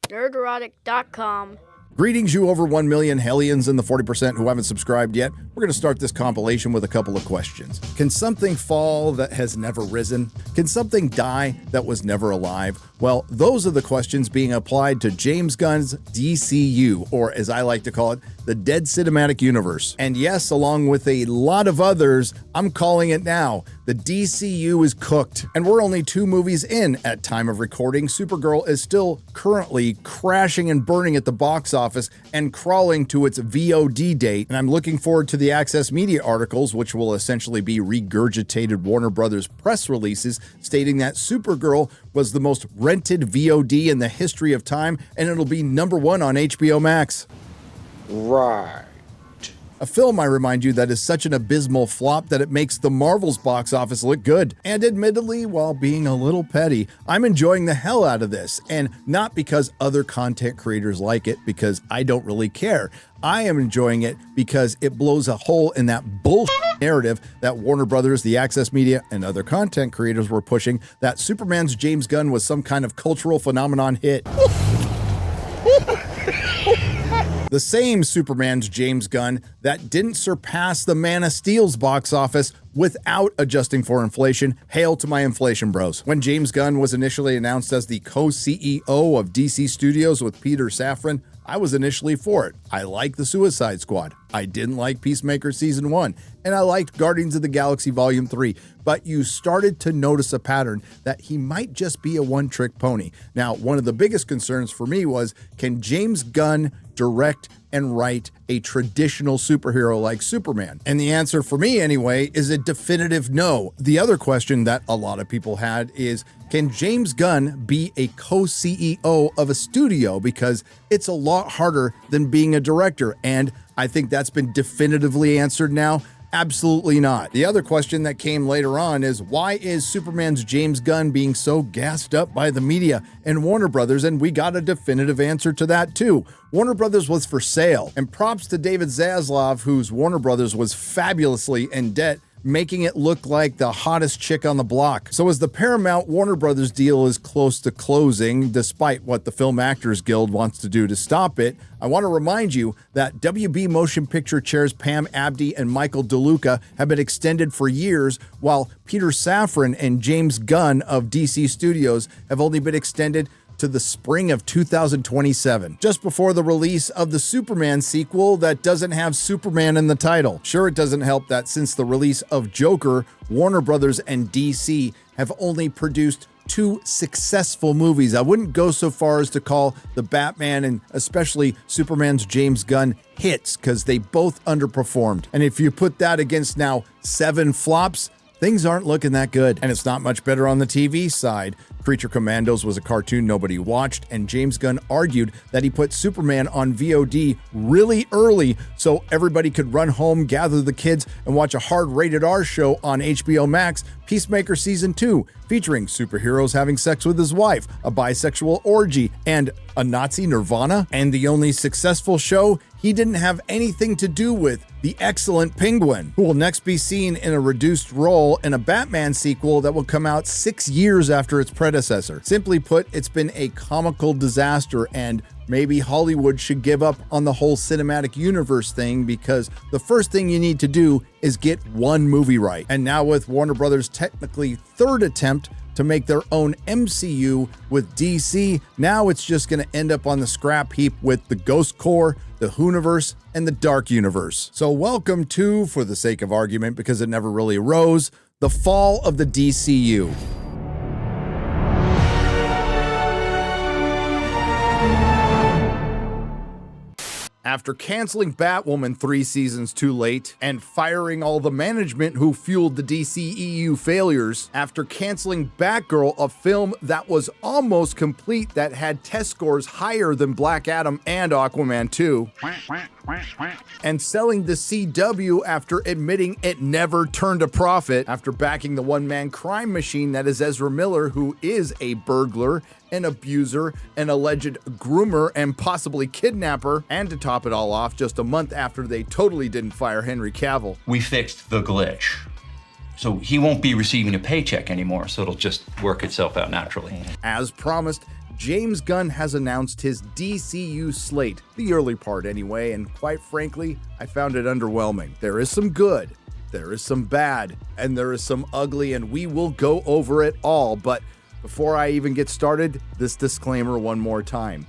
Nerdrotic.com. Greetings, you over 1 million hellions and the 40% who haven't subscribed yet. We're going to start this compilation with a couple of questions. Can something fall that has never risen? Can something die that was never alive? Well, those are the questions being applied to James Gunn's DCU, or as I like to call it, the Dead Cinematic Universe. And yes, along with a lot of others, I'm calling it now. The DCU is cooked, and we're only 2 movies in at time of recording. Supergirl is still currently crashing and burning at the box office and crawling to its VOD date. And I'm looking forward to the Access Media articles, which will essentially be regurgitated Warner Brothers press releases stating that Supergirl was the most rented VOD in the history of time, and it'll be #1 on HBO Max. Right. A film, I remind you, that is such an abysmal flop that it makes the Marvel's box office look good. And admittedly, while being a little petty, I'm enjoying the hell out of this. And not because other content creators like it, because I don't really care. I am enjoying it because it blows a hole in that bullshit narrative that Warner Brothers, the Access Media, and other content creators were pushing, that Superman's James Gunn was some kind of cultural phenomenon hit. The same Superman's James Gunn that didn't surpass the Man of Steel's box office without adjusting for inflation. Hail to my inflation bros. When James Gunn was initially announced as the co-CEO of DC Studios with Peter Safran, I was initially for it. I liked the Suicide Squad. I didn't like Peacemaker Season 1. And I liked Guardians of the Galaxy Volume 3. But you started to notice a pattern that he might just be a one-trick pony. Now, one of the biggest concerns for me was, can James Gunn direct and write a traditional superhero like Superman? And the answer for me anyway is a definitive no. The other question that a lot of people had is, can James Gunn be a co-CEO of a studio? Because it's a lot harder than being a director. And I think that's been definitively answered now. Absolutely not. The other question that came later on is, why is Superman's James Gunn being so gassed up by the media and Warner Brothers? And we got a definitive answer to that too. Warner Brothers was for sale. And props to David Zaslav, whose Warner Brothers was fabulously in debt, making it look like the hottest chick on the block. So as the Paramount Warner Brothers deal is close to closing, despite what the Film Actors Guild wants to do to stop it, I want to remind you that WB Motion Picture Chairs Pam Abdi and Michael DeLuca have been extended for years, while Peter Safran and James Gunn of DC Studios have only been extended to the spring of 2027, just before the release of the Superman sequel that doesn't have Superman in the title. Sure, it doesn't help that since the release of Joker, Warner Brothers and DC have only produced 2 successful movies. I wouldn't go so far as to call the Batman and especially Superman's James Gunn hits, because they both underperformed. And if you put that against now 7 flops, things aren't looking that good. And it's not much better on the TV side. Creature Commandos was a cartoon nobody watched, and James Gunn argued that he put Superman on VOD really early so everybody could run home, gather the kids, and watch a hard rated R show on HBO Max, Peacemaker Season 2, featuring superheroes having sex with his wife, a bisexual orgy, and a Nazi Nirvana. And the only successful show he didn't have anything to do with, the excellent Penguin, who will next be seen in a reduced role in a Batman sequel that will come out 6 years after its predecessor. Simply put, it's been a comical disaster, and maybe Hollywood should give up on the whole cinematic universe thing, because the first thing you need to do is get one movie right. And now with Warner Brothers' technically 3rd attempt to make their own MCU with DC, now it's just going to end up on the scrap heap with the Ghost Corps, the Whoniverse, and the Dark Universe. So welcome to, for the sake of argument, because it never really arose, the fall of the DCU. After canceling Batwoman 3 seasons too late and firing all the management who fueled the DCEU failures, after canceling Batgirl, a film that was almost complete that had test scores higher than Black Adam and Aquaman 2, and selling the CW after admitting it never turned a profit, after backing the one-man crime machine that is Ezra Miller, who is a burglar, an abuser, an alleged groomer, and possibly kidnapper, and to top it all off, just a month after they totally didn't fire Henry Cavill. We fixed the glitch. So he won't be receiving a paycheck anymore, so it'll just work itself out naturally. As promised, James Gunn has announced his DCU slate, the early part anyway, and quite frankly, I found it underwhelming. There is some good, there is some bad, and there is some ugly, and we will go over it all. But before I even get started, this disclaimer one more time.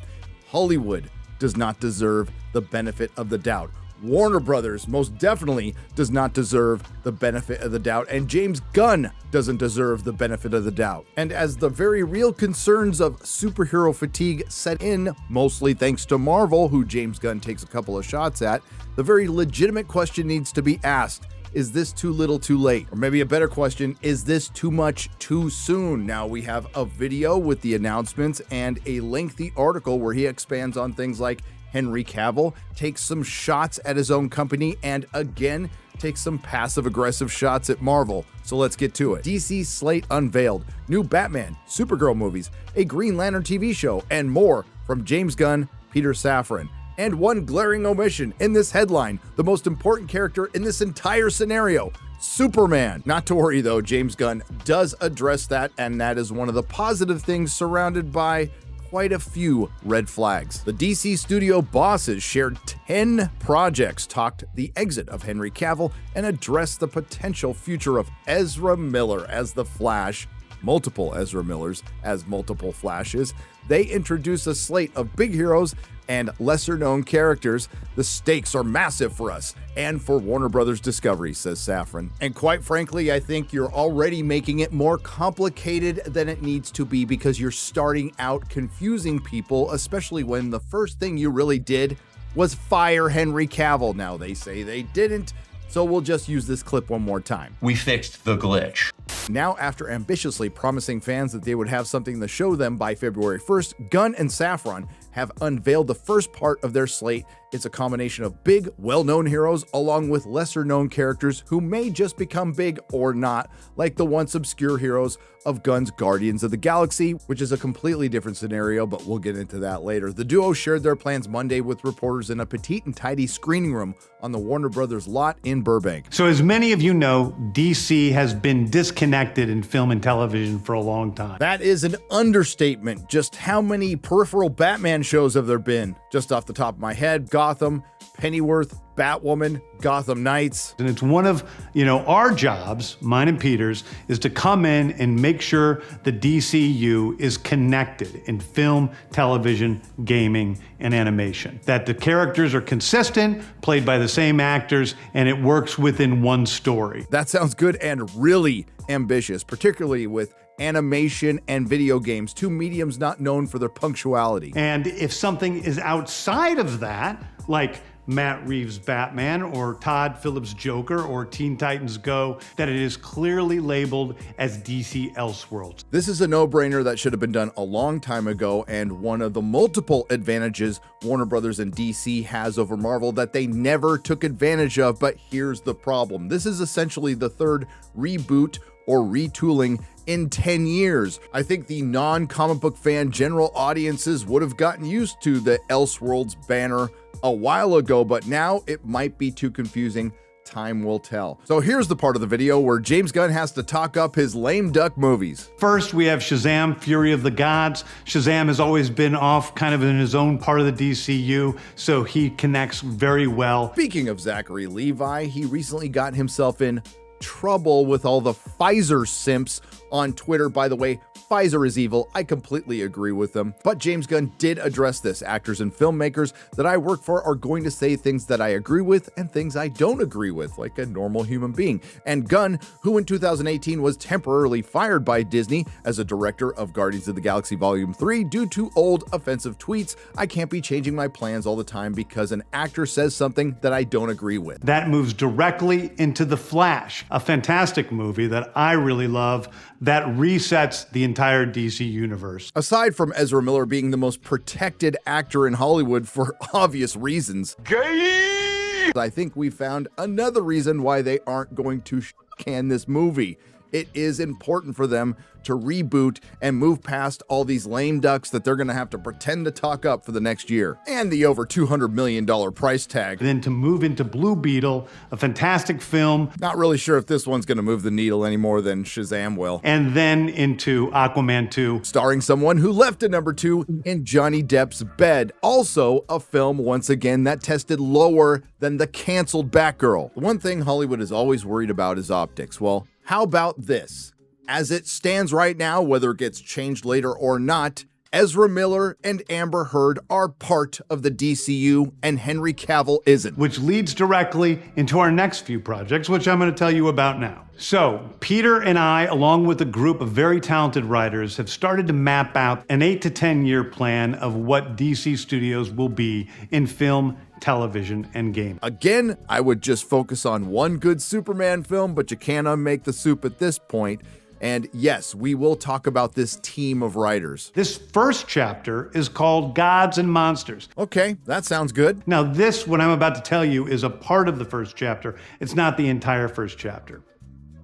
Hollywood does not deserve the benefit of the doubt. Warner Brothers most definitely does not deserve the benefit of the doubt, and James Gunn doesn't deserve the benefit of the doubt. And as the very real concerns of superhero fatigue set in, mostly thanks to Marvel, who James Gunn takes a couple of shots at, the very legitimate question needs to be asked. Is this too little too late? Or maybe a better question, is this too much too soon? Now we have a video with the announcements and a lengthy article where he expands on things like Henry Cavill takes some shots at his own company and again takes some passive-aggressive shots at Marvel. So let's get to it. DC slate unveiled, new Batman, Supergirl movies, a Green Lantern TV show, and more from James Gunn, Peter Safran. And one glaring omission in this headline, the most important character in this entire scenario, Superman. Not to worry though, James Gunn does address that, and that is one of the positive things surrounded by quite a few red flags. The DC studio bosses shared 10 projects, talked the exit of Henry Cavill, and addressed the potential future of Ezra Miller as the Flash, multiple Ezra Millers as multiple Flashes. They introduce a slate of big heroes and lesser-known characters. The stakes are massive for us and for Warner Brothers Discovery, says Safran. And quite frankly, I think you're already making it more complicated than it needs to be because you're starting out confusing people, especially when the first thing you really did was fire Henry Cavill. Now they say they didn't, so we'll just use this clip one more time. We fixed the glitch. Now, after ambitiously promising fans that they would have something to show them by February 1st, Gunn and Safran have unveiled the first part of their slate. It's a combination of big, well-known heroes along with lesser-known characters who may just become big or not, like the once obscure heroes of Gunn's Guardians of the Galaxy, which is a completely different scenario, but we'll get into that later. The duo shared their plans Monday with reporters in a petite and tidy screening room on the Warner Brothers lot in Burbank. So as many of you know, DC has been disconnected in film and television for a long time. That is an understatement. Just how many peripheral Batman shows have there been? Just off the top of my head, Gotham, Pennyworth, Batwoman, Gotham Knights. And it's one of, our jobs, mine and Peter's, is to come in and make sure the DCU is connected in film, television, gaming, and animation. That the characters are consistent, played by the same actors, and it works within one story. That sounds good and really ambitious, particularly with animation and video games, two mediums not known for their punctuality. And if something is outside of that, like Matt Reeves' Batman or Todd Phillips' Joker or Teen Titans Go, that it is clearly labeled as DC Elseworlds. This is a no-brainer that should have been done a long time ago, and one of the multiple advantages Warner Brothers and DC has over Marvel that they never took advantage of. But here's the problem. This is essentially the third reboot or retooling in 10 years. I think the non-comic book fan general audiences would have gotten used to the Elseworlds banner a while ago, but now it might be too confusing. Time will tell. So here's the part of the video where James Gunn has to talk up his lame duck movies. First, we have Shazam! Fury of the Gods. Shazam has always been off kind of in his own part of the DCU, so he connects very well. Speaking of Zachary Levi, he recently got himself in trouble with all the Pfizer simps on Twitter. By the way, Pfizer is evil. I completely agree with them. But James Gunn did address this. Actors and filmmakers that I work for are going to say things that I agree with and things I don't agree with, like a normal human being. And Gunn, who in 2018 was temporarily fired by Disney as a director of Guardians of the Galaxy Volume 3 due to old offensive tweets, I can't be changing my plans all the time because an actor says something that I don't agree with. That moves directly into The Flash, a fantastic movie that I really love that resets the entire DC universe. Aside from Ezra Miller being the most protected actor in Hollywood for obvious reasons, I think we found another reason why they aren't going to can this movie. it is important for them to reboot and move past all these lame ducks that they're going to have to pretend to talk up for the next year. And the over $200 million price tag. Then to move into Blue Beetle, a fantastic film. Not really sure if this one's going to move the needle any more than Shazam will. And then into Aquaman 2. Starring someone who left at number 2 in Johnny Depp's bed. Also a film, once again, that tested lower than the canceled Batgirl. The one thing Hollywood is always worried about is optics. Well, how about this? As it stands right now, whether it gets changed later or not, Ezra Miller and Amber Heard are part of the DCU and Henry Cavill isn't. Which leads directly into our next few projects, which I'm going to tell you about now. So, Peter and I, along with a group of very talented writers, have started to map out an 8 to 10 year plan of what DC Studios will be in film, television, and game. Again, I would just focus on one good Superman film, but you can't unmake the soup at this point. And yes, we will talk about this team of writers. This first chapter is called Gods and Monsters. Okay, that sounds good. Now this, what I'm about to tell you, is a part of the first chapter. It's not the entire first chapter.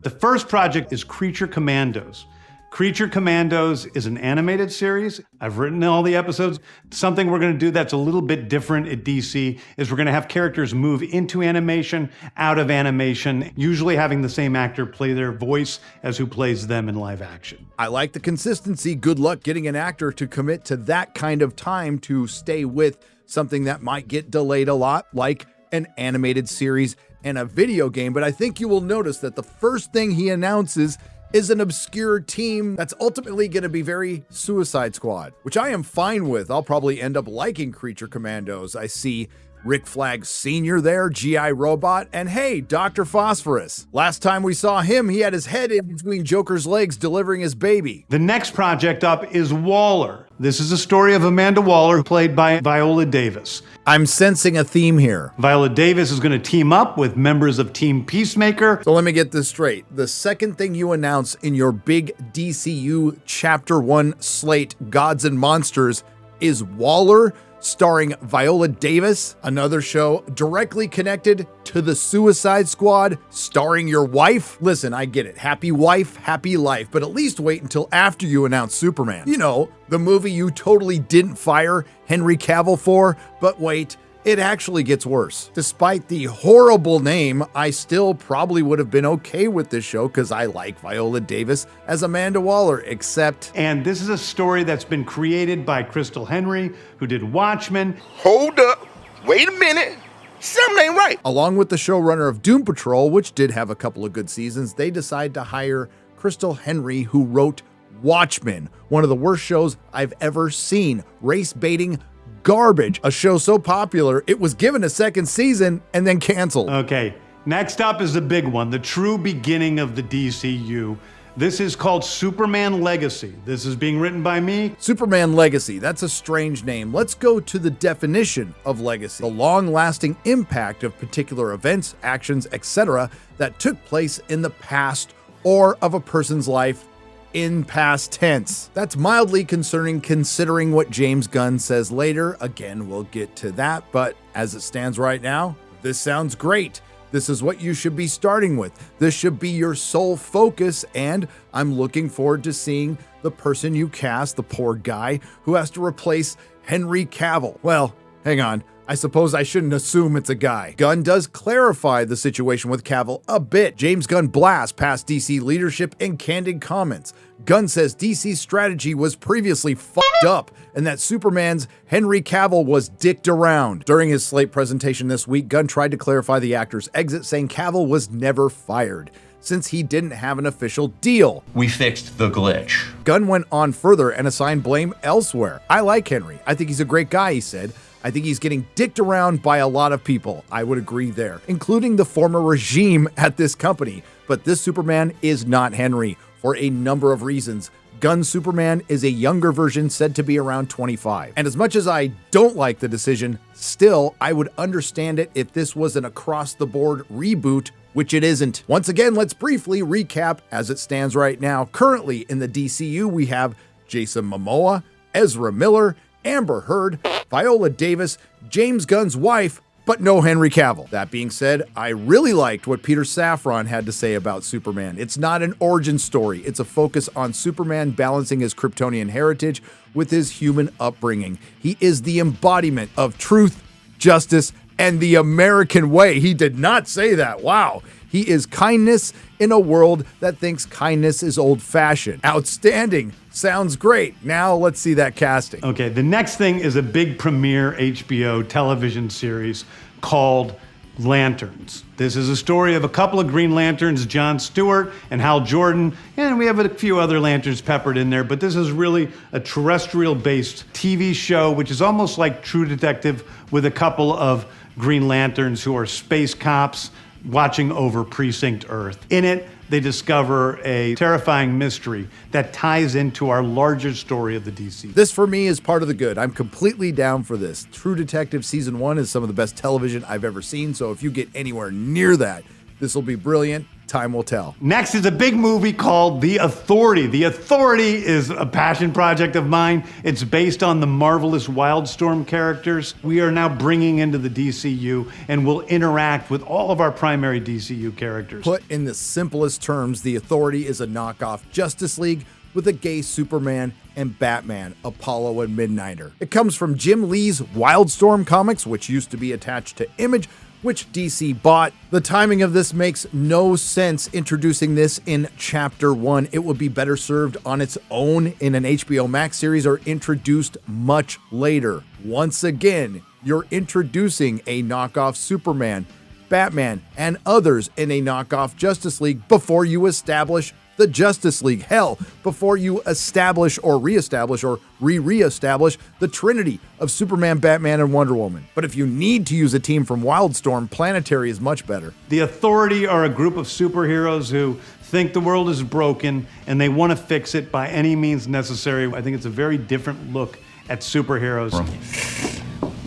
The first project is Creature Commandos. Creature Commandos is an animated series. I've written all the episodes. Something we're going to do that's a little bit different at DC is we're going to have characters move into animation, out of animation, usually having the same actor play their voice as who plays them in live action. I like the consistency. Good luck getting an actor to commit to that kind of time to stay with something that might get delayed a lot, like an animated series and a video game. But I think you will notice that the first thing he announces is an obscure team that's ultimately going to be very Suicide Squad, which I am fine with. I'll probably end up liking Creature Commandos. I see Rick Flag Sr. there, G.I. Robot, and hey, Dr. Phosphorus. Last time we saw him, he had his head in between Joker's legs delivering his baby. The next project up is Waller. This is a story of Amanda Waller, played by Viola Davis. I'm sensing a theme here. Viola Davis is going to team up with members of Team Peacemaker. So let me get this straight. The second thing you announce in your big DCU Chapter 1 slate, Gods and Monsters, is Waller, starring Viola Davis, another show directly connected to the Suicide Squad, starring your wife. Listen, I get it. Happy wife, happy life, but at least wait until after you announce Superman. You know, the movie you totally didn't fire Henry Cavill for, but wait, it actually gets worse. Despite the horrible name, I still probably would have been okay with this show because I like Viola Davis as Amanda Waller, except... And this is a story that's been created by Crystal Henry, who did Watchmen. Hold up. Wait a minute. Something ain't right. Along with the showrunner of Doom Patrol, which did have a couple of good seasons, they decide to hire Crystal Henry, who wrote Watchmen, one of the worst shows I've ever seen. Race-baiting garbage. A show so popular, it was given a second season and then canceled. Okay, next up is the big one, the true beginning of the DCU. This is called Superman Legacy. This is being written by me. Superman Legacy, that's a strange name. Let's go to the definition of legacy. The long-lasting impact of particular events, actions, etc. that took place in the past or of a person's life in past tense. That's mildly concerning considering what James Gunn says later. Again, we'll get to that, but as it stands right now, this sounds great. This is what you should be starting with. This should be your sole focus, and I'm looking forward to seeing the person you cast, the poor guy who has to replace Henry Cavill. Well, hang on. I suppose I shouldn't assume it's a guy. Gunn does clarify the situation with Cavill a bit. James Gunn blasts past DC leadership in candid comments. Gunn says DC's strategy was previously fucked up and that Superman's Henry Cavill was dicked around. During his slate presentation this week, Gunn tried to clarify the actor's exit, saying Cavill was never fired since he didn't have an official deal. We fixed the glitch. Gunn went on further and assigned blame elsewhere. I like Henry. I think he's a great guy, he said. I think he's getting dicked around by a lot of people. I would agree there, including the former regime at this company. But this Superman is not Henry for a number of reasons. Gunn's Superman is a younger version said to be around 25. And as much as I don't like the decision, still, I would understand it if this was an across-the-board reboot, which it isn't. Once again, let's briefly recap as it stands right now. Currently in the DCU, we have Jason Momoa, Ezra Miller, Amber Heard, Viola Davis, James Gunn's wife, but no Henry Cavill. That being said, I really liked what Peter Safran had to say about Superman. It's not an origin story. It's a focus on Superman balancing his Kryptonian heritage with his human upbringing. He is the embodiment of truth, justice, and the American way. He did not say that. Wow. He is kindness in a world that thinks kindness is old-fashioned. Outstanding. Sounds great. Now let's see that casting. Okay, the next thing is a big premiere HBO television series called Lanterns. This is a story of a couple of Green Lanterns, Jon Stewart and Hal Jordan, and we have a few other Lanterns peppered in there, but this is really a terrestrial-based TV show, which is almost like True Detective with a couple of Green Lanterns who are space cops watching over Precinct Earth. In it, they discover a terrifying mystery that ties into our larger story of the DC. This, for me, is part of the good. I'm completely down for this. True Detective Season 1 is some of the best television I've ever seen, so if you get anywhere near that, this will be brilliant. Time will tell. Next is a big movie called The Authority. The Authority is a passion project of mine. It's based on the marvelous Wildstorm characters we are now bringing into the DCU and will interact with all of our primary DCU characters. Put in the simplest terms, The Authority is a knockoff Justice League with a gay Superman and Batman, Apollo and Midnighter. It comes from Jim Lee's Wildstorm comics, which used to be attached to Image, which DC bought. The timing of this makes no sense introducing this in Chapter 1. It would be better served on its own in an HBO Max series or introduced much later. Once again, you're introducing a knockoff Superman, Batman, and others in a knockoff Justice League before you establish the Justice League. Hell, before you establish or reestablish or reestablish the trinity of Superman, Batman, and Wonder Woman. But if you need to use a team from Wildstorm, Planetary is much better. The Authority are a group of superheroes who think the world is broken and they want to fix it by any means necessary. I think it's a very different look at superheroes.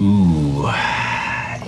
Ooh.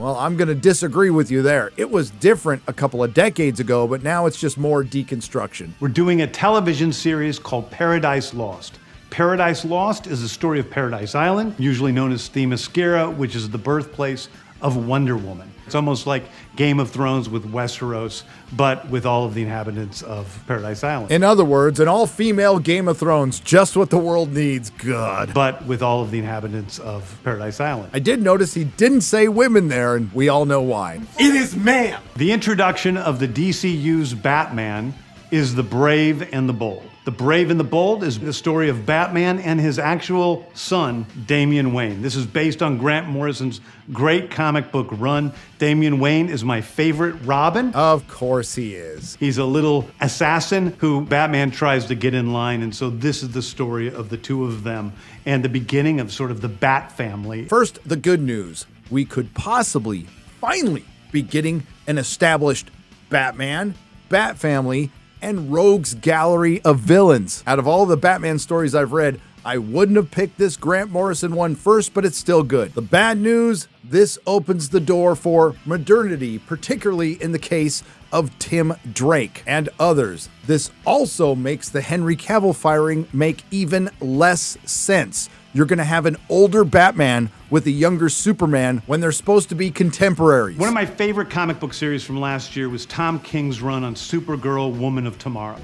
Well, I'm going to disagree with you there. It was different a couple of decades ago, but now it's just more deconstruction. We're doing a television series called Paradise Lost. Paradise Lost is the story of Paradise Island, usually known as Themyscira, which is the birthplace of Wonder Woman. It's almost like Game of Thrones with Westeros, but with all of the inhabitants of Paradise Island. In other words, an all-female Game of Thrones, just what the world needs. God. But with all of the inhabitants of Paradise Island. I did notice he didn't say women there, and we all know why. It is ma'am. The introduction of the DCU's Batman is The Brave and the Bold. The Brave and the Bold is the story of Batman and his actual son, Damian Wayne. This is based on Grant Morrison's great comic book run. Damian Wayne is my favorite Robin. Of course he is. He's a little assassin who Batman tries to get in line, and so this is the story of the two of them and the beginning of sort of the Bat family. First, the good news. We could possibly, finally, be getting an established Batman, Bat family, and rogues gallery of villains. Out of all the Batman stories I've read, I wouldn't have picked this Grant Morrison one first, but it's still good. The bad news, this opens the door for modernity, particularly in the case of Tim Drake and others. This also makes the Henry Cavill firing make even less sense. You're going to have an older Batman with a younger Superman when they're supposed to be contemporaries. One of my favorite comic book series from last year was Tom King's run on Supergirl, Woman of Tomorrow.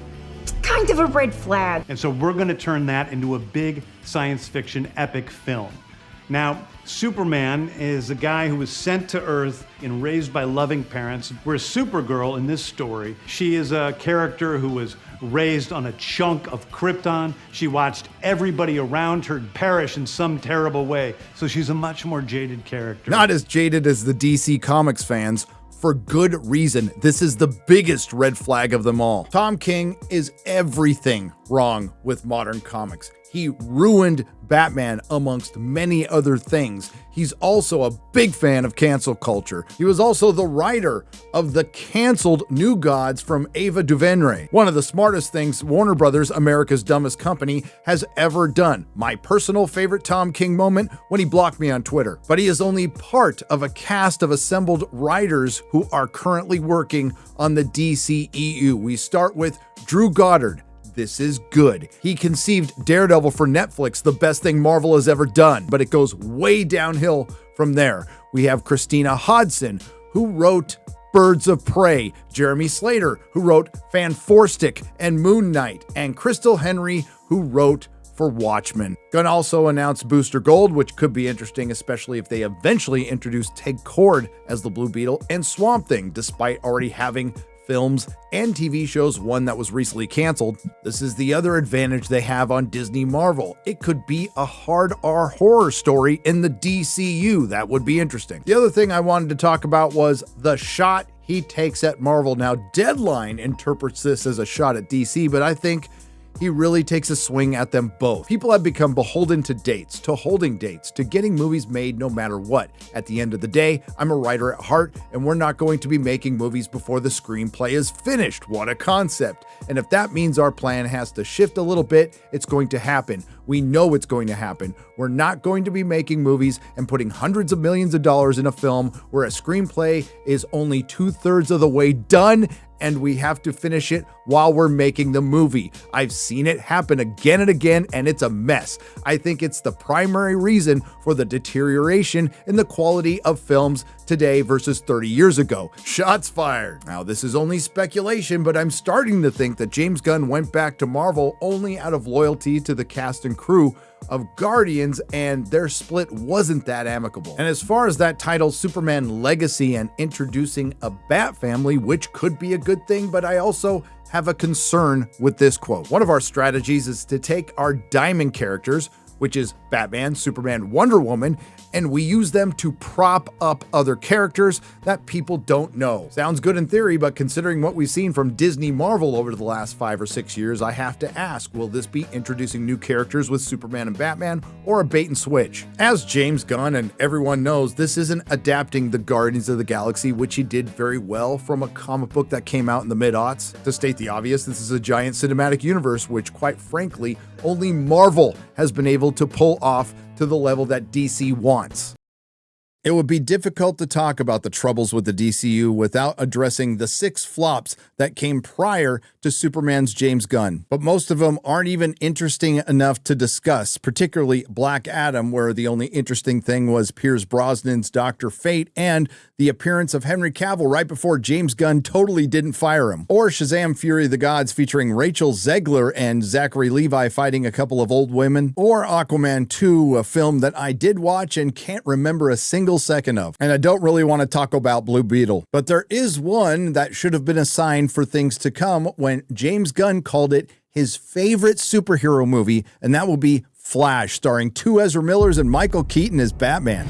Kind of a red flag. And so we're going to turn that into a big science fiction epic film. Now, Superman is a guy who was sent to Earth and raised by loving parents, whereas Supergirl in this story, she is a character who was raised on a chunk of Krypton. She watched everybody around her perish in some terrible way, so she's a much more jaded character. Not as jaded as the DC Comics fans, for good reason. This is the biggest red flag of them all. Tom King is everything wrong with modern comics. He ruined Batman amongst many other things. He's also a big fan of cancel culture. He was also the writer of the canceled New Gods from Ava DuVernay, one of the smartest things Warner Brothers, America's dumbest company, has ever done. My personal favorite Tom King moment when he blocked me on Twitter. But he is only part of a cast of assembled writers who are currently working on the DCEU. We start with Drew Goddard. This is good. He conceived Daredevil for Netflix, the best thing Marvel has ever done, but it goes way downhill from there. We have Christina Hodson, who wrote Birds of Prey, Jeremy Slater, who wrote Fan Forstic and Moon Knight, and Crystal Henry, who wrote for Watchmen. Gunn also announced Booster Gold, which could be interesting, especially if they eventually introduce Ted Kord as the Blue Beetle, and Swamp Thing, despite already having films and TV shows, one that was recently canceled. This is the other advantage they have on Disney Marvel. It could be a hard R horror story in the DCU. That would be interesting. The other thing I wanted to talk about was the shot he takes at Marvel. Now, Deadline interprets this as a shot at DC, but I think he really takes a swing at them both. People have become beholden to dates, to holding dates, to getting movies made no matter what. At the end of the day, I'm a writer at heart, and we're not going to be making movies before the screenplay is finished. What a concept. And if that means our plan has to shift a little bit, it's going to happen. We know it's going to happen. We're not going to be making movies and putting hundreds of millions of dollars in a film where a screenplay is only 2/3 of the way done and we have to finish it while we're making the movie. I've seen it happen again and again, and it's a mess. I think it's the primary reason for the deterioration in the quality of films today versus 30 years ago. Shots fired. Now, this is only speculation, but I'm starting to think that James Gunn went back to Marvel only out of loyalty to the cast and crew of Guardians, and their split wasn't that amicable. And as far as that title, Superman Legacy, and introducing a Bat family, which could be a good thing, but I also have a concern with this quote. One of our strategies is to take our diamond characters, which is Batman, Superman, Wonder Woman, and we use them to prop up other characters that people don't know. Sounds good in theory, but considering what we've seen from Disney Marvel over the last 5 or 6 years, I have to ask, will this be introducing new characters with Superman and Batman, or a bait and switch? As James Gunn and everyone knows, this isn't adapting the Guardians of the Galaxy, which he did very well from a comic book that came out in the mid-aughts. To state the obvious, this is a giant cinematic universe, which quite frankly, only Marvel has been able to pull off to the level that DC wants. It would be difficult to talk about the troubles with the DCU without addressing the 6 flops that came prior to Superman's James Gunn. But most of them aren't even interesting enough to discuss, particularly Black Adam, where the only interesting thing was Pierce Brosnan's Dr. Fate and the appearance of Henry Cavill right before James Gunn totally didn't fire him. Or Shazam! Fury of the Gods featuring Rachel Zegler and Zachary Levi fighting a couple of old women. Or Aquaman 2, a film that I did watch and can't remember a single second of. And I don't really want to talk about Blue Beetle, but there is one that should have been a sign for things to come when James Gunn called it his favorite superhero movie, and that will be Flash, starring 2 Ezra Millers and Michael Keaton as Batman.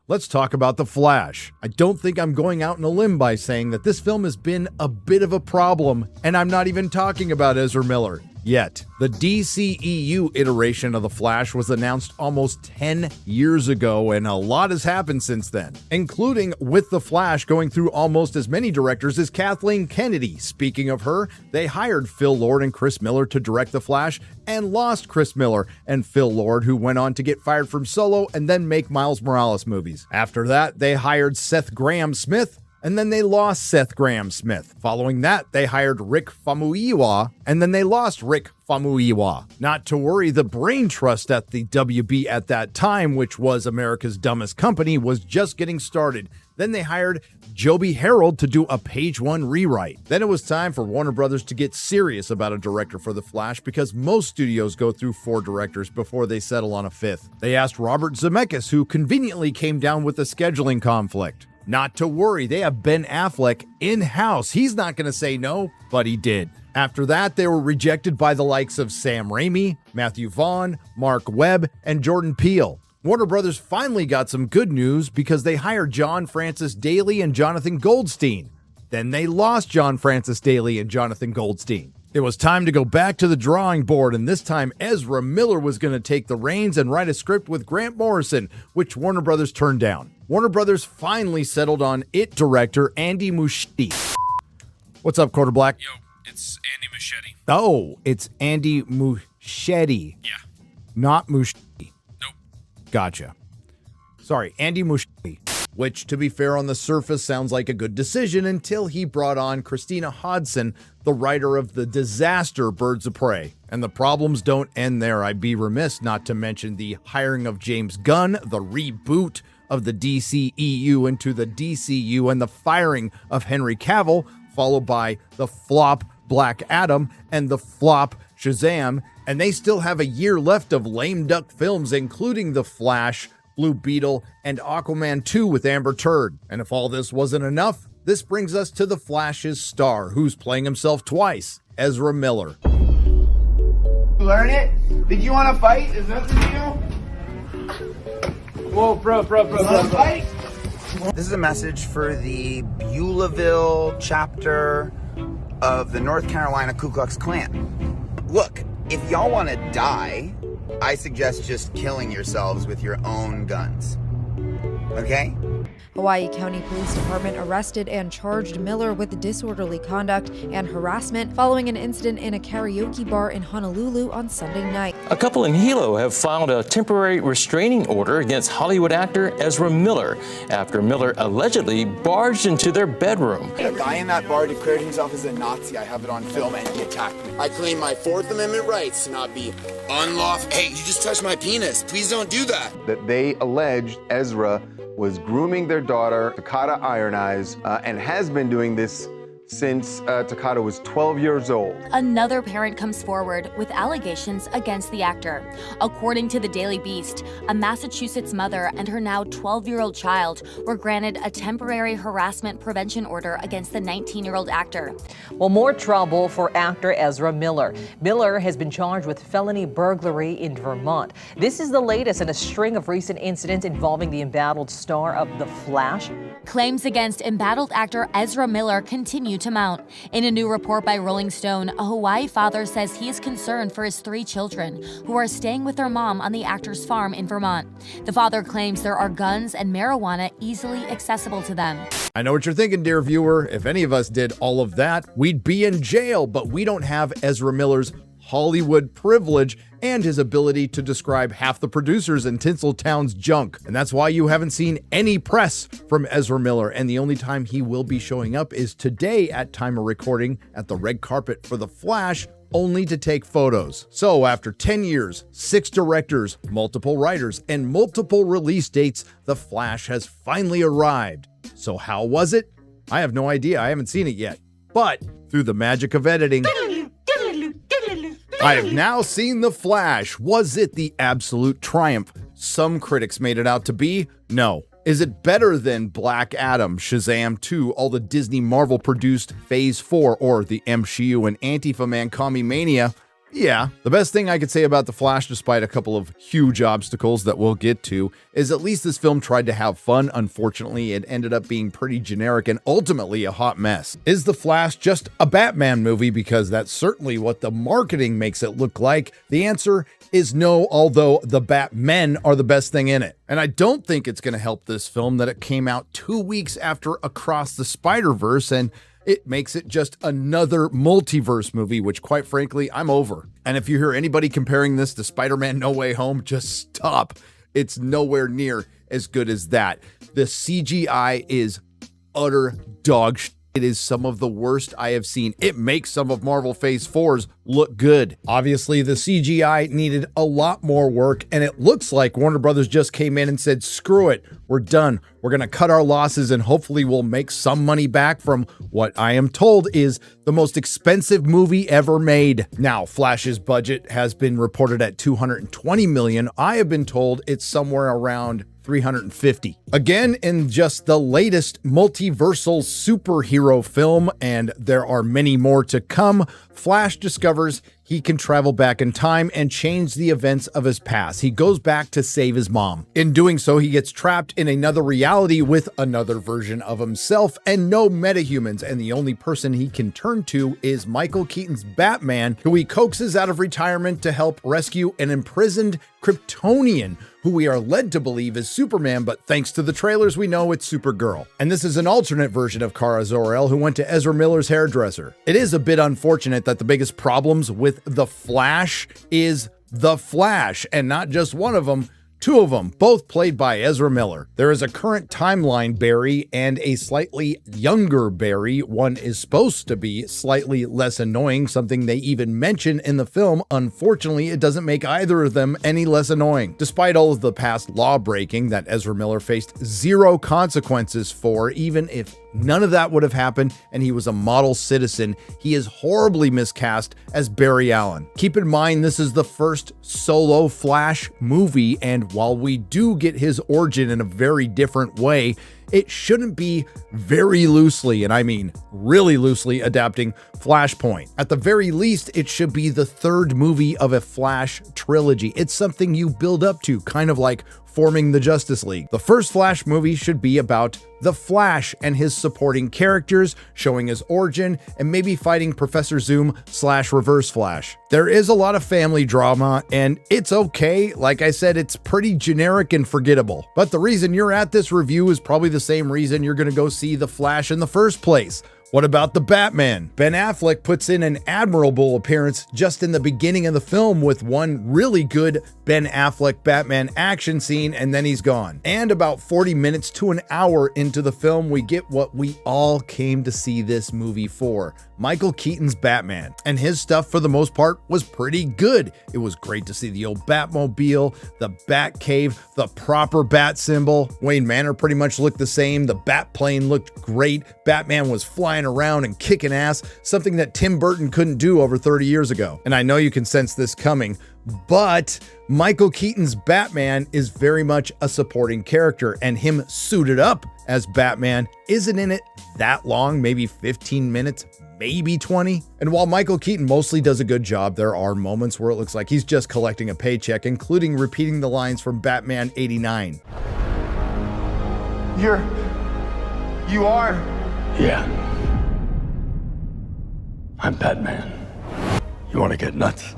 Let's talk about The Flash. I don't think I'm going out on a limb by saying that this film has been a bit of a problem, and I'm not even talking about Ezra Miller yet. The DCEU iteration of The Flash was announced almost 10 years ago, and a lot has happened since then, including with The Flash going through almost as many directors as Kathleen Kennedy. Speaking of her, they hired Phil Lord and Chris Miller to direct The Flash and lost Chris Miller and Phil Lord, who went on to get fired from Solo and then make Miles Morales movies. After that, they hired Seth Grahame-Smith, and then they lost Seth Grahame-Smith. Following that, they hired Rick Famuyiwa, and then they lost Rick Famuyiwa. Not to worry, the brain trust at the WB at that time, which was America's Dumbest Company, was just getting started. Then they hired Joby Harold to do a page 1 rewrite. Then it was time for Warner Brothers to get serious about a director for The Flash, because most studios go through 4 directors before they settle on a 5th. They asked Robert Zemeckis, who conveniently came down with a scheduling conflict. Not to worry, they have Ben Affleck in-house. He's not going to say no, but he did. After that, they were rejected by the likes of Sam Raimi, Matthew Vaughn, Mark Webb, and Jordan Peele. Warner Brothers finally got some good news because they hired John Francis Daley and Jonathan Goldstein. Then they lost John Francis Daley and Jonathan Goldstein. It was time to go back to the drawing board, and this time Ezra Miller was going to take the reins and write a script with Grant Morrison, which Warner Brothers turned down. Warner Brothers finally settled on It director Andy Muschietti. What's up, Quarter Black? Yo, it's Andy Muschietti. Oh, it's Andy Muschietti. Yeah. Not Muschietti. Nope. Gotcha. Sorry, Andy Muschietti. which, to be fair, on the surface sounds like a good decision until he brought on Christina Hodson, the writer of the disaster Birds of Prey. And the problems don't end there. I'd be remiss not to mention the hiring of James Gunn, the reboot of the DCEU into the DCU, and the firing of Henry Cavill, followed by the flop Black Adam and the flop Shazam. And they still have a year left of lame duck films, including The Flash, Blue Beetle, and Aquaman 2 with Amber Turd. And if all this wasn't enough, this brings us to The Flash's star, who's playing himself twice, Ezra Miller. Learn it? Did you want to fight? Is that the deal? Whoa, bro. Fight? This is a message for the Beulahville chapter of the North Carolina Ku Klux Klan. Look, if y'all want to die, I suggest just killing yourselves with your own guns. Okay? Hawaii County Police Department arrested and charged Miller with disorderly conduct and harassment following an incident in a karaoke bar in Honolulu on Sunday night. A couple in Hilo have filed a temporary restraining order against Hollywood actor Ezra Miller after Miller allegedly barged into their bedroom. A guy in that bar declared himself as a Nazi. I have it on film, and he attacked me. I claim my Fourth Amendment rights to not be unlawful. Hey, you just touched my penis. Please don't do that. That they alleged Ezra was grooming their daughter, Takata Iron Eyes, and has been doing this since Takata was 12 years old. Another parent comes forward with allegations against the actor. According to the Daily Beast, a Massachusetts mother and her now 12-year-old child were granted a temporary harassment prevention order against the 19-year-old actor. Well, more trouble for actor Ezra Miller. Miller has been charged with felony burglary in Vermont. This is the latest in a string of recent incidents involving the embattled star of The Flash. Claims against embattled actor Ezra Miller continue to mount. In a new report by Rolling Stone, a Hawaii father says he is concerned for his 3 children who are staying with their mom on the actor's farm in Vermont. The father claims there are guns and marijuana easily accessible to them. I know what you're thinking, dear viewer. If any of us did all of that, we'd be in jail, but we don't have Ezra Miller's Hollywood privilege and his ability to describe half the producers in Tinseltown's junk. And that's why you haven't seen any press from Ezra Miller. And the only time he will be showing up is today at time of recording at the red carpet for The Flash, only to take photos. So after 10 years, 6 directors, multiple writers, and multiple release dates, The Flash has finally arrived. So how was it? I have no idea. I haven't seen it yet. But through the magic of editing, I have now seen The Flash. Was it the absolute triumph some critics made it out to be? No. Is it better than Black Adam, Shazam 2, all the Disney Marvel produced Phase 4, or the MCU and Antifa Man Commie Mania? Yeah. The best thing I could say about The Flash, despite a couple of huge obstacles that we'll get to, is at least this film tried to have fun. Unfortunately, it ended up being pretty generic and ultimately a hot mess. Is The Flash just a Batman movie? Because that's certainly what the marketing makes it look like. The answer is no, although the Batmen are the best thing in it. And I don't think it's going to help this film that it came out 2 weeks after Across the Spider-Verse, and it makes it just another multiverse movie, which quite frankly, I'm over. And if you hear anybody comparing this to Spider-Man No Way Home, just stop. It's nowhere near as good as that. The CGI is utter dog shit. It is some of the worst I have seen. It makes some of Marvel Phase 4s look good. Obviously, the CGI needed a lot more work, and it looks like Warner Brothers just came in and said, screw it, we're done. We're going to cut our losses, and hopefully we'll make some money back from what I am told is the most expensive movie ever made. Now, Flash's budget has been reported at $220 million. I have been told it's somewhere around 350. Again, in just the latest multiversal superhero film, and there are many more to come, Flash discovers he can travel back in time and change the events of his past. He goes back to save his mom. In doing so, he gets trapped in another reality with another version of himself and no metahumans, and the only person he can turn to is Michael Keaton's Batman, who he coaxes out of retirement to help rescue an imprisoned Kryptonian, who we are led to believe is Superman, but thanks to the trailers, we know it's Supergirl. And this is an alternate version of Kara Zor-El, who went to Ezra Miller's hairdresser. It is a bit unfortunate that the biggest problems with The Flash is The Flash, and not just one of them, 2 of them, both played by Ezra Miller. There is a current timeline Barry and a slightly younger Barry. One is supposed to be slightly less annoying, something they even mention in the film. Unfortunately, it doesn't make either of them any less annoying. Despite all of the past law breaking that Ezra Miller faced zero consequences for, even if none of that would have happened and he was a model citizen, he is horribly miscast as Barry Allen. Keep in mind, this is the first solo Flash movie, and while we do get his origin in a very different way, it shouldn't be very loosely, and I mean really loosely, adapting Flashpoint. At the very least, it should be the 3rd movie of a Flash trilogy. It's something you build up to, kind of like forming the Justice League. The first Flash movie should be about the Flash and his supporting characters, showing his origin, and maybe fighting Professor Zoom / Reverse Flash. There is a lot of family drama, and it's okay. Like I said, it's pretty generic and forgettable. But the reason you're at this review is probably the same reason you're gonna go see The Flash in the first place. What about the Batman? Ben Affleck puts in an admirable appearance just in the beginning of the film with one really good Ben Affleck Batman action scene, and then he's gone. And about 40 minutes to an hour into the film, we get what we all came to see this movie for: Michael Keaton's Batman. And his stuff, for the most part, was pretty good. It was great to see the old Batmobile, the Batcave, the proper bat symbol. Wayne Manor pretty much looked the same. The Batplane looked great. Batman was flying around and kicking ass, something that Tim Burton couldn't do over 30 years ago. And I know you can sense this coming, but Michael Keaton's Batman is very much a supporting character, and him suited up as Batman isn't in it that long, maybe 15 minutes, maybe 20. And while Michael Keaton mostly does a good job, there are moments where it looks like he's just collecting a paycheck, including repeating the lines from Batman 89. You are? Yeah. I'm Batman. You want to get nuts?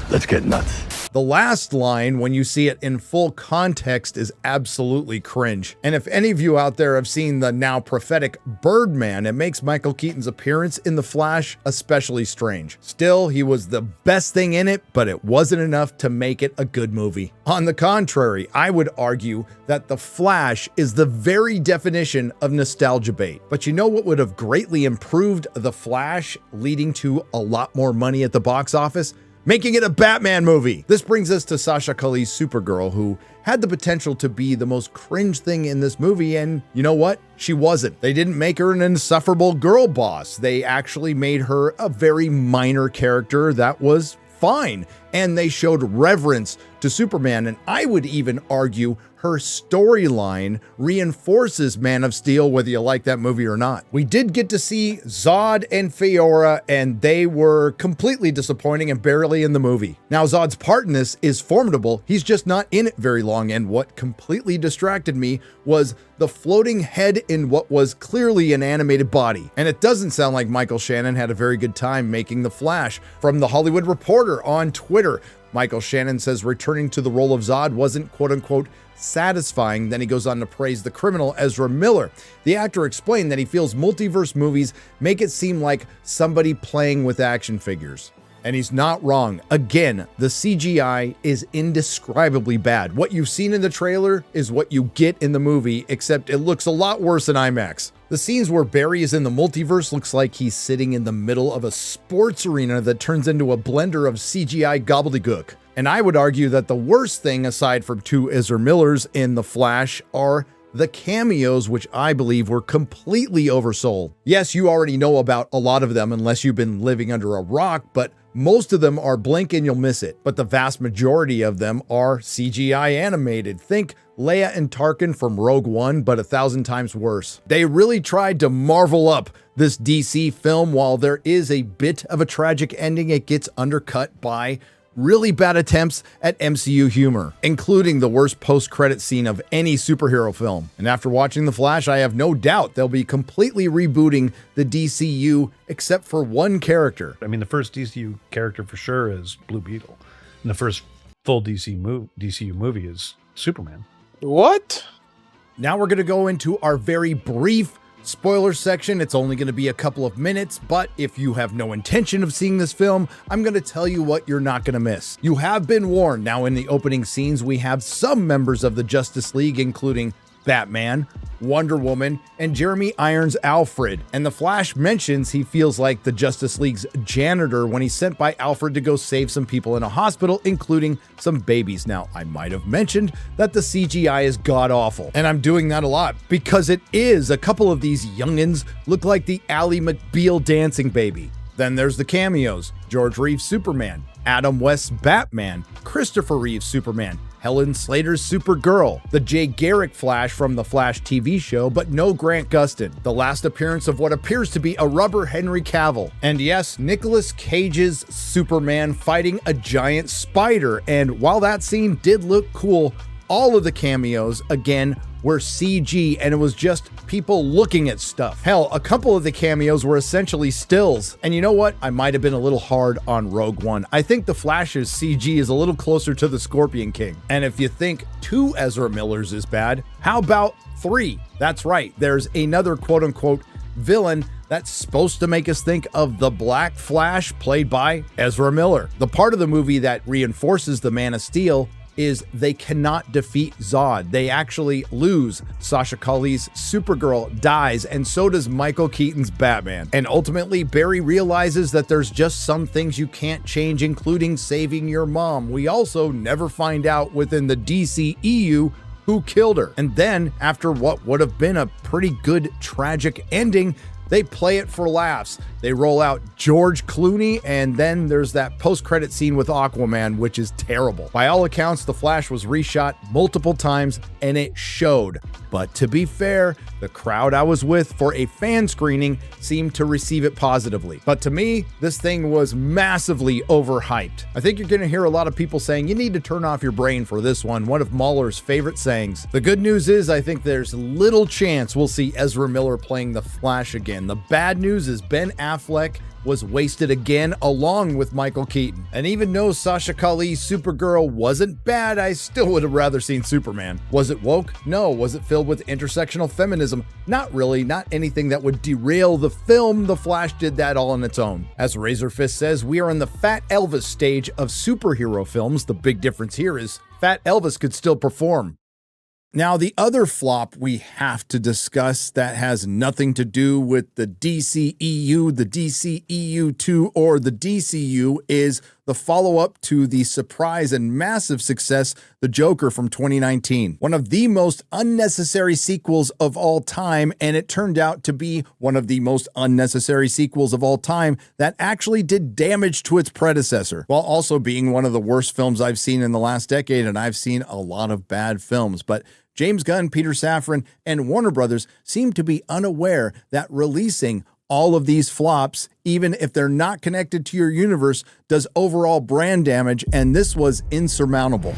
Let's get nuts. The last line, when you see it in full context, is absolutely cringe. And if any of you out there have seen the now prophetic Birdman, it makes Michael Keaton's appearance in The Flash especially strange. Still, he was the best thing in it, but it wasn't enough to make it a good movie. On the contrary, I would argue that The Flash is the very definition of nostalgia bait. But you know what would have greatly improved The Flash, leading to a lot more money at the box office? Making it a Batman movie. This brings us to Sasha Calle's Supergirl, who had the potential to be the most cringe thing in this movie, and you know what? She wasn't. They didn't make her an insufferable girl boss. They actually made her a very minor character that was fine, and they showed reverence to Superman, and I would even argue her storyline reinforces Man of Steel, whether you like that movie or not. We did get to see Zod and Fiora, and they were completely disappointing and barely in the movie. Now, Zod's part in this is formidable. He's just not in it very long, and what completely distracted me was the floating head in what was clearly an animated body. And it doesn't sound like Michael Shannon had a very good time making The Flash. From The Hollywood Reporter on Twitter, Michael Shannon says returning to the role of Zod wasn't quote-unquote satisfying. Then he goes on to praise the criminal Ezra Miller. The actor explained that he feels multiverse movies make it seem like somebody playing with action figures. And he's not wrong. Again, the CGI is indescribably bad. What you've seen in the trailer is what you get in the movie, except it looks a lot worse in IMAX. The scenes where Barry is in the multiverse looks like he's sitting in the middle of a sports arena that turns into a blender of CGI gobbledygook. And I would argue that the worst thing, aside from 2 Ezra Millers in The Flash, are the cameos, which I believe were completely oversold. Yes, you already know about a lot of them unless you've been living under a rock, but most of them are blink and you'll miss it. But the vast majority of them are CGI animated. Think Leia and Tarkin from Rogue One, but 1,000 times worse. They really tried to marvel up this DC film. While there is a bit of a tragic ending, it gets undercut by really bad attempts at MCU humor, including the worst post-credit scene of any superhero film. And after watching The Flash, I have no doubt they'll be completely rebooting the DCU, except for one character. I mean, the first DCU character for sure is Blue Beetle, and the first full DCU movie is Superman. What? Now we're going to go into our very brief Spoiler section, it's only going to be a couple of minutes, but if you have no intention of seeing this film, I'm going to tell you what you're not going to miss. You have been warned. Now, in the opening scenes, we have some members of the Justice League, including Batman, Wonder Woman, and Jeremy Irons' Alfred. And the Flash mentions he feels like the Justice League's janitor when he's sent by Alfred to go save some people in a hospital, including some babies. Now, I might have mentioned that the CGI is god-awful, and I'm doing that a lot because it is. A couple of these youngins look like the Ally McBeal dancing baby. Then there's the cameos: George Reeves' Superman, Adam West's Batman, Christopher Reeve's Superman, Helen Slater's Supergirl, the Jay Garrick Flash from the Flash TV show, but no Grant Gustin, the last appearance of what appears to be a rubber Henry Cavill, and yes, Nicolas Cage's Superman fighting a giant spider. And while that scene did look cool, all of the cameos, again, were CG, and it was just people looking at stuff. Hell, a couple of the cameos were essentially stills. And you know what? I might have been a little hard on Rogue One. I think the Flash's CG is a little closer to the Scorpion King. And if you think 2 Ezra Millers is bad, how about 3? That's right, there's another quote-unquote villain that's supposed to make us think of the Black Flash, played by Ezra Miller. The part of the movie that reinforces the Man of Steel is they cannot defeat Zod. They actually lose. Sasha Calle's Supergirl dies, and so does Michael Keaton's Batman. And ultimately, Barry realizes that there's just some things you can't change, including saving your mom. We also never find out within the DCEU who killed her. And then, after what would have been a pretty good tragic ending, they play it for laughs. They roll out George Clooney, and then there's that post-credit scene with Aquaman, which is terrible. By all accounts, The Flash was reshot multiple times, and it showed. But to be fair, the crowd I was with for a fan screening seemed to receive it positively. But to me, this thing was massively overhyped. I think you're going to hear a lot of people saying you need to turn off your brain for this one of Mahler's favorite sayings. The good news is I think there's little chance we'll see Ezra Miller playing The Flash again. The bad news is Ben Affleck was wasted again, along with Michael Keaton. And even though Sasha Calle's Supergirl wasn't bad, I still would have rather seen Superman. Was it woke? No. Was it filled with intersectional feminism? Not really. Not anything that would derail the film. The Flash did that all on its own. As Razorfist says, we are in the Fat Elvis stage of superhero films. The big difference here is Fat Elvis could still perform. Now, the other flop we have to discuss that has nothing to do with the DCEU, the DCEU2, or the DCU is the follow-up to the surprise and massive success, The Joker from 2019. One of the most unnecessary sequels of all time, and it turned out to be one of the most unnecessary sequels of all time that actually did damage to its predecessor, while also being one of the worst films I've seen in the last decade, and I've seen a lot of bad films. But James Gunn, Peter Safran, and Warner Brothers seem to be unaware that releasing all of these flops, even if they're not connected to your universe, does overall brand damage, and this was insurmountable.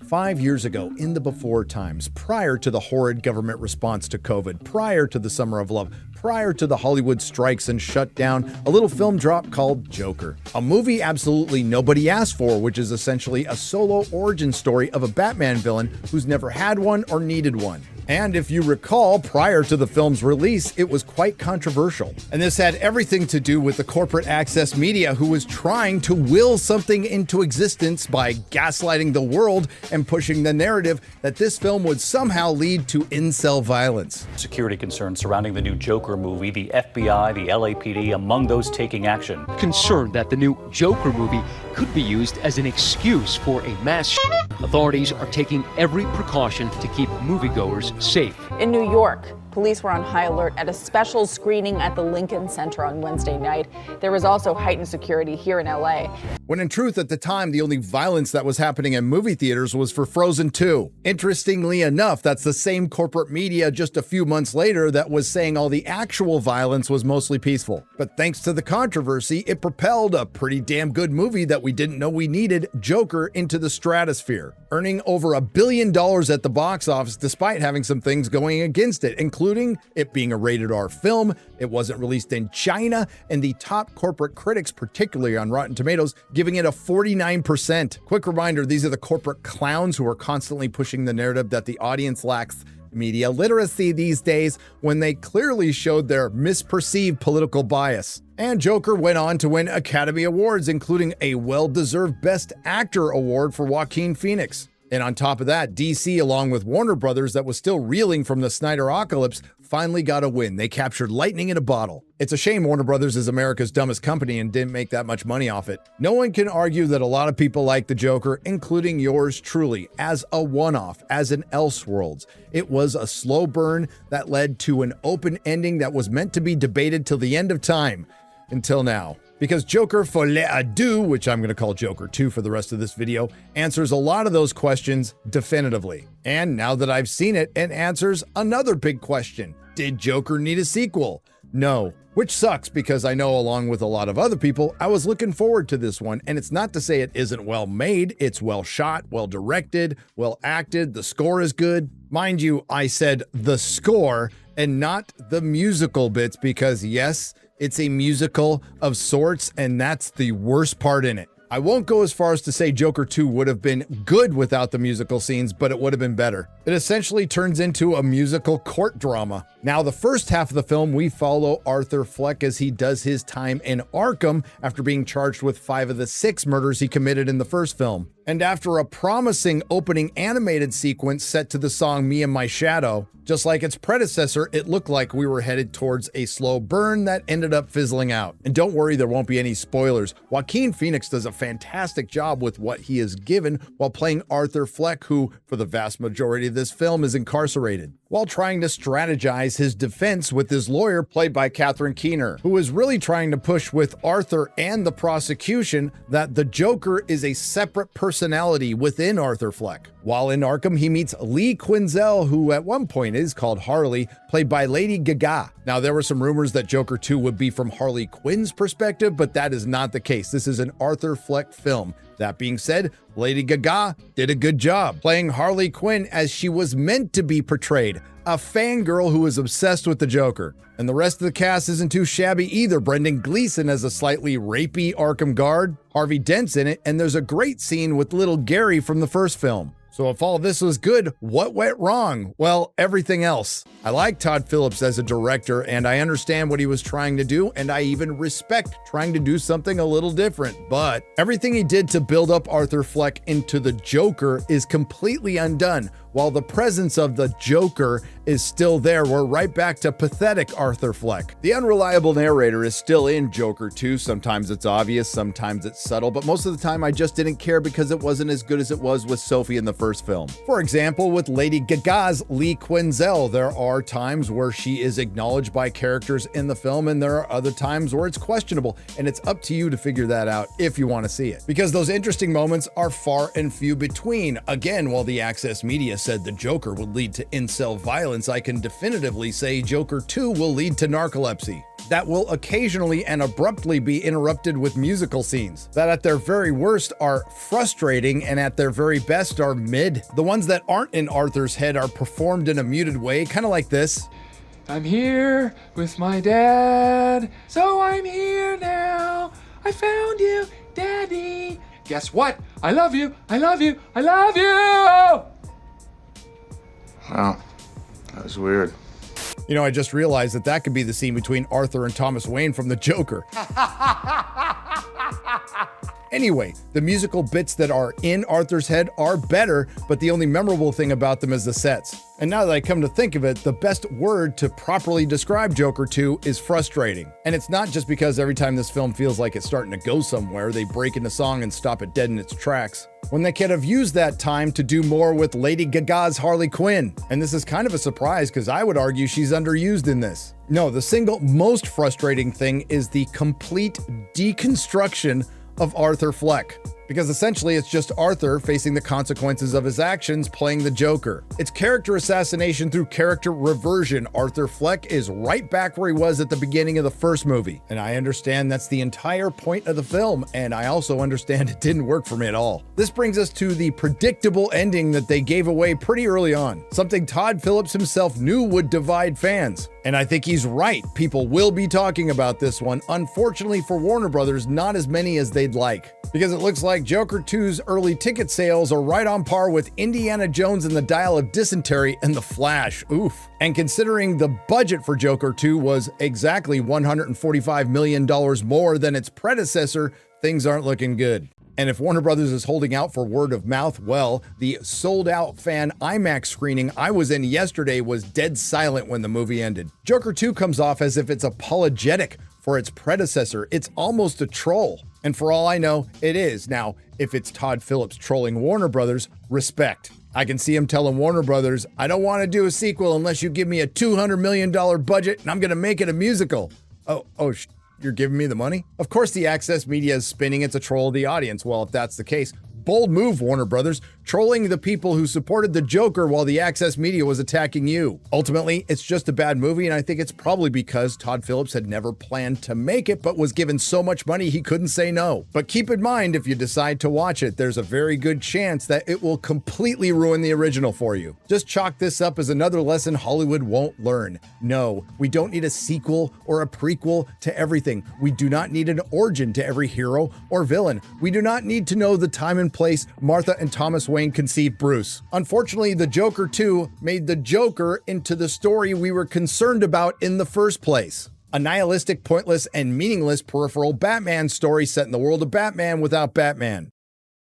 Five years ago, in the before times, prior to the horrid government response to COVID, prior to the Summer of Love, prior to the Hollywood strikes and shutdown, a little film dropped called Joker. A movie absolutely nobody asked for, which is essentially a solo origin story of a Batman villain who's never had one or needed one. And if you recall, prior to the film's release, it was quite controversial. And this had everything to do with the corporate access media who was trying to will something into existence by gaslighting the world and pushing the narrative that this film would somehow lead to incel violence. Security concerns surrounding the new Joker movie, the FBI, the LAPD, among those taking action. Concerned that the new Joker movie could be used as an excuse for a mass authorities are taking every precaution to keep moviegoers safe. In New York, police were on high alert at a special screening at the Lincoln Center on Wednesday night. There was also heightened security here in LA. When in truth, at the time, the only violence that was happening in movie theaters was for Frozen 2. Interestingly enough, that's the same corporate media just a few months later that was saying all the actual violence was mostly peaceful. But thanks to the controversy, it propelled a pretty damn good movie that we didn't know we needed, Joker, into the stratosphere, earning over $1 billion at the box office despite having some things going against it, including it being a rated R film, it wasn't released in China, and the top corporate critics, particularly on Rotten Tomatoes, giving it a 49%. Quick reminder, these are the corporate clowns who are constantly pushing the narrative that the audience lacks media literacy these days when they clearly showed their misperceived political bias. And Joker went on to win Academy Awards, including a well-deserved Best Actor award for Joaquin Phoenix. And on top of that, DC, along with Warner Brothers, that was still reeling from the Snyder-ocalypse, finally got a win. They captured lightning in a bottle. It's a shame Warner Brothers is America's dumbest company and didn't make that much money off it. No one can argue that a lot of people like the Joker, including yours truly, as a one-off, as an Elseworlds. It was a slow burn that led to an open ending that was meant to be debated till the end of time. Until now. Because Joker Folie à Deux, which I'm going to call Joker 2 for the rest of this video, answers a lot of those questions definitively. And now that I've seen it, it answers another big question. Did Joker need a sequel? No. Which sucks because I know, along with a lot of other people, I was looking forward to this one. And it's not to say it isn't well made. It's well shot, well directed, well acted. The score is good. Mind you, I said the score and not the musical bits because yes, it's a musical of sorts, and that's the worst part in it. I won't go as far as to say Joker 2 would have been good without the musical scenes, but it would have been better. It essentially turns into a musical court drama. Now, the first half of the film, we follow Arthur Fleck as he does his time in Arkham after being charged with 5 of the 6 murders he committed in the first film. And after a promising opening animated sequence set to the song Me and My Shadow, just like its predecessor, it looked like we were headed towards a slow burn that ended up fizzling out. And don't worry, there won't be any spoilers. Joaquin Phoenix does a fantastic job with what he is given while playing Arthur Fleck, who, for the vast majority of this film, is incarcerated, while trying to strategize his defense with his lawyer, played by Catherine Keener, who is really trying to push with Arthur and the prosecution that the Joker is a separate personality within Arthur Fleck. While in Arkham, he meets Lee Quinzel, who at one point is called Harley, played by Lady Gaga. Now, there were some rumors that Joker 2 would be from Harley Quinn's perspective, but that is not the case. This is an Arthur Fleck film. That being said, Lady Gaga did a good job playing Harley Quinn as she was meant to be portrayed, a fangirl who is obsessed with the Joker. And the rest of the cast isn't too shabby either. Brendan Gleeson as a slightly rapey Arkham guard, Harvey Dent's in it, and there's a great scene with little Gary from the first film. So if all this was good, what went wrong? Well, everything else. I like Todd Phillips as a director, and I understand what he was trying to do, and I even respect trying to do something a little different. But everything he did to build up Arthur Fleck into the Joker is completely undone. While the presence of the Joker is still there, we're right back to pathetic Arthur Fleck. The unreliable narrator is still in Joker 2. Sometimes it's obvious, sometimes it's subtle, but most of the time I just didn't care because it wasn't as good as it was with Sophie in the first film. For example, with Lady Gaga's Lee Quinzel, there are times where she is acknowledged by characters in the film, and there are other times where it's questionable, and it's up to you to figure that out if you want to see it. Because those interesting moments are far and few between. Again, while the Access Media said the Joker would lead to incel violence, I can definitively say Joker 2 will lead to narcolepsy. That will occasionally and abruptly be interrupted with musical scenes that at their very worst are frustrating and at their very best are mid. The ones that aren't in Arthur's head are performed in a muted way, kind of like this. I'm here with my dad, so I'm here now. I found you, Daddy. Guess what? I love you, I love you, I love you! Wow, that was weird. You know, I just realized that that could be the scene between Arthur and Thomas Wayne from The Joker. Anyway, the musical bits that are in Arthur's head are better, but the only memorable thing about them is the sets. And now that I come to think of it, the best word to properly describe Joker 2 is frustrating. And it's not just because every time this film feels like it's starting to go somewhere, they break into song and stop it dead in its tracks, when they could have used that time to do more with Lady Gaga's Harley Quinn. And this is kind of a surprise because I would argue she's underused in this. No, the single most frustrating thing is the complete deconstruction of Arthur Fleck. because essentially it's just Arthur facing the consequences of his actions playing the Joker. It's character assassination through character reversion. Arthur Fleck is right back where he was at the beginning of the first movie. And I understand that's the entire point of the film, and I also understand it didn't work for me at all. This brings us to the predictable ending that they gave away pretty early on, something Todd Phillips himself knew would divide fans. And I think he's right. People will be talking about this one. Unfortunately for Warner Brothers, not as many as they'd like, because it looks like Joker 2's early ticket sales are right on par with Indiana Jones and the Dial of Dysentery and The Flash. Oof. And considering the budget for Joker 2 was exactly $145 million more than its predecessor, things aren't looking good. And if Warner Brothers is holding out for word of mouth, well, the sold-out fan IMAX screening I was in yesterday was dead silent when the movie ended. Joker 2 comes off as if it's apologetic for its predecessor. It's almost a troll. And for all I know, it is. Now, if it's Todd Phillips trolling Warner Brothers, respect. I can see him telling Warner Brothers, I don't want to do a sequel unless you give me a $200 million budget and I'm going to make it a musical. You're giving me the money? Of course the Access Media is spinning it's a troll of the audience. Well, if that's the case, bold move, Warner Brothers, trolling the people who supported the Joker while the Access Media was attacking you. Ultimately, it's just a bad movie, and I think it's probably because Todd Phillips had never planned to make it, but was given so much money he couldn't say no. But keep in mind, if you decide to watch it, there's a very good chance that it will completely ruin the original for you. Just chalk this up as another lesson Hollywood won't learn. No, we don't need a sequel or a prequel to everything. We do not need an origin to every hero or villain. We do not need to know the time and place Martha and Thomas Wayne conceived Bruce. Unfortunately, the Joker 2 made the Joker into the story we were concerned about in the first place. A nihilistic, pointless, and meaningless peripheral Batman story set in the world of Batman without Batman.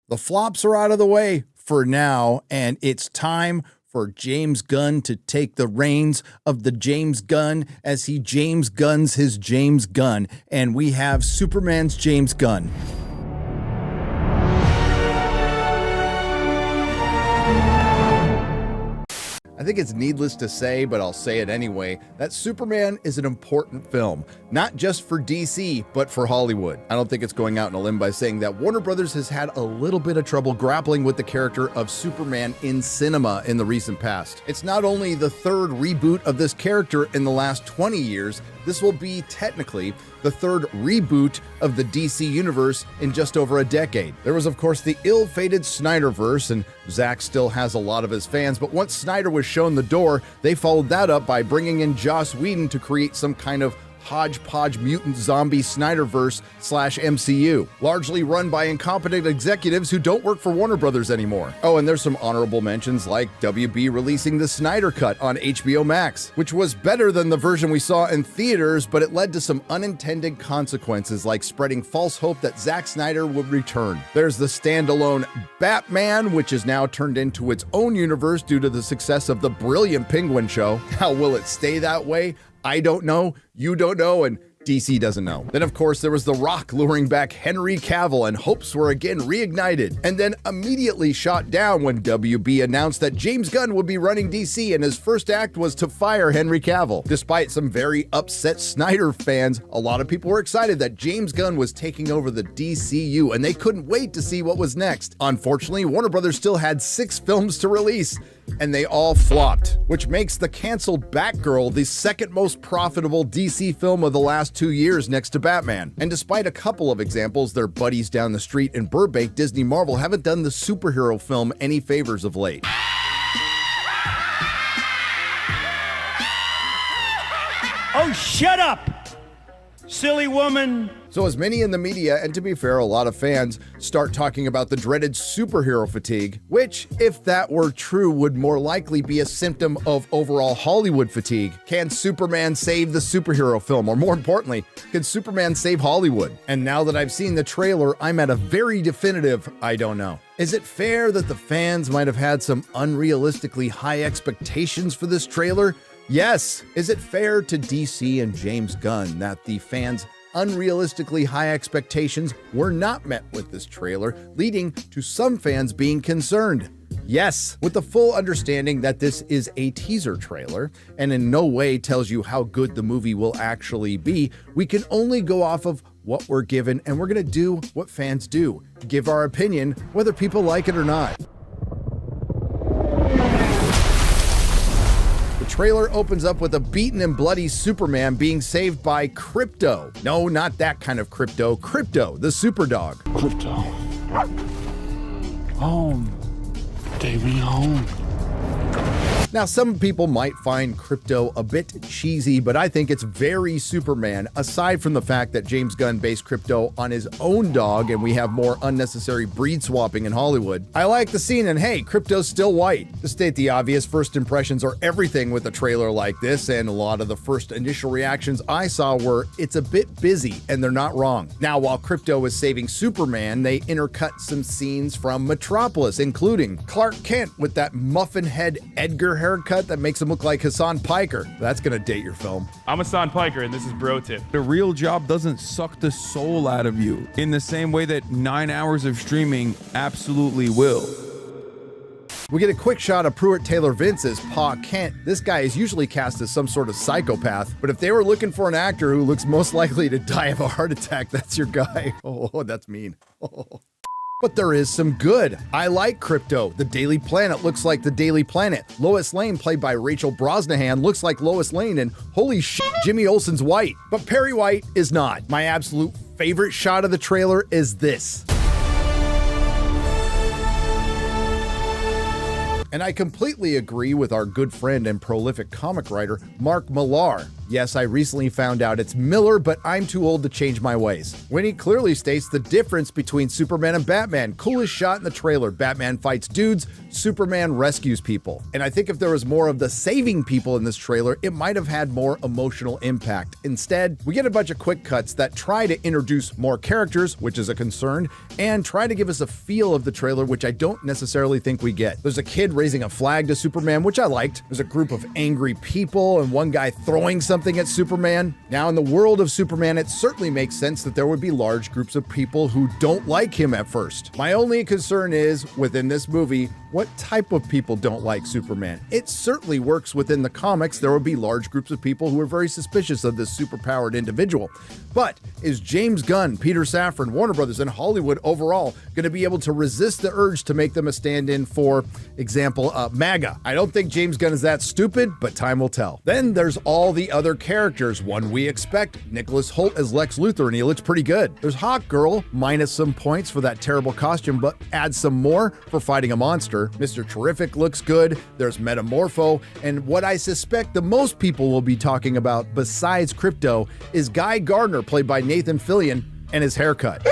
The flops are out of the way for now, and it's time for James Gunn to take the reins of the James Gunn as he James Guns his James Gunn. And we have Superman's James Gunn. I think it's needless to say, but I'll say it anyway, that Superman is an important film, not just for DC, but for Hollywood. I don't think it's going out on a limb by saying that Warner Brothers has had a little bit of trouble grappling with the character of Superman in cinema in the recent past. It's not only the third reboot of this character in the last 20 years, this will be technically the third reboot of the DC universe in just over a decade. There was, of course, the ill-fated Snyderverse, and Zack still has a lot of his fans, but once Snyder was shown the door, they followed that up by bringing in Joss Whedon to create some kind of hodgepodge mutant zombie Snyderverse/MCU, largely run by incompetent executives who don't work for Warner Brothers anymore. Oh, and there's some honorable mentions like WB releasing the Snyder Cut on HBO Max, which was better than the version we saw in theaters, but it led to some unintended consequences like spreading false hope that Zack Snyder would return. There's the standalone Batman, which is now turned into its own universe due to the success of the brilliant Penguin show. How will it stay that way? I don't know, you don't know, and DC doesn't know. Then, of course, there was The Rock luring back Henry Cavill, and hopes were again reignited, and then immediately shot down when WB announced that James Gunn would be running DC, and his first act was to fire Henry Cavill. Despite some very upset Snyder fans, a lot of people were excited that James Gunn was taking over the DCU, and they couldn't wait to see what was next. Unfortunately, Warner Brothers still had 6 films to release, and they all flopped, which makes the canceled Batgirl the second most profitable DC film of the last 2 years next to Batman. And despite a couple of examples, their buddies down the street in Burbank, Disney Marvel haven't done the superhero film any favors of late. Oh, shut up, silly woman. So as many in the media, and to be fair, a lot of fans, start talking about the dreaded superhero fatigue, which, if that were true, would more likely be a symptom of overall Hollywood fatigue. Can Superman save the superhero film? Or more importantly, can Superman save Hollywood? And now that I've seen the trailer, I'm at a very definitive I don't know. Is it fair that the fans might have had some unrealistically high expectations for this trailer? Yes. Is it fair to DC and James Gunn that the fans' unrealistically high expectations were not met with this trailer, leading to some fans being concerned? Yes, with the full understanding that this is a teaser trailer and in no way tells you how good the movie will actually be, we can only go off of what we're given, and we're going to do what fans do, give our opinion whether people like it or not. The trailer opens up with a beaten and bloody Superman being saved by Crypto. No, not that kind of Crypto. Crypto, the superdog. Crypto. Home. Take me home. Now, some people might find Crypto a bit cheesy, but I think it's very Superman, aside from the fact that James Gunn based Crypto on his own dog and we have more unnecessary breed swapping in Hollywood. I like the scene, and hey, Crypto's still white. To state the obvious, first impressions are everything with a trailer like this, and a lot of the first initial reactions I saw were, it's a bit busy, and they're not wrong. Now, while Crypto is saving Superman, they intercut some scenes from Metropolis, including Clark Kent with that muffin head Edgar haircut that makes him look like Hassan Piker. That's gonna date your film. I'm Hassan Piker, and this is Bro Tip. A real job doesn't suck the soul out of you in the same way that 9 hours of streaming absolutely will. We get a quick shot of Pruitt Taylor Vince as Pa Kent. This guy is usually cast as some sort of psychopath, but if they were looking for an actor who looks most likely to die of a heart attack, that's your guy. Oh, that's mean. Oh. But there is some good. I like Crypto. The Daily Planet looks like the Daily Planet. Lois Lane, played by Rachel Brosnahan, looks like Lois Lane, and holy shit, Jimmy Olsen's white. But Perry White is not. My absolute favorite shot of the trailer is this. And I completely agree with our good friend and prolific comic writer, Mark Millar. Yes, I recently found out it's Miller, but I'm too old to change my ways. When he clearly states the difference between Superman and Batman. Coolest shot in the trailer. Batman fights dudes, Superman rescues people. And I think if there was more of the saving people in this trailer, it might have had more emotional impact. Instead, we get a bunch of quick cuts that try to introduce more characters, which is a concern, and try to give us a feel of the trailer, which I don't necessarily think we get. There's a kid raising a flag to Superman, which I liked. There's a group of angry people and one guy throwing something at Superman. Now, in the world of Superman, it certainly makes sense that there would be large groups of people who don't like him at first. My only concern is, within this movie, what type of people don't like Superman? It certainly works within the comics. There would be large groups of people who are very suspicious of this superpowered individual. But is James Gunn, Peter Safran, Warner Brothers, and Hollywood overall going to be able to resist the urge to make them a stand-in for example, MAGA? I don't think James Gunn is that stupid, but time will tell. Then there's all the other characters. One we expect, Nicholas Hoult as Lex Luthor, and he looks pretty good. There's Hawk Girl, minus some points for that terrible costume, but add some more for fighting a monster. Mr. Terrific looks good. There's Metamorpho, and what I suspect the most people will be talking about besides Crypto is Guy Gardner, played by Nathan Fillion, and his haircut.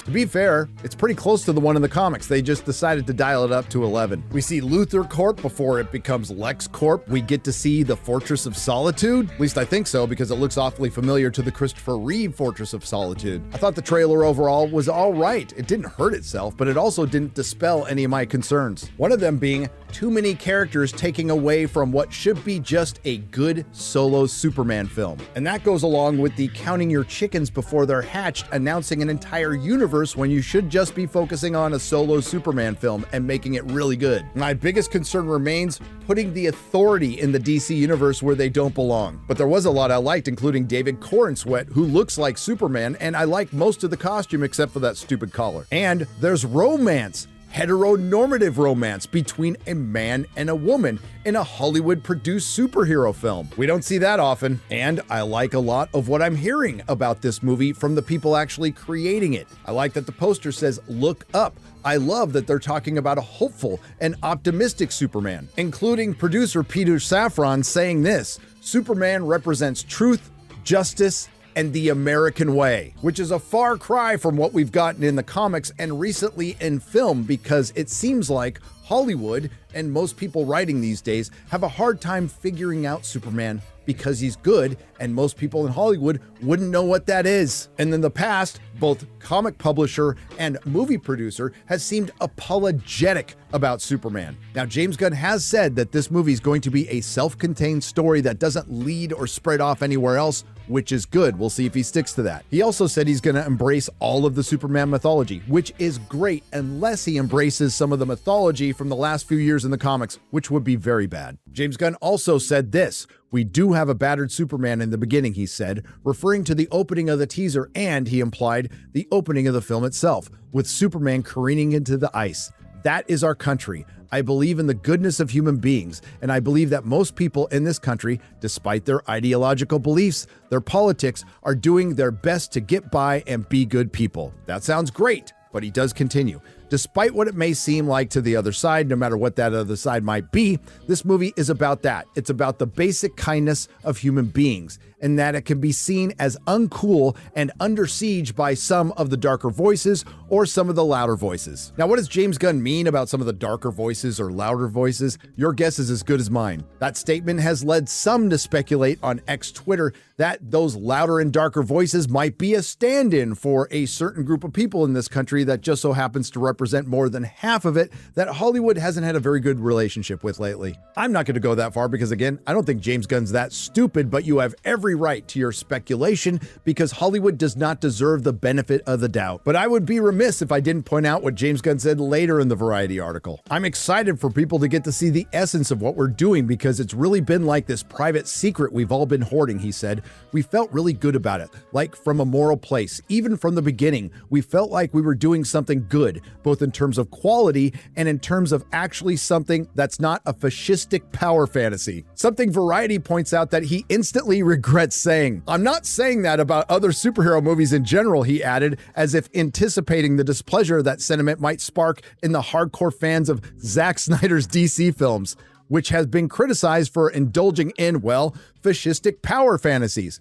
To be fair, it's pretty close to the one in the comics. They just decided to dial it up to 11. We see Luthor Corp before it becomes Lex Corp. We get to see the Fortress of Solitude. At least I think so, because it looks awfully familiar to the Christopher Reeve Fortress of Solitude. I thought the trailer overall was all right. It didn't hurt itself, but it also didn't dispel any of my concerns. One of them being too many characters taking away from what should be just a good solo Superman film. And that goes along with the counting your chickens before they're hatched, announcing an entire universe when you should just be focusing on a solo Superman film and making it really good. My biggest concern remains putting the Authority in the DC universe where they don't belong. But there was a lot I liked, including David Corenswet, who looks like Superman, and I like most of the costume except for that stupid collar. And there's romance. Heteronormative romance between a man and a woman in a Hollywood-produced superhero film. We don't see that often, and I like a lot of what I'm hearing about this movie from the people actually creating it. I like that the poster says, "Look up." I love that they're talking about a hopeful and optimistic Superman, including producer Peter Safran saying this: Superman represents truth, justice, and the American way, which is a far cry from what we've gotten in the comics and recently in film, because it seems like Hollywood and most people writing these days have a hard time figuring out Superman because he's good, and most people in Hollywood wouldn't know what that is. And in the past, both comic publisher and movie producer has seemed apologetic about Superman. Now, James Gunn has said that this movie is going to be a self-contained story that doesn't lead or spread off anywhere else, which is good. We'll see if he sticks to that. He also said he's going to embrace all of the Superman mythology, which is great unless he embraces some of the mythology from the last few years in the comics, which would be very bad. James Gunn also said this: "We do have a battered Superman in the beginning," he said, referring to the opening of the teaser, and he implied the opening of the film itself, with Superman careening into the ice. That is our country. I believe in the goodness of human beings, and I believe that most people in this country, despite their ideological beliefs, their politics, are doing their best to get by and be good people. That sounds great, but he does continue. Despite what it may seem like to the other side, no matter what that other side might be, this movie is about that. It's about the basic kindness of human beings, and that it can be seen as uncool and under siege by some of the darker voices or some of the louder voices. Now, what does James Gunn mean about some of the darker voices or louder voices? Your guess is as good as mine. That statement has led some to speculate on X-Twitter that those louder and darker voices might be a stand-in for a certain group of people in this country that just so happens to represent more than half of it that Hollywood hasn't had a very good relationship with lately. I'm not going to go that far because, again, I don't think James Gunn's that stupid, but you have every right to your speculation because Hollywood does not deserve the benefit of the doubt. But I would be remiss if I didn't point out what James Gunn said later in the Variety article. "I'm excited for people to get to see the essence of what we're doing because it's really been like this private secret we've all been hoarding," he said. "We felt really good about it, like from a moral place. Even from the beginning, we felt like we were doing something good, both in terms of quality and in terms of actually something that's not a fascistic power fantasy." Something Variety points out that he instantly regrets saying. "I'm not saying that about other superhero movies in general," he added, as if anticipating the displeasure that sentiment might spark in the hardcore fans of Zack Snyder's DC films, which has been criticized for indulging in, well, fascistic power fantasies.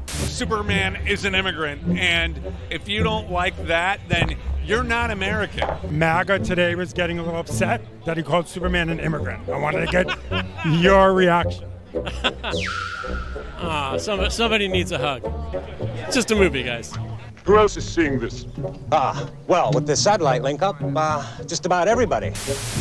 Superman is an immigrant, and if you don't like that, then you're not American. MAGA today was getting a little upset that he called Superman an immigrant. I wanted to get your reaction. Somebody needs a hug. It's just a movie, guys. Who else is seeing this? Well, with the satellite link up, just about everybody.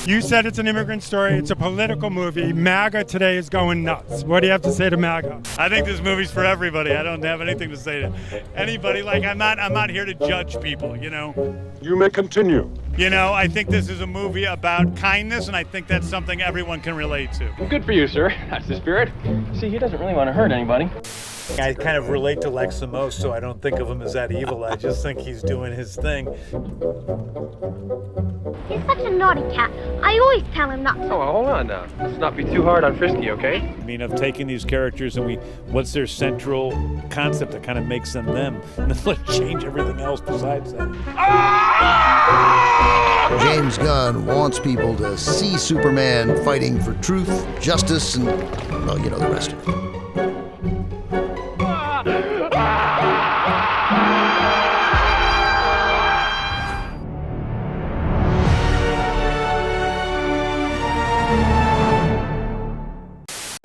You said it's an immigrant story. It's a political movie. MAGA today is going nuts. What do you have to say to MAGA? I think this movie's for everybody. I don't have anything to say to anybody. Like, I'm not here to judge people, you know? You may continue. You know, I think this is a movie about kindness, and I think that's something everyone can relate to. Good for you, sir. That's the spirit. See, he doesn't really want to hurt anybody. I kind of relate to Lex the most, so I don't think of him as that evil. I just think he's doing his thing. He's such a naughty cat. I always tell him not to. Oh, hold on now. Let's not be too hard on Frisky, okay? I mean, of taking these characters and what's their central concept that kind of makes them them, and then let's change everything else besides that. James Gunn wants people to see Superman fighting for truth, justice, and, well, you know the rest of it.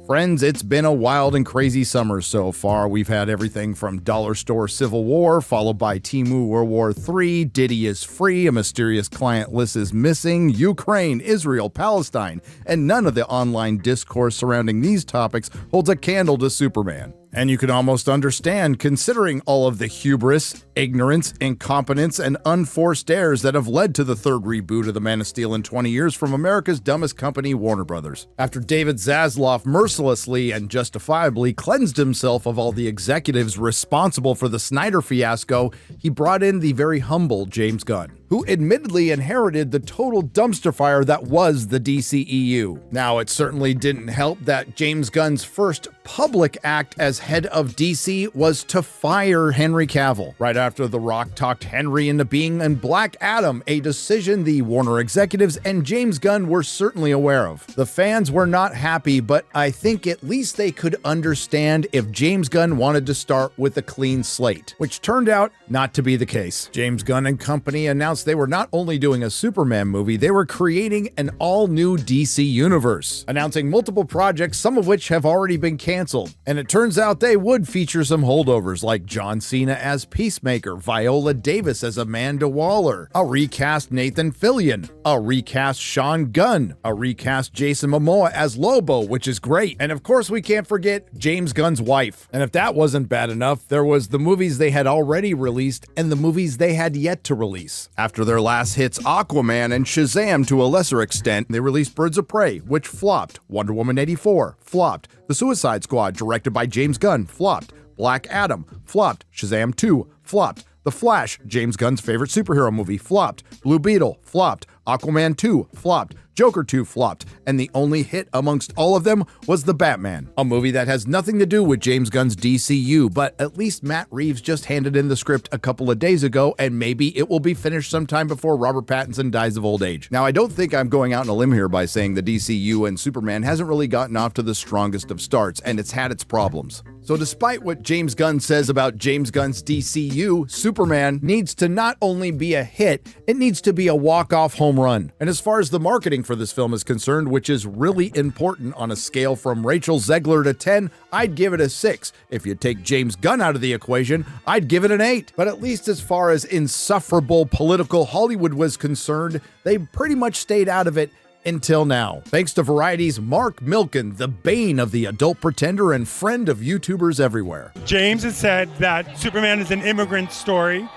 Friends, it's been a wild and crazy summer so far. We've had everything from Dollar Store Civil War, followed by Temu World War III, Diddy is free, a mysterious client list is missing, Ukraine, Israel, Palestine, and none of the online discourse surrounding these topics holds a candle to Superman. And you can almost understand, considering all of the hubris, ignorance, incompetence, and unforced errors that have led to the third reboot of the Man of Steel in 20 years from America's dumbest company, Warner Brothers. After David Zaslav mercilessly and justifiably cleansed himself of all the executives responsible for the Snyder fiasco, he brought in the very humble James Gunn, who admittedly inherited the total dumpster fire that was the DCEU. Now, it certainly didn't help that James Gunn's first public act as head of DC was to fire Henry Cavill, right after The Rock talked Henry into being in Black Adam, a decision the Warner executives and James Gunn were certainly aware of. The fans were not happy, but I think at least they could understand if James Gunn wanted to start with a clean slate, which turned out not to be the case. James Gunn and company announced announced they were not only doing a Superman movie, they were creating an all-new DC universe, announcing multiple projects, some of which have already been canceled. And it turns out they would feature some holdovers like John Cena as Peacemaker, Viola Davis as Amanda Waller, a recast Nathan Fillion, a recast Sean Gunn, a recast Jason Momoa as Lobo, which is great. And of course, we can't forget James Gunn's wife. And if that wasn't bad enough, there was the movies they had already released and the movies they had yet to release. After their last hits Aquaman and Shazam to a lesser extent, they released Birds of Prey, which flopped. Wonder Woman 84 flopped. The Suicide Squad, directed by James Gunn, flopped. Black Adam flopped. Shazam 2 flopped. The Flash, James Gunn's favorite superhero movie, flopped. Blue Beetle flopped. Aquaman 2 flopped. Joker 2 flopped, and the only hit amongst all of them was The Batman, a movie that has nothing to do with James Gunn's DCU, but at least Matt Reeves just handed in the script a couple of days ago, and maybe it will be finished sometime before Robert Pattinson dies of old age. Now, I don't think I'm going out on a limb here by saying the DCU and Superman hasn't really gotten off to the strongest of starts, and it's had its problems. So despite what James Gunn says about James Gunn's DCU, Superman needs to not only be a hit, it needs to be a walk-off home run. And as far as the marketing for this film is concerned, which is really important on a scale from Rachel Zegler to 10, I'd give it a 6. If you take James Gunn out of the equation, I'd give it an 8. But at least as far as insufferable political Hollywood was concerned, they pretty much stayed out of it until now. Thanks to Variety's Mark Milken, the bane of the adult pretender and friend of YouTubers everywhere. James has said that Superman is an immigrant story,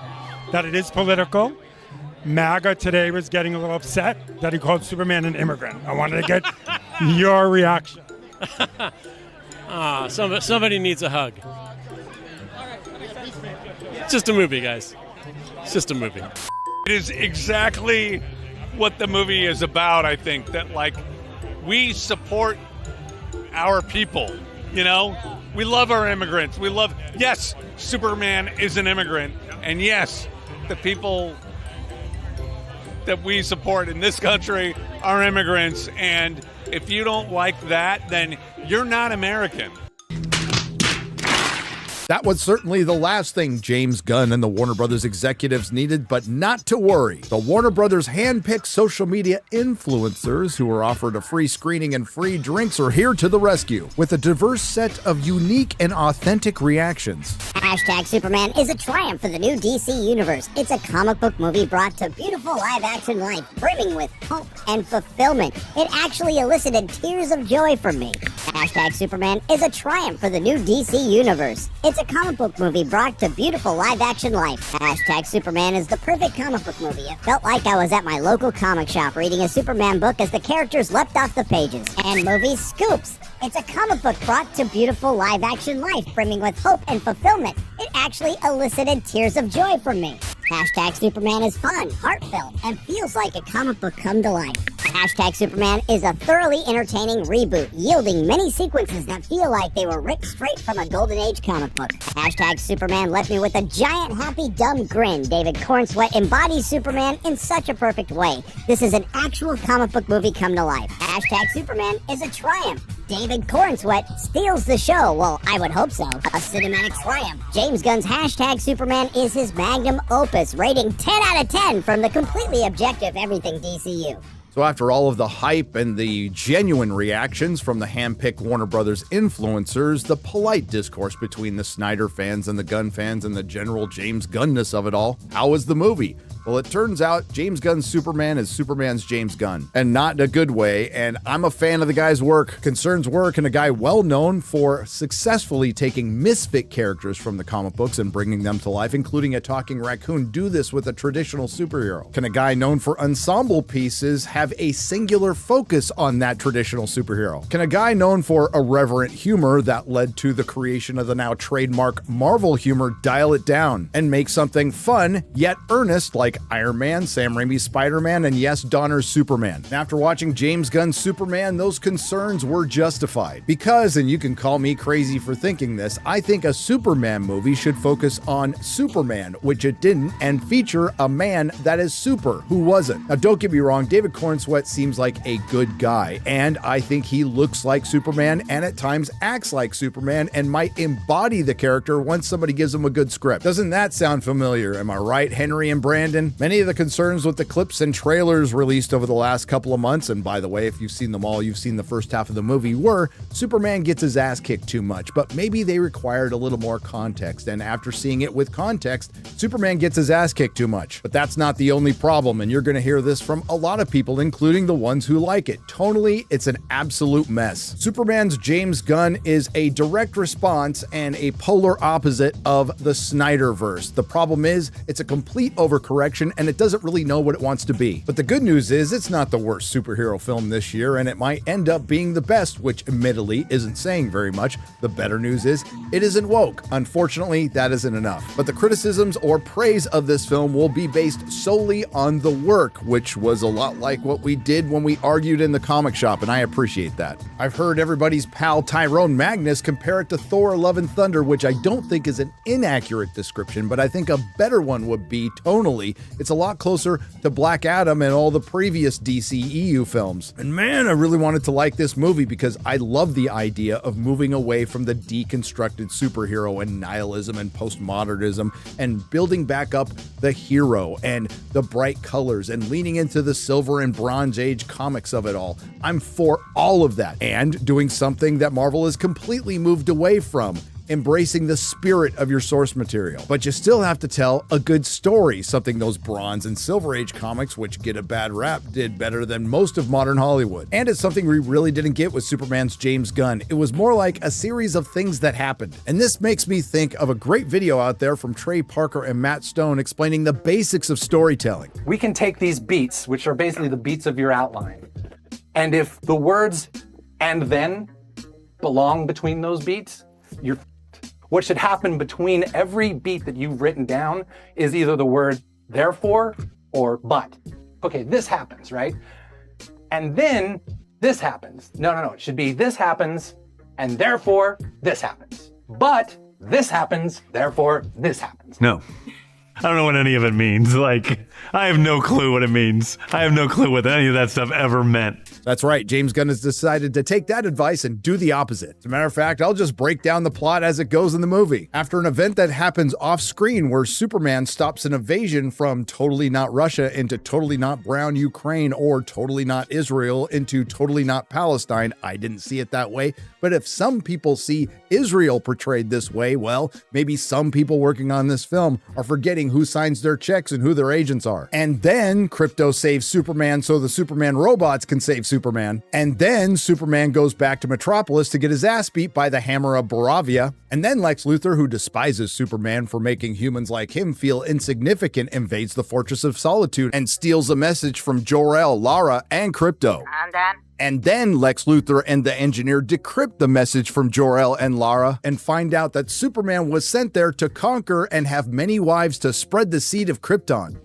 that it is political. MAGA today was getting a little upset that he called Superman an immigrant. I wanted to get your reaction. Somebody needs a hug. It's just a movie, guys. It's just a movie. It is exactly what the movie is about. I think that, like, we support our people, you know, we love our immigrants. Yes, Superman is an immigrant, and yes, the people that we support in this country are immigrants, and if you don't like that, then you're not American. That was certainly the last thing James Gunn and the Warner Brothers executives needed, but not to worry. The Warner Brothers handpicked social media influencers who were offered a free screening and free drinks are here to the rescue with a diverse set of unique and authentic reactions. Hashtag Superman is a triumph for the new DC universe. It's a comic book movie brought to beautiful live-action life, brimming with hope and fulfillment. It actually elicited tears of joy from me. Hashtag Superman is a triumph for the new DC universe. It's a comic book movie brought to beautiful live-action life. Hashtag Superman is the perfect comic book movie. It felt like I was at my local comic shop reading a Superman book as the characters leapt off the pages. And movie Scoops. It's a comic book brought to beautiful live-action life, brimming with hope and fulfillment. It actually elicited tears of joy from me. Hashtag Superman is fun, heartfelt, and feels like a comic book come to life. Hashtag Superman is a thoroughly entertaining reboot, yielding many sequences that feel like they were ripped straight from a Golden Age comic book. Hashtag Superman left me with a giant happy dumb grin. David Cornsweet embodies Superman in such a perfect way. This is an actual comic book movie come to life. Hashtag Superman is a triumph. David Cornsweet steals the show. Well, I would hope so. A cinematic triumph. James Gunn's Hashtag Superman is his magnum opus, rating 10 out of 10 from the completely objective Everything DCU. So after all of the hype and the genuine reactions from the handpicked Warner Brothers influencers, the polite discourse between the Snyder fans and the Gunn fans and the general James Gunness of it all, how was the movie? Well, it turns out James Gunn's Superman is Superman's James Gunn, and not in a good way, and I'm a fan of the guy's work. Concern's work, and a guy well known for successfully taking misfit characters from the comic books and bringing them to life, including a talking raccoon, do this with a traditional superhero? Can a guy known for ensemble pieces have a singular focus on that traditional superhero? Can a guy known for irreverent humor that led to the creation of the now trademark Marvel humor dial it down and make something fun yet earnest like Iron Man, Sam Raimi's Spider-Man, and yes, Donner's Superman? And after watching James Gunn's Superman, those concerns were justified. Because, and you can call me crazy for thinking this, I think a Superman movie should focus on Superman, which it didn't, and feature a man that is super, who wasn't. Now, don't get me wrong, David Cornsweet seems like a good guy, and I think he looks like Superman and at times acts like Superman and might embody the character once somebody gives him a good script. Doesn't that sound familiar? Am I right, Henry and Brandon? Superman. Many of the concerns with the clips and trailers released over the last couple of months, and by the way, if you've seen them all, you've seen the first half of the movie, were Superman gets his ass kicked too much, but maybe they required a little more context, and after seeing it with context, Superman gets his ass kicked too much. But that's not the only problem, and you're going to hear this from a lot of people, including the ones who like it. Tonally, it's an absolute mess. Superman's James Gunn is a direct response and a polar opposite of the Snyderverse. The problem is, it's a complete overcorrection and it doesn't really know what it wants to be. But the good news is, it's not the worst superhero film this year, and it might end up being the best, which admittedly isn't saying very much. The better news is, it isn't woke. Unfortunately, that isn't enough. But the criticisms or praise of this film will be based solely on the work, which was a lot like what we did when we argued in the comic shop, and I appreciate that. I've heard everybody's pal Tyrone Magnus compare it to Thor: Love and Thunder, which I don't think is an inaccurate description, but I think a better one would be tonally. It's a lot closer to Black Adam and all the previous DCEU films. And man, I really wanted to like this movie because I love the idea of moving away from the deconstructed superhero and nihilism and postmodernism and building back up the hero and the bright colors and leaning into the Silver and Bronze Age comics of it all. I'm for all of that and doing something that Marvel has completely moved away from, embracing the spirit of your source material. But you still have to tell a good story, something those Bronze and Silver Age comics, which get a bad rap, did better than most of modern Hollywood. And it's something we really didn't get with Superman's James Gunn. It was more like a series of things that happened. And this makes me think of a great video out there from Trey Parker and Matt Stone explaining the basics of storytelling. We can take these beats, which are basically the beats of your outline, and if the words "and then" belong between those beats, you're what should happen between every beat that you've written down is either the word therefore or but. Okay, this happens, right? And then this happens. No. It should be this happens, and therefore this happens. But this happens, therefore this happens. No. I don't know what any of it means. Like, I have no clue what it means. I have no clue what any of that stuff ever meant. That's right. James Gunn has decided to take that advice and do the opposite. As a matter of fact, I'll just break down the plot as it goes in the movie. After an event that happens off screen where Superman stops an invasion from totally not Russia into totally not brown Ukraine or totally not Israel into totally not Palestine, I didn't see it that way. But if some people see Israel portrayed this way, well, maybe some people working on this film are forgetting who signs their checks and who their agents are. And then Krypto saves Superman so the Superman robots can save Superman. And then Superman goes back to Metropolis to get his ass beat by the Hammer of Baravia. And then Lex Luthor, who despises Superman for making humans like him feel insignificant, invades the Fortress of Solitude and steals a message from Jor-El, Lara, and Krypto. And then Lex Luthor and the Engineer decrypt the message from Jor-El and Lara and find out that Superman was sent there to conquer and have many wives to spread the seed of Krypton.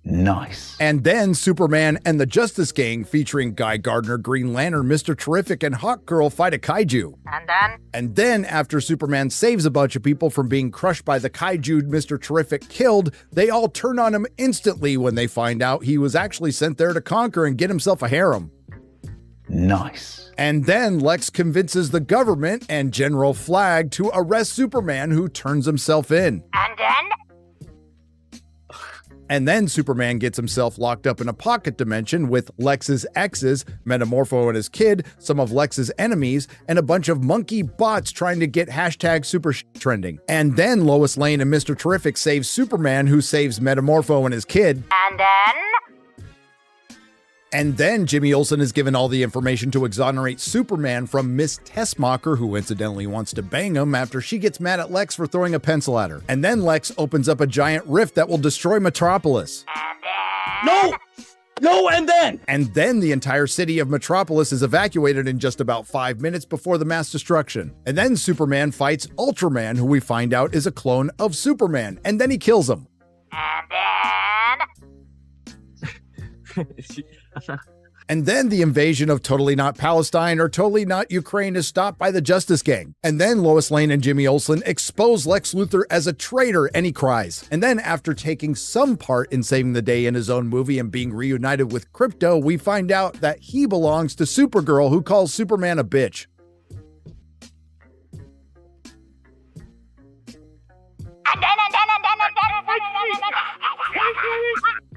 Nice. And then Superman and the Justice Gang, featuring Guy Gardner, Green Lantern, Mr. Terrific, and Hawkgirl, fight a kaiju. And then after Superman saves a bunch of people from being crushed by the kaiju Mr. Terrific killed, they all turn on him instantly when they find out he was actually sent there to conquer and get himself a harem. Nice. And then Lex convinces the government and General Flag to arrest Superman, who turns himself in. And then Superman gets himself locked up in a pocket dimension with Lex's exes, Metamorpho and his kid, some of Lex's enemies, and a bunch of monkey bots trying to get #super trending. And then Lois Lane and Mr. Terrific save Superman, who saves Metamorpho and his kid. And then Jimmy Olsen is given all the information to exonerate Superman from Miss Tessmacher, who incidentally wants to bang him after she gets mad at Lex for throwing a pencil at her. And then Lex opens up a giant rift that will destroy Metropolis. No, and then? And then the entire city of Metropolis is evacuated in just about 5 minutes before the mass destruction. And then Superman fights Ultraman, who we find out is a clone of Superman. And then he kills him. And then the invasion of Totally Not Palestine or Totally Not Ukraine is stopped by the Justice Gang. And then Lois Lane and Jimmy Olsen expose Lex Luthor as a traitor, and he cries. And then after taking some part in saving the day in his own movie and being reunited with Krypto, we find out that he belongs to Supergirl, who calls Superman a bitch.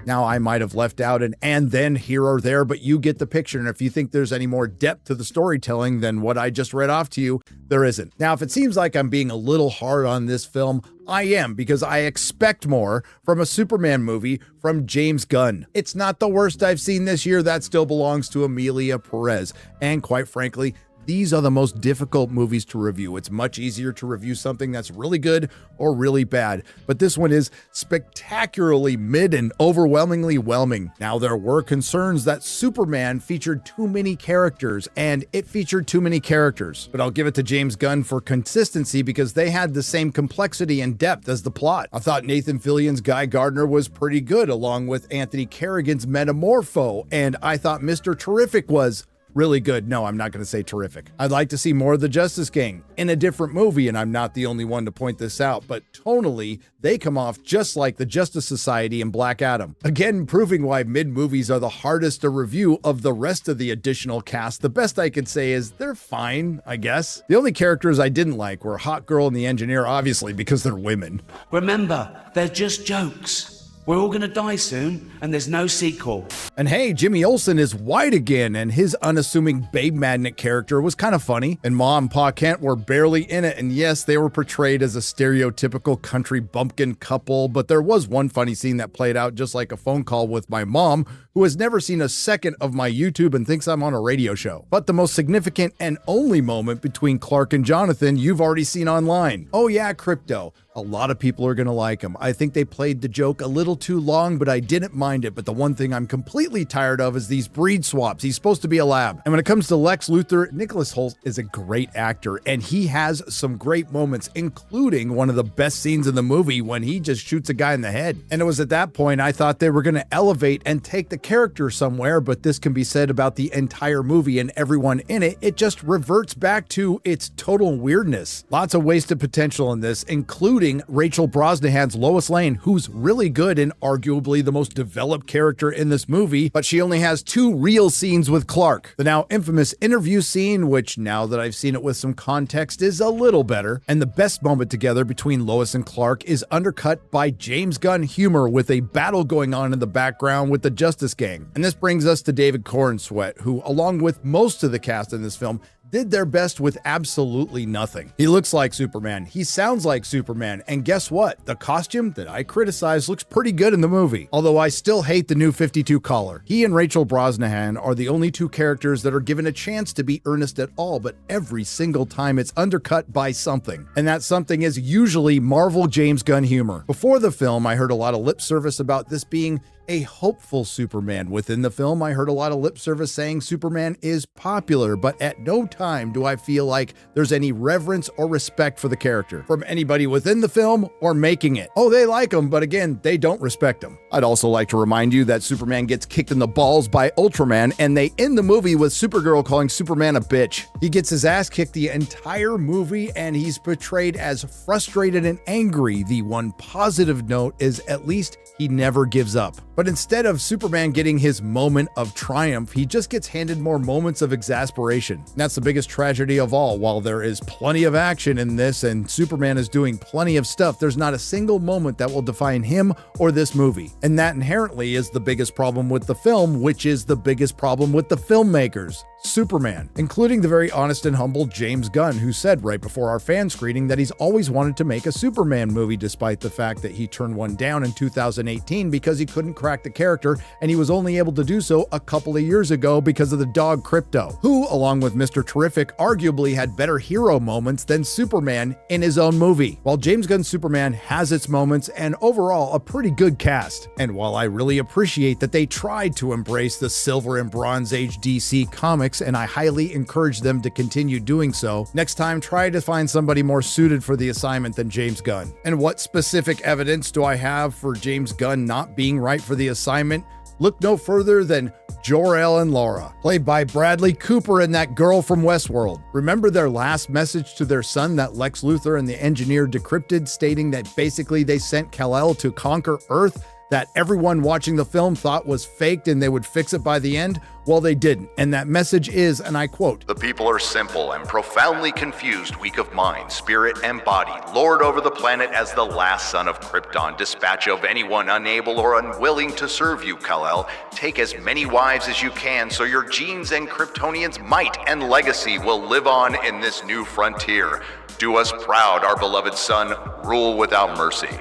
Now, I might have left out an and then here or there, but you get the picture. And if you think there's any more depth to the storytelling than what I just read off to you, there isn't. Now, if it seems like I'm being a little hard on this film, I am, because I expect more from a Superman movie from James Gunn. It's not the worst I've seen this year. That still belongs to Emilia Perez. And quite frankly, these are the most difficult movies to review. It's much easier to review something that's really good or really bad, but this one is spectacularly mid and overwhelmingly whelming. Now, there were concerns that Superman featured too many characters, and it featured too many characters, but I'll give it to James Gunn for consistency because they had the same complexity and depth as the plot. I thought Nathan Fillion's Guy Gardner was pretty good, along with Anthony Carrigan's Metamorpho, and I thought Mr. Terrific was really good. No, I'm not going to say terrific. I'd like to see more of the Justice Gang in a different movie, and I'm not the only one to point this out, but tonally, they come off just like the Justice Society and Black Adam. Again, proving why mid-movies are the hardest to review of the rest of the additional cast. The best I could say is they're fine, I guess. The only characters I didn't like were Hot Girl and the Engineer, obviously, because they're women. Remember, they're just jokes. We're all gonna die soon, and there's no sequel. And hey, Jimmy Olsen is white again, and his unassuming Babe Magnet character was kind of funny. And Ma and Pa Kent were barely in it, and yes, they were portrayed as a stereotypical country bumpkin couple, but there was one funny scene that played out just like a phone call with my mom, who has never seen a second of my YouTube and thinks I'm on a radio show. But the most significant and only moment between Clark and Jonathan you've already seen online. Oh yeah, Crypto. A lot of people are gonna like him. I think they played the joke a little too long, but I didn't mind it. But the one thing I'm completely tired of is these breed swaps. He's supposed to be a lab. And when it comes to Lex Luthor, Nicholas Hoult is a great actor, and he has some great moments, including one of the best scenes in the movie when he just shoots a guy in the head. And it was at that point I thought they were gonna elevate and take the character somewhere, but this can be said about the entire movie and everyone in it. It just reverts back to its total weirdness. Lots of wasted potential in this, including Rachel Brosnahan's Lois Lane, who's really good and arguably the most developed character in this movie, but she only has 2 real scenes with Clark. The now infamous interview scene, which now that I've seen it with some context is a little better, and the best moment together between Lois and Clark is undercut by James Gunn humor with a battle going on in the background with the Justice Gang. And this brings us to David Corenswet, who, along with most of the cast in this film, did their best with absolutely nothing. He looks like Superman, he sounds like Superman, and guess what? The costume that I criticized looks pretty good in the movie, although I still hate the new 52 collar. He and Rachel Brosnahan are the only 2 characters that are given a chance to be earnest at all, but every single time it's undercut by something. And that something is usually Marvel James Gunn humor. Before the film, I heard a lot of lip service about this being a hopeful Superman. Within the film, I heard a lot of lip service saying Superman is popular, but at no time do I feel like there's any reverence or respect for the character from anybody within the film or making it. Oh, they like him, but again, they don't respect him. I'd also like to remind you that Superman gets kicked in the balls by Ultraman, and they end the movie with Supergirl calling Superman a bitch. He gets his ass kicked the entire movie, and he's portrayed as frustrated and angry. The one positive note is at least he never gives up. But instead of Superman getting his moment of triumph, he just gets handed more moments of exasperation. And that's the biggest tragedy of all. While there is plenty of action in this and Superman is doing plenty of stuff, there's not a single moment that will define him or this movie. And that inherently is the biggest problem with the film, which is the biggest problem with the filmmakers. Superman, including the very honest and humble James Gunn, who said right before our fan screening that he's always wanted to make a Superman movie, despite the fact that he turned one down in 2018 because he couldn't crack the character, and he was only able to do so a couple of years ago because of the dog Krypto, who, along with Mr. Terrific, arguably had better hero moments than Superman in his own movie. While James Gunn's Superman has its moments and overall a pretty good cast, and while I really appreciate that they tried to embrace the Silver and Bronze Age DC comics, and I highly encourage them to continue doing so, next time try to find somebody more suited for the assignment than James Gunn. And what specific evidence do I have for James Gunn not being right for the assignment? Look no further than Jor-El and Laura, played by Bradley Cooper and that girl from Westworld. Remember their last message to their son that Lex Luthor and the Engineer decrypted, stating that basically they sent Kal-El to conquer Earth? that everyone watching the film thought was faked and they would fix it by the end? Well, they didn't. And that message is, and I quote, "The people are simple and profoundly confused, weak of mind, spirit, and body, lord over the planet as the last son of Krypton. Dispatch of anyone unable or unwilling to serve you, Kal-El. Take as many wives as you can so your genes and Kryptonians' might and legacy will live on in this new frontier. Do us proud, our beloved son. Rule without mercy."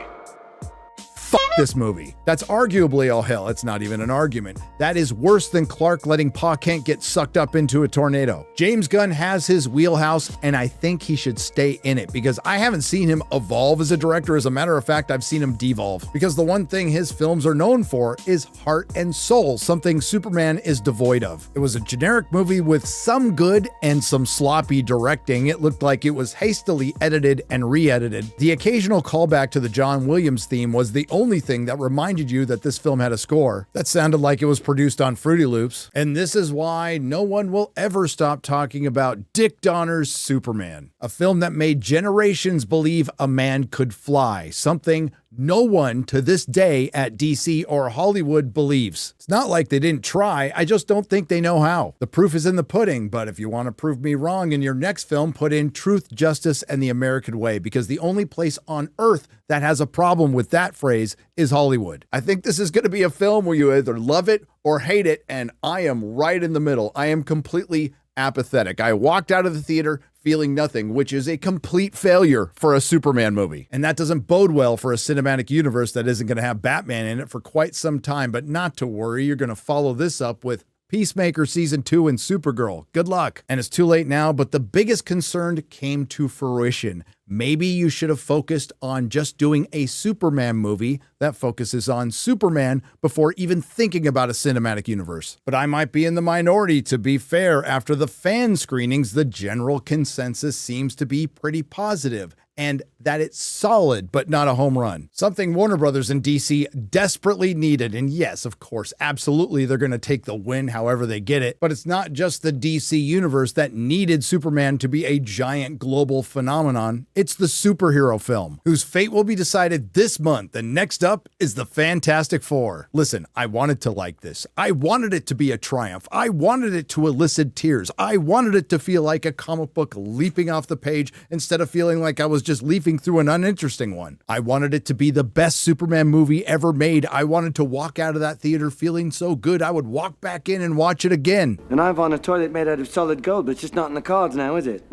Fuck this movie. That's arguably, oh hell, it's not even an argument. That is worse than Clark letting Pa Kent get sucked up into a tornado. James Gunn has his wheelhouse, and I think he should stay in it because I haven't seen him evolve as a director. As a matter of fact, I've seen him devolve because the one thing his films are known for is heart and soul, something Superman is devoid of. It was a generic movie with some good and some sloppy directing. It looked like it was hastily edited and re-edited. The occasional callback to the John Williams theme was the only thing that reminded you that this film had a score. That sounded like it was produced on Fruity Loops. And this is why no one will ever stop talking about Dick Donner's Superman, a film that made generations believe a man could fly, something no one to this day at DC or Hollywood believes. It's not like they didn't try, I just don't think they know how. The proof is in the pudding, but if you want to prove me wrong in your next film, put in truth, justice, and the American way, because the only place on earth that has a problem with that phrase is Hollywood. I think this is going to be a film where you either love it or hate it, and I am right in the middle. I am completely apathetic. I walked out of the theater feeling nothing, which is a complete failure for a Superman movie. And that doesn't bode well for a cinematic universe that isn't going to have Batman in it for quite some time. But not to worry, you're going to follow this up with Peacemaker Season 2 and Supergirl. Good luck. And it's too late now, but the biggest concern came to fruition. Maybe you should have focused on just doing a Superman movie that focuses on Superman before even thinking about a cinematic universe. But I might be in the minority, to be fair. After the fan screenings, the general consensus seems to be pretty positive, and that it's solid, but not a home run. Something Warner Brothers and DC desperately needed. And yes, of course, absolutely, they're going to take the win however they get it. But it's not just the DC universe that needed Superman to be a giant global phenomenon. It's the superhero film, whose fate will be decided this month. And next up is the Fantastic Four. Listen, I wanted to like this. I wanted it to be a triumph. I wanted it to elicit tears. I wanted it to feel like a comic book leaping off the page instead of feeling like I was just leafing through an uninteresting one. I wanted it to be the best Superman movie ever made. I wanted to walk out of that theater feeling so good I would walk back in and watch it again. And I've on a toilet made out of solid gold, but it's just not in the cards now, is it?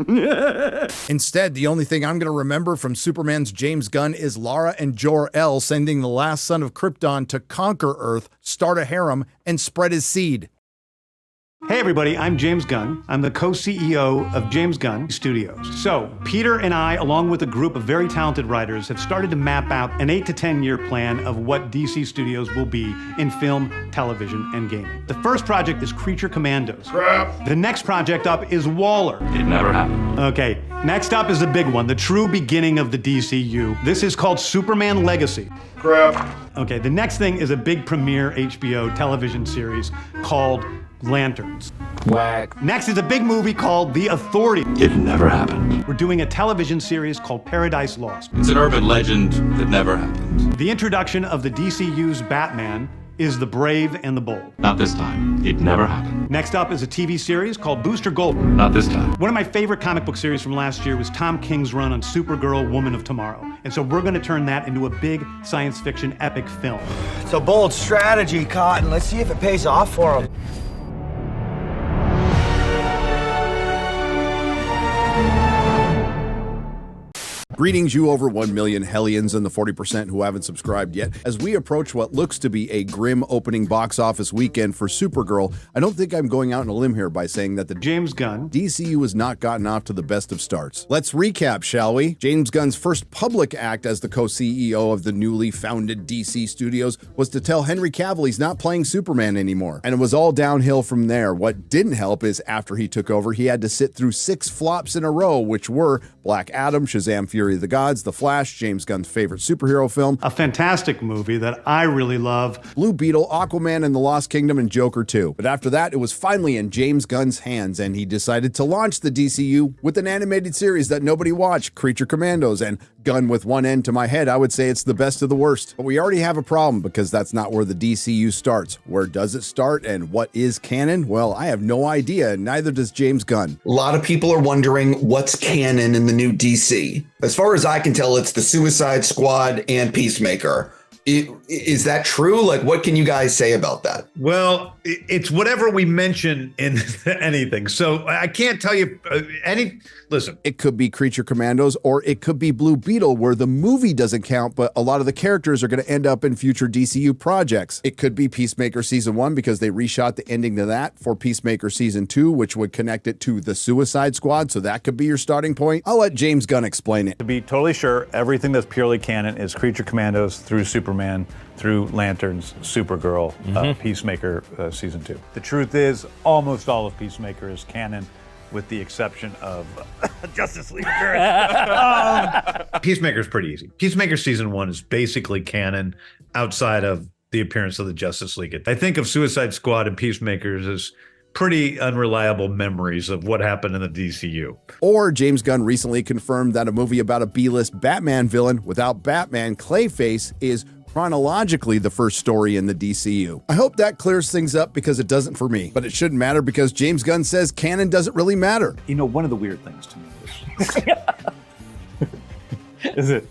Instead, the only thing I'm going to remember from Superman's James Gunn is Lara and Jor-El sending the last son of Krypton to conquer Earth, start a harem, and spread his seed. Hey everybody, I'm James Gunn. I'm the co-CEO of James Gunn Studios. So, Peter and I, along with a group of very talented writers, have started to map out an 8 to 10 year plan of what DC Studios will be in film, television, and gaming. The first project is Creature Commandos. Crap. The next project up is Waller. It never happened. Okay, next up is the big one, the true beginning of the DCU. This is called Superman Legacy. Crap. Okay, the next thing is a big premiere HBO television series called Lanterns. Whack. Next is a big movie called The Authority. It never happened. We're doing a television series called Paradise Lost. It's an urban legend that never happened. The introduction of the DCU's Batman is The Brave and the Bold. Not this time. It never happened. Next up is a TV series called Booster Gold. Not this time. One of my favorite comic book series from last year was Tom King's run on Supergirl, Woman of Tomorrow. And so we're going to turn that into a big science fiction epic film. It's a bold strategy, Cotton. Let's see if it pays off for him. Greetings, you over 1 million hellions and the 40% who haven't subscribed yet. As we approach what looks to be a grim opening box office weekend for Supergirl, I don't think I'm going out on a limb here by saying that the James Gunn DCU has not gotten off to the best of starts. Let's recap, shall we? James Gunn's first public act as the co-CEO of the newly founded DC Studios was to tell Henry Cavill he's not playing Superman anymore. And it was all downhill from there. What didn't help is after he took over, he had to sit through 6 flops in a row, which were Black Adam, Shazam! Fury of the Gods, The Flash, James Gunn's favorite superhero film, a fantastic movie that I really love, Blue Beetle, Aquaman and the Lost Kingdom, and Joker 2. But after that, it was finally in James Gunn's hands, and he decided to launch the DCU with an animated series that nobody watched, Creature Commandos, and gun with one end to my head, I would say it's the best of the worst. But we already have a problem because that's not where the DCU starts. Where does it start and what is canon? Well, I have no idea, and neither does James Gunn. A lot of people are wondering what's canon in the new DC. As far as I can tell, it's the Suicide Squad and Peacemaker. Is that true? Like, what can you guys say about that? Well, it's whatever we mention in anything. So I can't tell you listen. It could be Creature Commandos, or it could be Blue Beetle, where the movie doesn't count, but a lot of the characters are going to end up in future DCU projects. It could be Peacemaker Season 1 because they reshot the ending to that for Peacemaker Season 2, which would connect it to the Suicide Squad, so that could be your starting point. I'll let James Gunn explain it. To be totally sure, everything that's purely canon is Creature Commandos through Superman, through Lanterns, Supergirl, Peacemaker Season 2. The truth is, almost all of Peacemaker is canon, with the exception of Justice League appearance. Peacemaker's pretty easy. Peacemaker Season 1 is basically canon outside of the appearance of the Justice League. I think of Suicide Squad and Peacemakers as pretty unreliable memories of what happened in the DCU. Or James Gunn recently confirmed that a movie about a B-list Batman villain without Batman, Clayface, is chronologically the first story in the DCU. I hope that clears things up because it doesn't for me, but it shouldn't matter because James Gunn says canon doesn't really matter. You know, one of the weird things to me is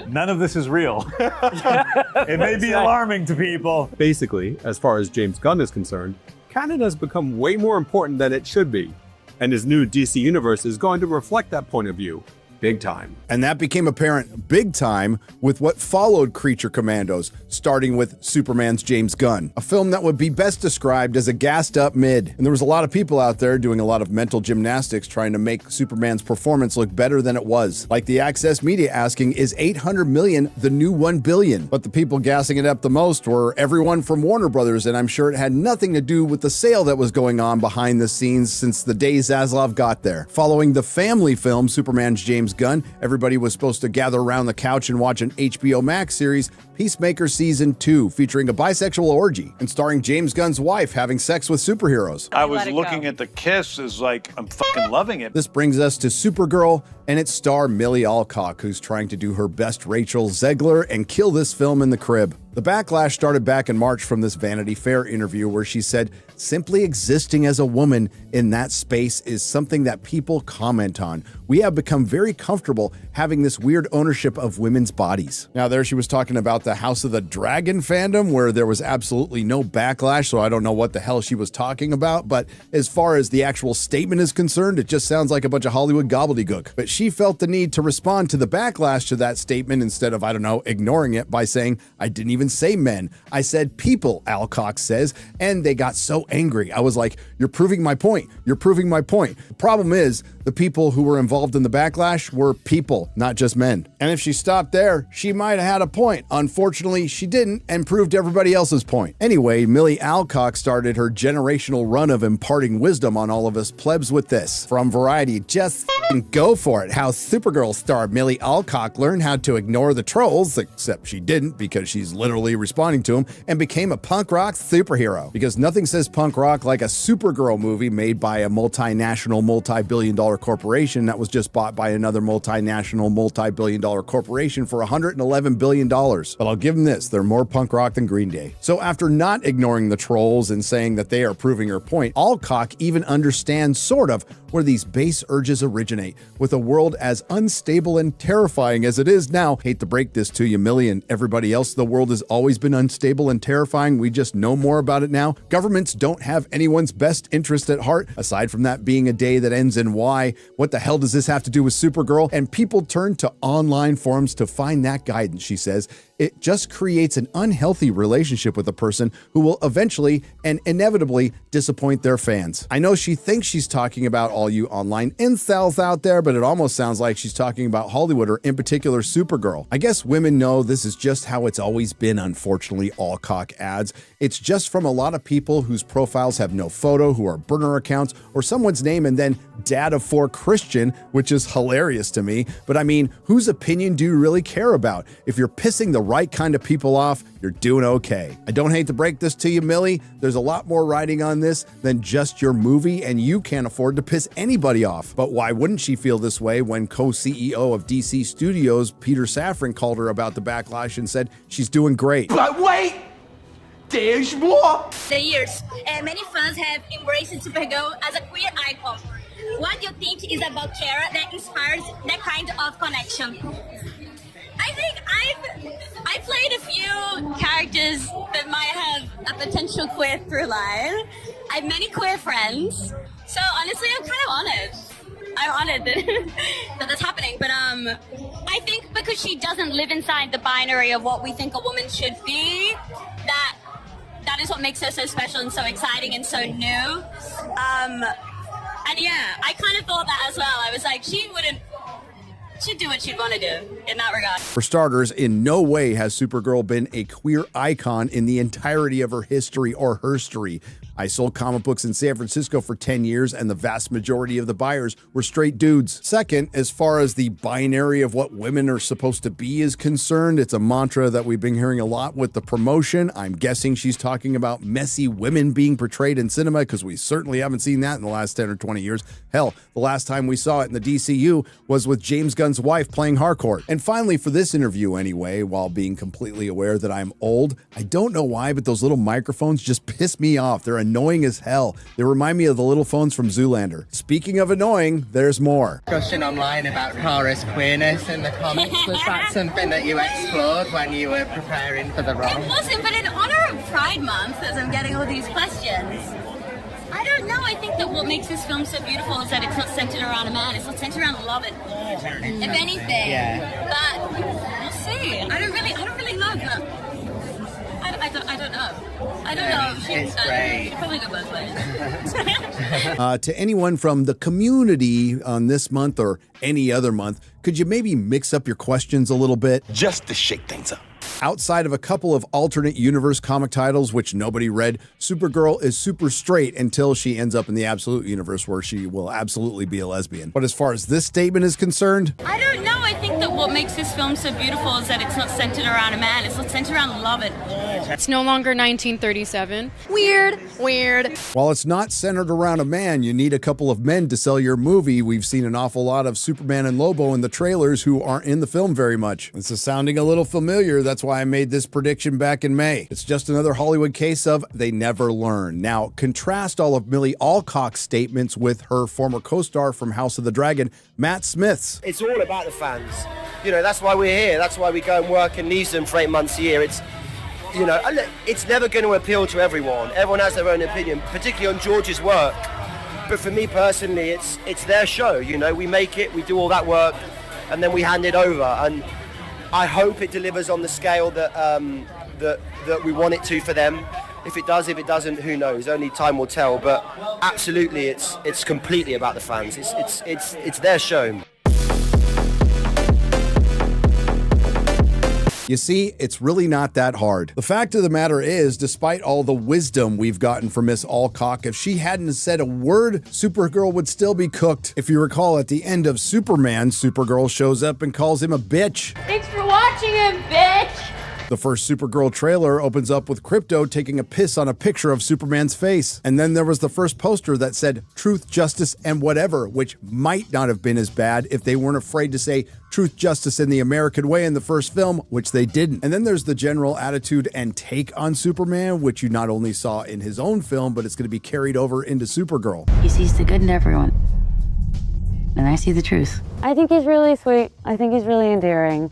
none of this is real. It may be alarming to people. Basically, as far as James Gunn is concerned, canon has become way more important than it should be, and his new DC universe is going to reflect that point of view. Big time. And that became apparent big time with what followed Creature Commandos, starting with Superman's James Gunn, a film that would be best described as a gassed up mid. And there was a lot of people out there doing a lot of mental gymnastics trying to make Superman's performance look better than it was. Like the Access Media asking, is 800 million the new 1 billion? But the people gassing it up the most were everyone from Warner Brothers, and I'm sure it had nothing to do with the sale that was going on behind the scenes since the day Zaslav got there. Following the family film, Superman's James Gunn, everybody was supposed to gather around the couch and watch an HBO Max series, Peacemaker Season 2, featuring a bisexual orgy and starring James Gunn's wife having sex with superheroes. I was looking at the kiss as like, I'm fucking loving it. This brings us to Supergirl and its star Millie Alcock, who's trying to do her best Rachel Zegler and kill this film in the crib. The backlash started back in March from this Vanity Fair interview where she said, simply existing as a woman in that space is something that people comment on. We have become very comfortable having this weird ownership of women's bodies. Now there she was talking about the House of the Dragon fandom where there was absolutely no backlash, so I don't know what the hell she was talking about, but as far as the actual statement is concerned, it just sounds like a bunch of Hollywood gobbledygook. But she felt the need to respond to the backlash to that statement instead of, I don't know, ignoring it by saying, I didn't even say men. I said people, Alcock says, and they got so angry. I was like, you're proving my point. You're proving my point. The problem is the people who were involved in the backlash were people, not just men. And if she stopped there, she might have had a point. Unfortunately, she didn't and proved everybody else's point. Anyway, Millie Alcock started her generational run of imparting wisdom on all of us plebs with this. From Variety, just go for it. How Supergirl star Millie Alcock learned how to ignore the trolls, except she didn't because she's literally responding to them, and became a punk rock superhero. Because nothing says punk rock like a Supergirl movie made by a multinational, multi-billion-dollar corporation that was just bought by another multinational, multi-billion-dollar corporation for $111 billion. But I'll give them this, they're more punk rock than Green Day. So after not ignoring the trolls and saying that they are proving her point, Alcock even understands, sort of, where these base urges originate. With a world as unstable and terrifying as it is now, hate to break this to you, Millie and everybody else, the world has always been unstable and terrifying. We just know more about it now. Governments don't have anyone's best interest at heart, aside from that being a day that ends in Y. What the hell does this have to do with Supergirl? And people turn to online forums to find that guidance, she says. It just creates an unhealthy relationship with a person who will eventually and inevitably disappoint their fans. I know she thinks she's talking about all you online incels out there, but it almost sounds like she's talking about Hollywood, or in particular Supergirl. I guess women know this is just how it's always been, unfortunately, Alcock adds. It's just from a lot of people whose profiles have no photo, who are burner accounts, or someone's name and then dad of 4 Christian, which is hilarious to me. But I mean, whose opinion do you really care about? If you're pissing the right kind of people off, you're doing okay. I don't hate to break this to you, Millie. There's a lot more riding on this than just your movie, and you can't afford to piss anybody off. But why wouldn't she feel this way when co-CEO of DC Studios, Peter Safran, called her about the backlash and said she's doing great? But wait! There's more! The years, many fans have embraced Supergirl as a queer icon. What do you think is about Kara that inspires that kind of connection? I think I've played a few characters that might have a potential queer through line. I have many queer friends, so honestly, I'm kind of honored. I'm honored that that's happening. But I think because she doesn't live inside the binary of what we think a woman should be, that is what makes her so special and so exciting and so new. And yeah, I kind of thought that as well. I was like, she'd do what she'd want to do in that regard. For starters, in no way has Supergirl been a queer icon in the entirety of her history or herstory. I sold comic books in San Francisco for 10 years, and the vast majority of the buyers were straight dudes. Second, as far as the binary of what women are supposed to be is concerned, it's a mantra that we've been hearing a lot with the promotion. I'm guessing she's talking about messy women being portrayed in cinema, because we certainly haven't seen that in the last 10 or 20 years. Hell, the last time we saw it in the DCU was with James Gunn's wife playing Harcourt. And finally, for this interview anyway, while being completely aware that I'm old, I don't know why, but those little microphones just piss me off. They're annoying as hell. They remind me of the little phones from Zoolander. Speaking of annoying, there's more. Discussion online about Kara's queerness in the comics. Was that something that you explored when you were preparing for the role? It wasn't, but in honor of Pride Month, as I'm getting all these questions, I don't know. I think that what makes this film so beautiful is that it's not centered around a man. It's not centered around love at all, if anything. Yeah. But we'll see. I don't really know. But I don't know. I don't know. It's great. She'd probably go both ways. To anyone from the community on this month or any other month, could you maybe mix up your questions a little bit? Just to shake things up. Outside of a couple of alternate universe comic titles, which nobody read, Supergirl is super straight until she ends up in the absolute universe where she will absolutely be a lesbian. But as far as this statement is concerned, I don't know. I think that what makes this film so beautiful is that it's not centered around a man. It's not centered around love at all. It's no longer 1937. Weird. while it's not centered around a man, you need a couple of men to sell your movie. We've seen an awful lot of Superman and Lobo in the trailers who aren't in the film very much. This is sounding a little familiar. That's why I made this prediction back in May. It's just another Hollywood case of they never learn. Now, contrast all of Millie Alcock's statements with her former co-star from House of the Dragon, Matt Smith's. It's all about the fans. You know, that's why we're here. That's why we go and work in Neeson for 8 months a year. It's, you know, it's never going to appeal to everyone. Everyone has their own opinion, particularly on George's work. But for me personally, it's their show. You know, we make it, we do all that work, and then we hand it over. And I hope it delivers on the scale that that we want it to for them. If it does, if it doesn't, who knows? Only time will tell. But absolutely, it's completely about the fans. It's their show. You see, it's really not that hard. The fact of the matter is, despite all the wisdom we've gotten from Miss Alcock, if she hadn't said a word, Supergirl would still be cooked. If you recall, at the end of Superman, Supergirl shows up and calls him a bitch. Thanks for watching him, bitch! The first Supergirl trailer opens up with Krypto taking a piss on a picture of Superman's face. And then there was the first poster that said truth, justice, and whatever, which might not have been as bad if they weren't afraid to say truth, justice, in the American way in the first film, which they didn't. And then there's the general attitude and take on Superman, which you not only saw in his own film, but it's going to be carried over into Supergirl. He sees the good in everyone. And I see the truth. I think he's really sweet. I think he's really endearing.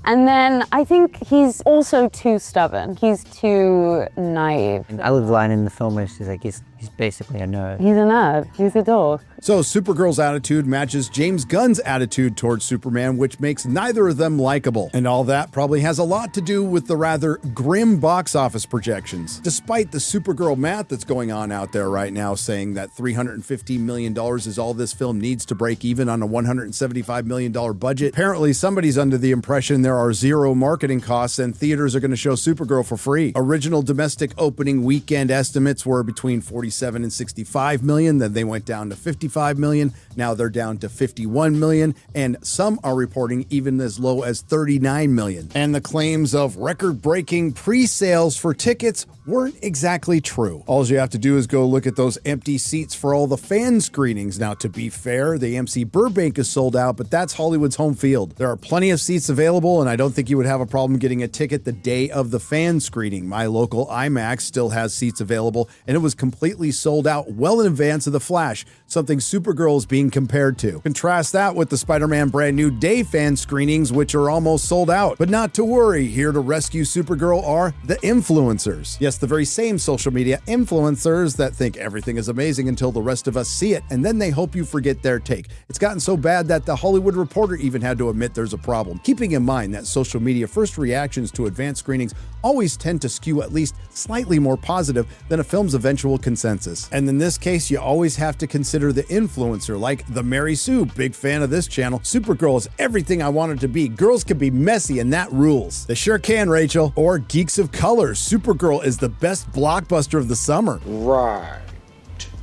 And then I think he's also too stubborn. He's too naive. And I love the line in the film where she's like, he's basically a nerd. He's a nerd. He's a dork. So Supergirl's attitude matches James Gunn's attitude towards Superman, which makes neither of them likable. And all that probably has a lot to do with the rather grim box office projections. Despite the Supergirl math that's going on out there right now saying that $350 million is all this film needs to break even on a $175 million budget, apparently somebody's under the impression there are zero marketing costs and theaters are going to show Supergirl for free. Original domestic opening weekend estimates were between 47 and 65 million, then they went down to 55 55 million. Now they're down to 51 million, and some are reporting even as low as 39 million. And the claims of record-breaking pre-sales for tickets weren't exactly true. All you have to do is go look at those empty seats for all the fan screenings. Now, to be fair, the AMC Burbank is sold out, but that's Hollywood's home field. There are plenty of seats available, and I don't think you would have a problem getting a ticket the day of the fan screening. My local IMAX still has seats available, and it was completely sold out well in advance of The Flash, something Supergirl is being compared to. Contrast that with the Spider-Man Brand New Day fan screenings, which are almost sold out. But not to worry, here to rescue Supergirl are the influencers. Yes, the very same social media influencers that think everything is amazing until the rest of us see it, and then they hope you forget their take. It's gotten so bad that The Hollywood Reporter even had to admit there's a problem, keeping in mind that social media first reactions to advanced screenings always tend to skew at least slightly more positive than a film's eventual consensus. And in this case, you always have to consider the influencer, like the Mary Sue, big fan of this channel. Supergirl is everything I want her to be. Girls can be messy and that rules. They sure can, Rachel. Or Geeks of Color, Supergirl is the best blockbuster of the summer. Right.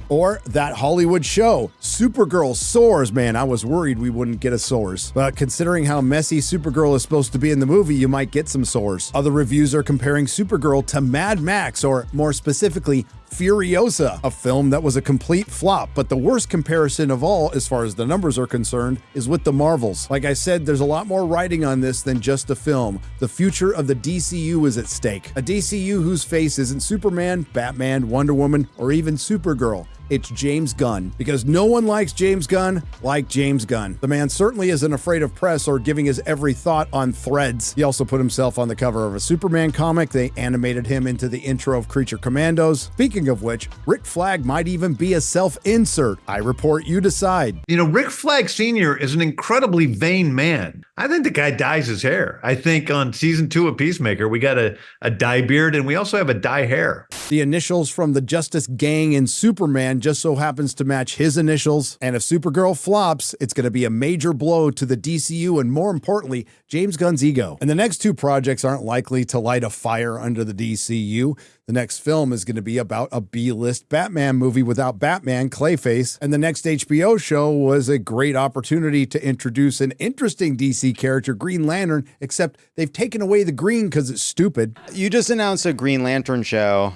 Or that Hollywood show, Supergirl soars. Man, I was worried we wouldn't get a soars. But considering how messy Supergirl is supposed to be in the movie, you might get some soars. Other reviews are comparing Supergirl to Mad Max, or more specifically, Furiosa, a film that was a complete flop. But the worst comparison of all, as far as the numbers are concerned, is with the Marvels. Like I said, there's a lot more writing on this than just a film. The future of the DCU is at stake. A DCU whose face isn't Superman, Batman, Wonder Woman, or even Supergirl. It's James Gunn, because no one likes James Gunn like James Gunn. The man certainly isn't afraid of press or giving his every thought on threads. He also put himself on the cover of a Superman comic. They animated him into the intro of Creature Commandos. Speaking of which, Rick Flag might even be a self-insert. I report, you decide. You know, Rick Flag Sr. is an incredibly vain man. I think the guy dyes his hair. I think on season 2 of Peacemaker, we got a dye beard, and we also have a dye hair. The initials from the Justice Gang in Superman just so happens to match his initials. And if Supergirl flops, it's going to be a major blow to the DCU and, more importantly, James Gunn's ego. And the next two projects aren't likely to light a fire under the DCU. The next film is going to be about a B-list Batman movie without Batman, Clayface. And the next HBO show was a great opportunity to introduce an interesting DC character, Green Lantern, except they've taken away the green because it's stupid. You just announced a Green Lantern show.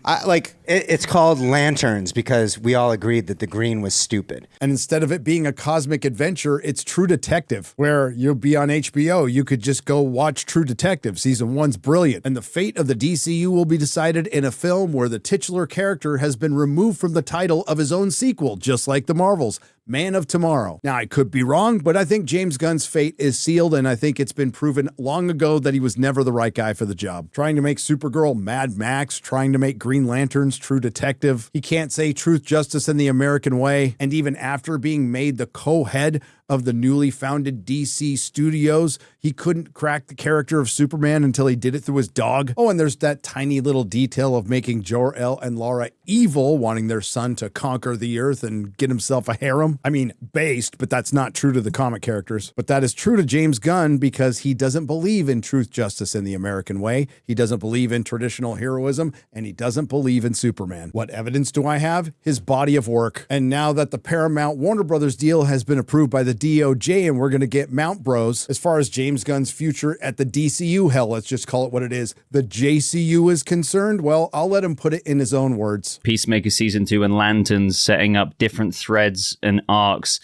It's called Lanterns because we all agreed that the green was stupid. And instead of it being a cosmic adventure, it's True Detective, where you'll be on HBO. You could just go watch True Detective. Season 1's brilliant. And the fate of the DCU will be decided in a film where the titular character has been removed from the title of his own sequel, just like the Marvels. Man of Tomorrow. Now, I could be wrong, but I think James Gunn's fate is sealed, and I think it's been proven long ago that he was never the right guy for the job. Trying to make Supergirl Mad Max, trying to make Green Lanterns True Detective. He can't say Truth, Justice, and the American Way, and even after being made the co-head of the newly founded DC Studios, he couldn't crack the character of Superman until he did it through his dog. Oh, and there's that tiny little detail of making Jor-El and Lara evil, wanting their son to conquer the earth and get himself a harem. I mean, based, but that's not true to the comic characters. But that is true to James Gunn because he doesn't believe in truth, justice, and the American way. He doesn't believe in traditional heroism, and he doesn't believe in Superman. What evidence do I have? His body of work. And now that the Paramount Warner Brothers deal has been approved by the DOJ and we're going to get Mount Bros, as far as James Gunn's future at the DCU, hell, let's just call it what it is, the JCU is concerned, well, I'll let him put it in his own words. Peacemaker Season 2 and Lanterns setting up different threads and arcs.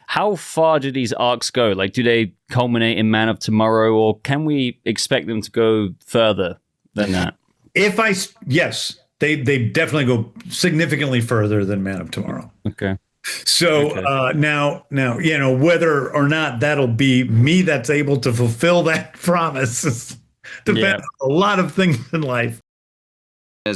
How far do these arcs go? Like, do they culminate in Man of Tomorrow, or can we expect them to go further than that? Yes, they definitely go significantly further than Man of Tomorrow. Okay. So now, you know, whether or not that'll be me that's able to fulfill that promise depends on a lot of things in life.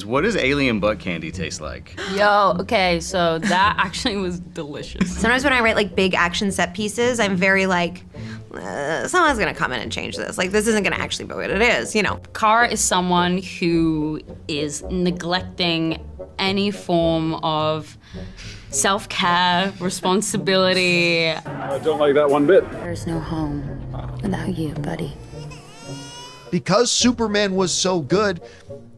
What does alien butt candy taste like? Yo, okay, so that actually was delicious. Sometimes when I write like big action set pieces, I'm very like, someone's gonna come in and change this. Like, this isn't gonna actually be what it is, you know. Kara is someone who is neglecting any form of self-care, responsibility. I don't like that one bit. There's no home without you, buddy. Because Superman was so good,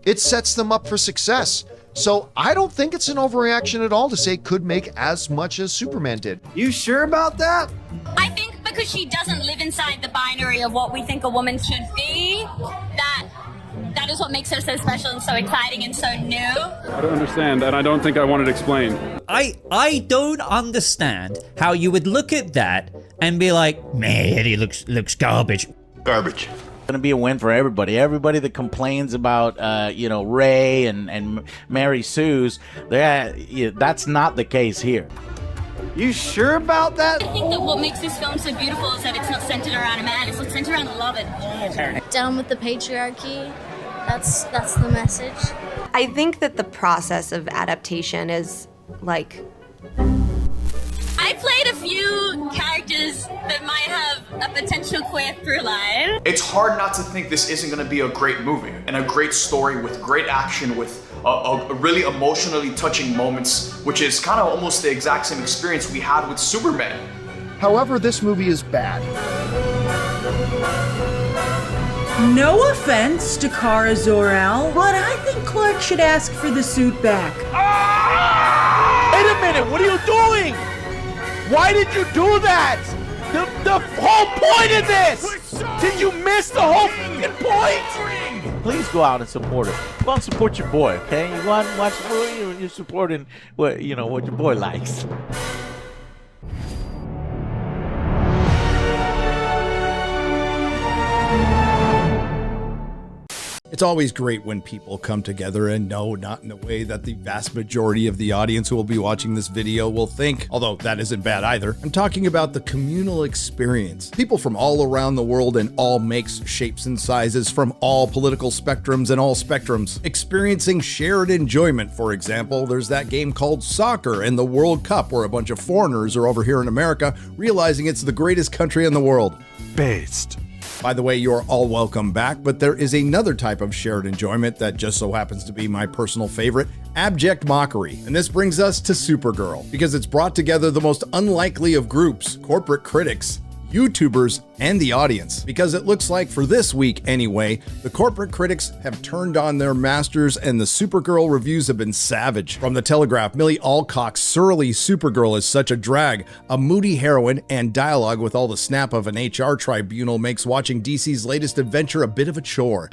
it sets them up for success. So I don't think it's an overreaction at all to say it could make as much as Superman did. You sure about that? I think because she doesn't live inside the binary of what we think a woman should be, that is what makes her so special and so exciting and so new. I don't understand, and I don't think I want it explained. I don't understand how you would look at that and be like, man, he looks garbage. Garbage. Gonna be a win for everybody. Everybody that complains about, Ray and Mary Sue's, that's not the case here. You sure about that? I think that what makes this film so beautiful is that it's not centered around a man, it's centered around love and Down with the patriarchy. That's the message. I think that the process of adaptation is like... I played a few characters that might have a potential queer through line. It's hard not to think this isn't going to be a great movie and a great story with great action, with a really emotionally touching moments, which is kind of almost the exact same experience we had with Superman. However, this movie is bad. No offense to Kara Zor-El, but I think Clark should ask for the suit back. Wait a minute, what are you doing? Why did you do that? The whole point of this! Did you miss the whole point? Please go out and support it. Go out and support your boy, okay? You want to watch the movie, you're supporting what your boy likes. It's always great when people come together, and no, not in the way that the vast majority of the audience who will be watching this video will think, although that isn't bad either. I'm talking about the communal experience. People from all around the world in all makes, shapes, and sizes, from all political spectrums and all spectrums, experiencing shared enjoyment. For example, there's that game called soccer and the World Cup, where a bunch of foreigners are over here in America realizing it's the greatest country in the world. Based. By the way, you're all welcome back, but there is another type of shared enjoyment that just so happens to be my personal favorite: abject mockery. And this brings us to Supergirl, because it's brought together the most unlikely of groups: corporate critics, YouTubers, and the audience. Because it looks like, for this week anyway, the corporate critics have turned on their masters and the Supergirl reviews have been savage. From The Telegraph, Millie Alcock's surly Supergirl is such a drag, a moody heroine, and dialogue with all the snap of an HR tribunal makes watching DC's latest adventure a bit of a chore.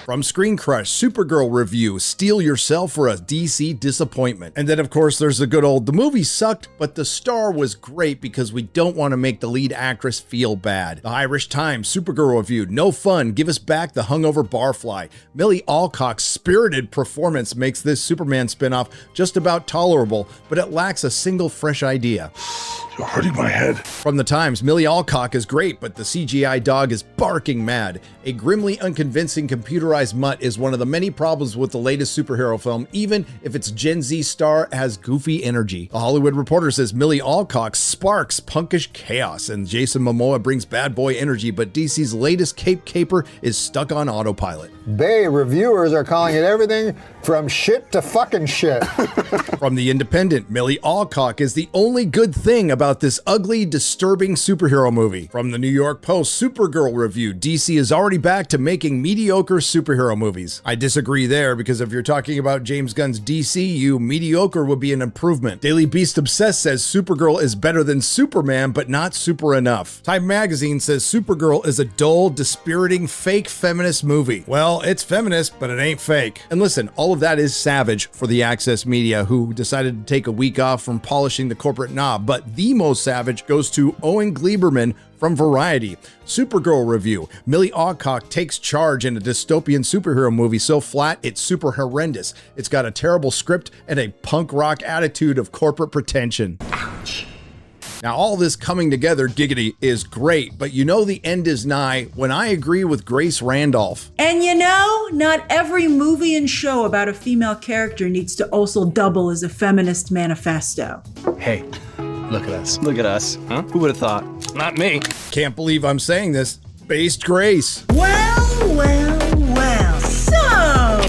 From Screen Crush, Supergirl review, steel yourself for a DC disappointment. And then of course there's the good old, the movie sucked, but the star was great because we don't want to make the lead actress feel bad. The Irish Times, Supergirl reviewed, no fun, give us back the hungover barfly. Millie Alcock's spirited performance makes this Superman spinoff just about tolerable, but it lacks a single fresh idea. You're hurting my head. From the Times, Millie Alcock is great, but the CGI dog is barking mad. A grimly unconvincing computerized mutt is one of the many problems with the latest superhero film, even if its Gen Z star has goofy energy. The Hollywood Reporter says Millie Alcock sparks punkish chaos, and Jason Momoa brings bad boy energy, but DC's latest Cape Caper is stuck on autopilot. Reviewers are calling it everything from shit to fucking shit. From The Independent, Millie Alcock is the only good thing about this ugly, disturbing superhero movie. From The New York Post, Supergirl review, DC is already back to making mediocre superhero movies. I disagree there, because if you're talking about James Gunn's DCU, mediocre would be an improvement. Daily Beast Obsessed says Supergirl is better than Superman, but not super enough. Time Magazine says Supergirl is a dull, dispiriting, fake feminist movie. Well, it's feminist, but it ain't fake. And listen, all of that is savage for the Access Media, who decided to take a week off from polishing the corporate knob, but the most savage goes to Owen Gleiberman from Variety. Supergirl review, Millie Alcock takes charge in a dystopian superhero movie so flat it's super horrendous. It's got a terrible script and a punk rock attitude of corporate pretension. Ouch. Now, all this coming together, giggity, is great, but you know the end is nigh when I agree with Grace Randolph. And you know, not every movie and show about a female character needs to also double as a feminist manifesto. Hey, look at us. Look at us. Huh? Who would have thought? Not me. Can't believe I'm saying this. Based Grace. Well. So,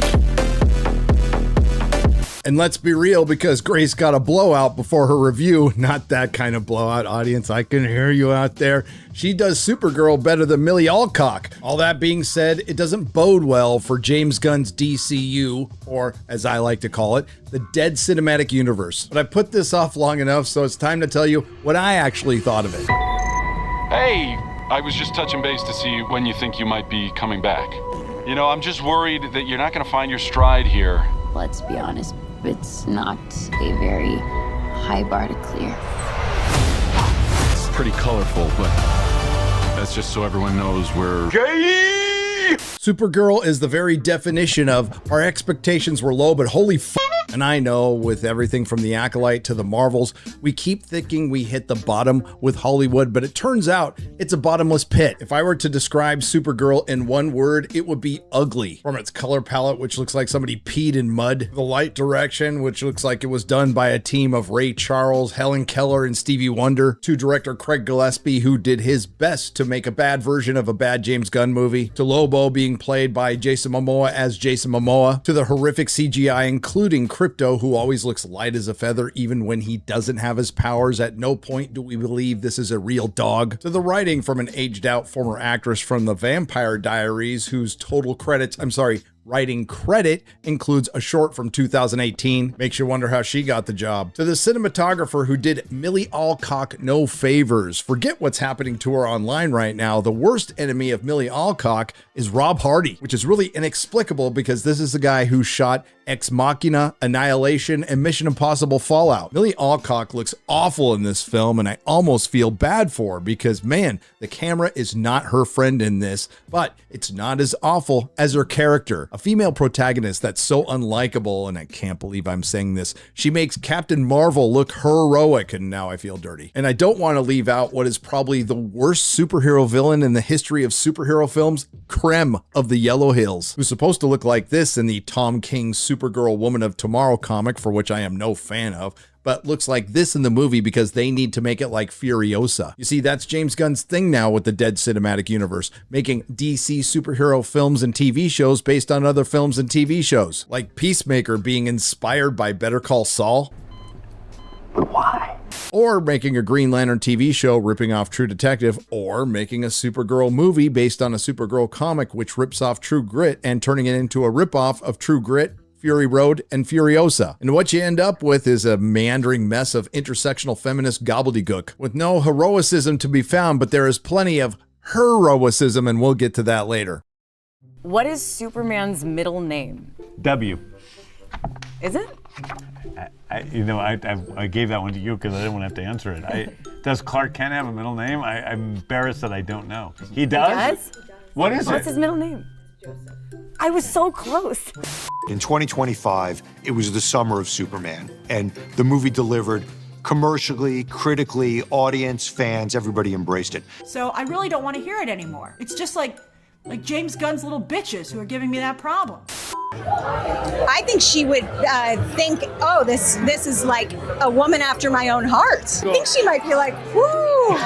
And let's be real, because Grace got a blowout before her review. Not that kind of blowout, audience. I can hear you out there. She does Supergirl better than Millie Alcock. All that being said, it doesn't bode well for James Gunn's DCU, or as I like to call it, the Dead Cinematic Universe. But I put this off long enough, so it's time to tell you what I actually thought of it. Hey, I was just touching base to see when you think you might be coming back. You know, I'm just worried that you're not going to find your stride here. Let's be honest, it's not a very high bar to clear. It's pretty colorful, but that's just so everyone knows we're gay. Supergirl is the very definition of our expectations were low, but holy f***. And I know, with everything from The Acolyte to the Marvels, we keep thinking we hit the bottom with Hollywood, but it turns out it's a bottomless pit. If I were to describe Supergirl in one word, it would be ugly. From its color palette, which looks like somebody peed in mud, the light direction, which looks like it was done by a team of Ray Charles, Helen Keller, and Stevie Wonder, to director Craig Gillespie, who did his best to make a bad version of a bad James Gunn movie, to Lobo being played by Jason Momoa as Jason Momoa, to the horrific CGI, including Crypto, who always looks light as a feather even when he doesn't have his powers. At no point do we believe this is a real dog. To the writing from an aged out former actress from the Vampire Diaries, whose writing credit includes a short from 2018. Makes you wonder how she got the job. To the cinematographer who did Millie Alcock no favors. Forget what's happening to her online right now. The worst enemy of Millie Alcock is Rob Hardy, which is really inexplicable because this is the guy who shot Ex Machina, Annihilation, and Mission Impossible Fallout. Millie Alcock looks awful in this film, and I almost feel bad for her because, man, the camera is not her friend in this, but it's not as awful as her character. A female protagonist that's so unlikable, and I can't believe I'm saying this, she makes Captain Marvel look heroic, and now I feel dirty. And I don't want to leave out what is probably the worst superhero villain in the history of superhero films, Krem of the Yellow Hills, who's supposed to look like this in the Tom King Supergirl Woman of Tomorrow comic, for which I am no fan of, but looks like this in the movie because they need to make it like Furiosa. You see, that's James Gunn's thing now with the Dead Cinematic Universe, making DC superhero films and TV shows based on other films and TV shows, like Peacemaker being inspired by Better Call Saul. But why? Or making a Green Lantern TV show ripping off True Detective, or making a Supergirl movie based on a Supergirl comic which rips off True Grit and turning it into a ripoff of True Grit, Fury Road, and Furiosa. And what you end up with is a meandering mess of intersectional feminist gobbledygook with no heroicism to be found, but there is plenty of heroicism, and we'll get to that later. What is Superman's middle name? W. Is it? I gave that one to you because I didn't want to have to answer it. Does Clark Kent have a middle name? I'm embarrassed that I don't know. He does? What is it? What's his middle name? I was so close. In 2025, it was the summer of Superman, and the movie delivered commercially, critically, audience, fans, everybody embraced it. So I really don't want to hear it anymore. It's just like James Gunn's little bitches who are giving me that problem. I think she would think, oh, this is like a woman after my own heart. I think she might be like, whoo!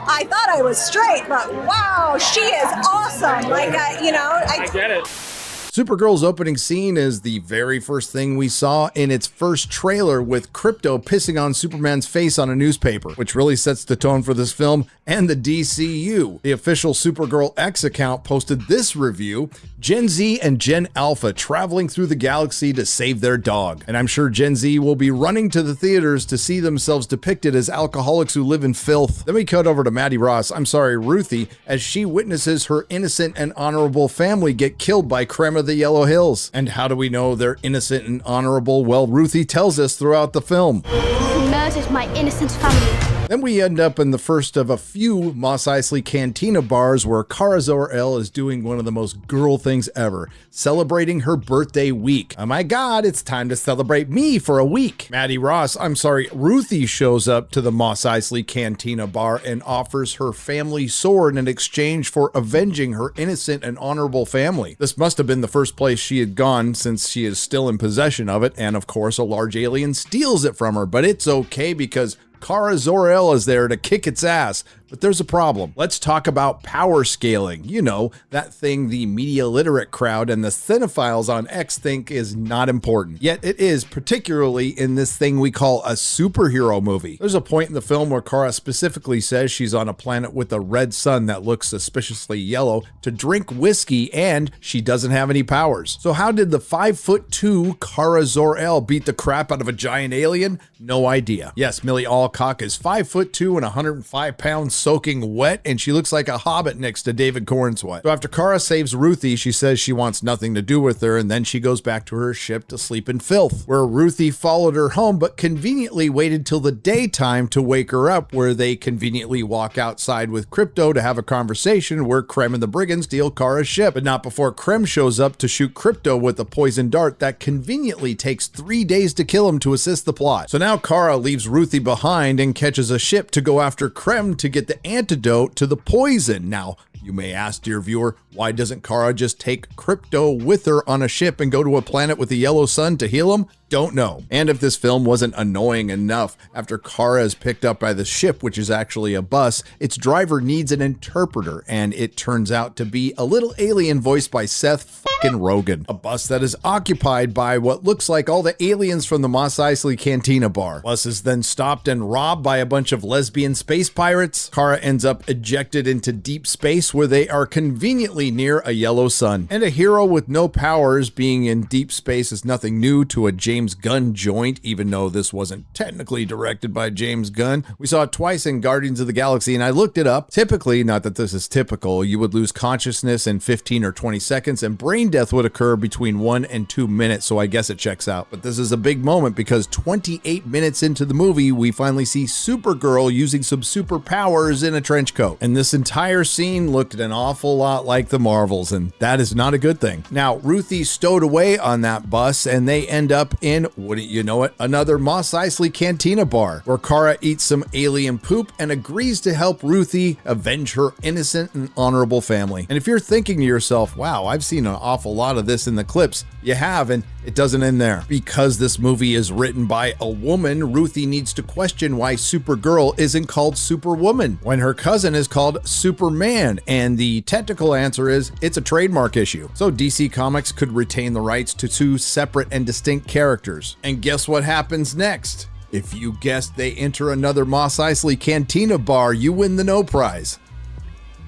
I thought I was straight, but wow, she is awesome. I get it. Supergirl's opening scene is the very first thing we saw in its first trailer, with Crypto pissing on Superman's face on a newspaper, which really sets the tone for this film and the DCU. The official Supergirl X account posted this review: Gen Z and Gen Alpha traveling through the galaxy to save their dog. And I'm sure Gen Z will be running to the theaters to see themselves depicted as alcoholics who live in filth. Then we cut over to Ruthie, as she witnesses her innocent and honorable family get killed by Krem of the Yellow Hills. And how do we know they're innocent and honorable? Well, Ruthie tells us throughout the film. He murdered my innocent family. Then we end up in the first of a few Mos Eisley Cantina bars where Kara Zor-El is doing one of the most girl things ever, celebrating her birthday week. Oh my God, it's time to celebrate me for a week. Ruthie shows up to the Mos Eisley Cantina bar and offers her family sword in exchange for avenging her innocent and honorable family. This must have been the first place she had gone, since she is still in possession of it, and of course a large alien steals it from her, but it's okay because Kara Zor-El is there to kick its ass. But there's a problem. Let's talk about power scaling. You know, that thing the media literate crowd and the cinephiles on X think is not important. Yet it is, particularly in this thing we call a superhero movie. There's a point in the film where Kara specifically says she's on a planet with a red sun that looks suspiciously yellow to drink whiskey, and she doesn't have any powers. So how did the 5'2" Kara Zor-El beat the crap out of a giant alien? No idea. Yes, Millie Alcock is 5'2" and 105 pounds soaking wet, and she looks like a hobbit next to David Cornswet. So after Kara saves Ruthie, she says she wants nothing to do with her, and then she goes back to her ship to sleep in filth, where Ruthie followed her home but conveniently waited till the daytime to wake her up, where they conveniently walk outside with Crypto to have a conversation where Krem and the Brigands steal Kara's ship, but not before Krem shows up to shoot Crypto with a poison dart that conveniently takes 3 days to kill him to assist the plot. So now Kara leaves Ruthie behind and catches a ship to go after Krem to get the antidote to the poison. Now, you may ask, dear viewer, why doesn't Kara just take Crypto with her on a ship and go to a planet with a yellow sun to heal him? Don't know. And if this film wasn't annoying enough, after Kara is picked up by the ship, which is actually a bus, its driver needs an interpreter, and it turns out to be a little alien voiced by Seth Rogen. A bus that is occupied by what looks like all the aliens from the Mos Eisley Cantina bar. Bus is then stopped and robbed by a bunch of lesbian space pirates. Kara ends up ejected into deep space where they are conveniently near a yellow sun. And a hero with no powers being in deep space is nothing new to a James Gunn joint, even though this wasn't technically directed by James Gunn. We saw it twice in Guardians of the Galaxy, and I looked it up. Typically, not that this is typical, you would lose consciousness in 15 or 20 seconds, and brain death would occur between 1 and 2 minutes, so I guess it checks out. But this is a big moment because 28 minutes into the movie, we finally see Supergirl using some superpowers in a trench coat. And this entire scene looked an awful lot like the Marvels, and that is not a good thing. Now, Ruthie's stowed away on that bus, and they end up in, wouldn't you know it, another Mos Eisley Cantina bar, where Kara eats some alien poop and agrees to help Ruthie avenge her innocent and honorable family. And if you're thinking to yourself, wow, I've seen an awful lot of this in the clips, you have, and it doesn't end there. Because this movie is written by a woman, Ruthie needs to question why Supergirl isn't called Superwoman when her cousin is called Superman, and the technical answer is it's a trademark issue. So DC Comics could retain the rights to 2 separate and distinct characters. And guess what happens next? If you guessed they enter another Mos Eisley Cantina bar, you win the no prize.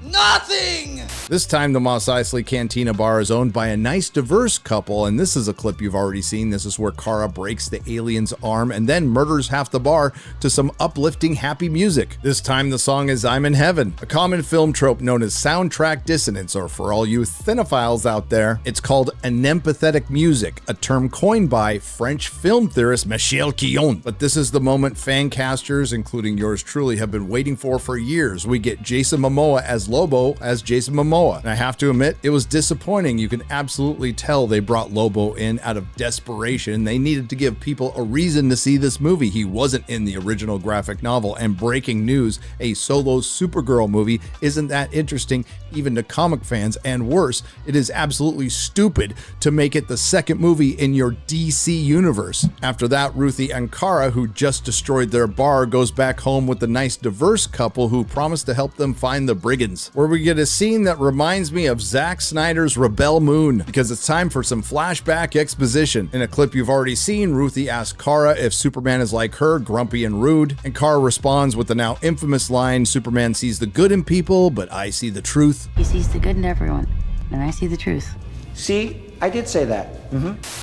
Nothing! This time the Mos Eisley Cantina bar is owned by a nice diverse couple, and this is a clip you've already seen. This is where Kara breaks the alien's arm and then murders half the bar to some uplifting happy music. This time the song is I'm in Heaven, a common film trope known as soundtrack dissonance, or for all you cinephiles out there, it's called anempathetic music, a term coined by French film theorist Michel Quillon. But this is the moment fan casters, including yours truly, have been waiting for years. We get Jason Momoa as Lobo as Jason Momoa. And I have to admit, it was disappointing. You can absolutely tell they brought Lobo in out of desperation. They needed to give people a reason to see this movie. He wasn't in the original graphic novel. And breaking news, a solo Supergirl movie isn't that interesting even to comic fans. And worse, it is absolutely stupid to make it the second movie in your DC universe. After that, Ruthie and Kara, who just destroyed their bar, goes back home with the nice diverse couple who promised to help them find the Brigands, where we get a scene that reminds me of Zack Snyder's Rebel Moon, because it's time for some flashback exposition. In a clip you've already seen, Ruthie asks Kara if Superman is like her, grumpy and rude, and Kara responds with the now infamous line, Superman sees the good in people, but I see the truth. He sees the good in everyone, and I see the truth. See, I did say that.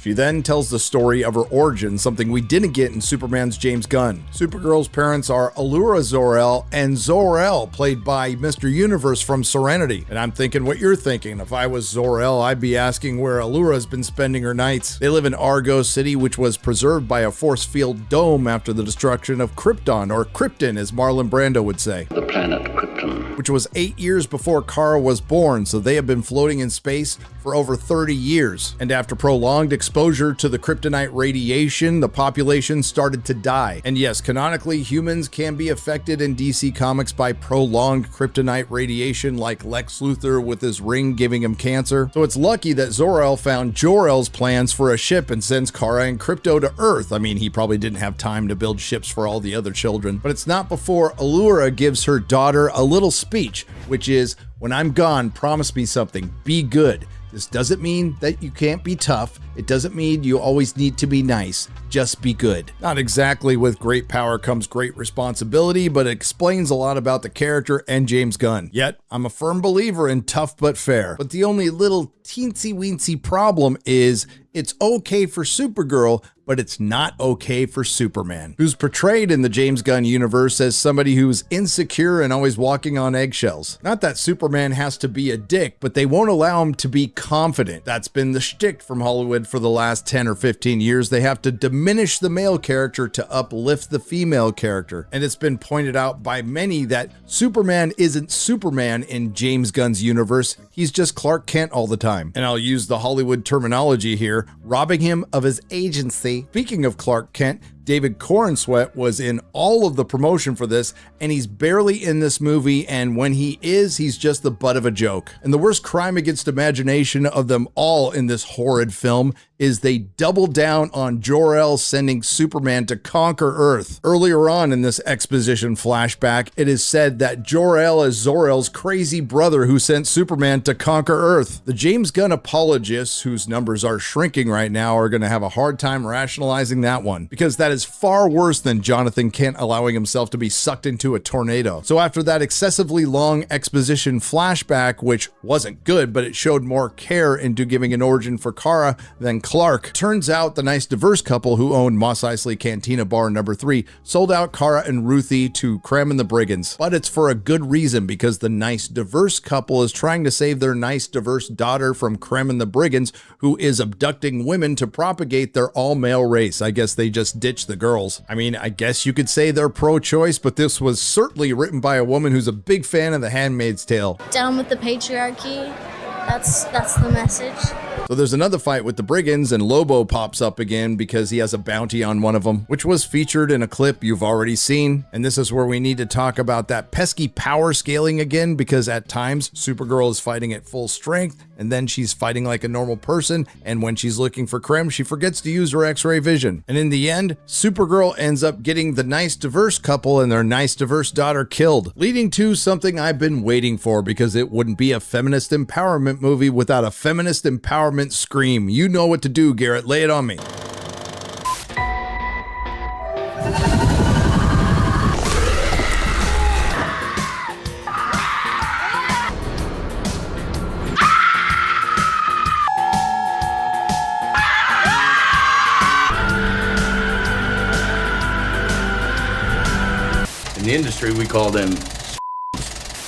She then tells the story of her origin, something we didn't get in Superman's James Gunn. Supergirl's parents are Allura Zor-El and Zor-El, played by Mr. Universe from Serenity. And I'm thinking what you're thinking. If I was Zor-El, I'd be asking where Allura's been spending her nights. They live in Argo City, which was preserved by a force field dome after the destruction of Krypton, or Krypton as Marlon Brando would say. The planet Krypton. Which was 8 years before Kara was born, so they have been floating in space for over 30 years. years. And after prolonged exposure to the kryptonite radiation, the population started to die. And yes, canonically, humans can be affected in DC Comics by prolonged kryptonite radiation, like Lex Luthor with his ring giving him cancer. So it's lucky that Zor-El found Jor-El's plans for a ship and sends Kara and Krypto to Earth. I mean, he probably didn't have time to build ships for all the other children. But it's not before Allura gives her daughter a little speech, which is, "When I'm gone, promise me something. Be good. This doesn't mean that you can't be tough. It doesn't mean you always need to be nice. Just be good." Not exactly with great power comes great responsibility, but it explains a lot about the character and James Gunn. Yet, I'm a firm believer in tough but fair. But the only little teensy-weensy problem is it's okay for Supergirl, but it's not okay for Superman, who's portrayed in the James Gunn universe as somebody who's insecure and always walking on eggshells. Not that Superman has to be a dick, but they won't allow him to be confident. That's been the shtick from Hollywood for the last 10 or 15 years. They have to diminish the male character to uplift the female character. And it's been pointed out by many that Superman isn't Superman in James Gunn's universe. He's just Clark Kent all the time. And I'll use the Hollywood terminology here, robbing him of his agency. Speaking of Clark Kent, David Corenswet was in all of the promotion for this, and he's barely in this movie, and when he is, he's just the butt of a joke. And the worst crime against imagination of them all in this horrid film is they double down on Jor-El sending Superman to conquer Earth. Earlier on in this exposition flashback, it is said that Jor-El is Zor-El's crazy brother who sent Superman to conquer Earth. The James Gunn apologists, whose numbers are shrinking right now, are going to have a hard time rationalizing that one, because that is far worse than Jonathan Kent allowing himself to be sucked into a tornado. So after that excessively long exposition flashback, which wasn't good, but it showed more care into giving an origin for Kara than Clark, turns out the nice diverse couple who owned Mos Eisley Cantina Bar number 3 sold out Kara and Ruthie to Krem and the Brigands. But it's for a good reason, because the nice diverse couple is trying to save their nice diverse daughter from Krem and the Brigands, who is abducting women to propagate their all-male race. I guess they just ditched the girls. I mean, I guess you could say they're pro-choice, but this was certainly written by a woman who's a big fan of The Handmaid's Tale. Down with the patriarchy. That's the message. So there's another fight with the Brigands, and Lobo pops up again because he has a bounty on one of them, which was featured in a clip you've already seen. And this is where we need to talk about that pesky power scaling again, because at times Supergirl is fighting at full strength, and then she's fighting like a normal person, and when she's looking for Krem, she forgets to use her X-ray vision. And in the end, Supergirl ends up getting the nice diverse couple and their nice diverse daughter killed, leading to something I've been waiting for, because it wouldn't be a feminist empowerment movie without a feminist empowerment scream. You know what to do, Garrett. Lay it on me. In the industry, we call them.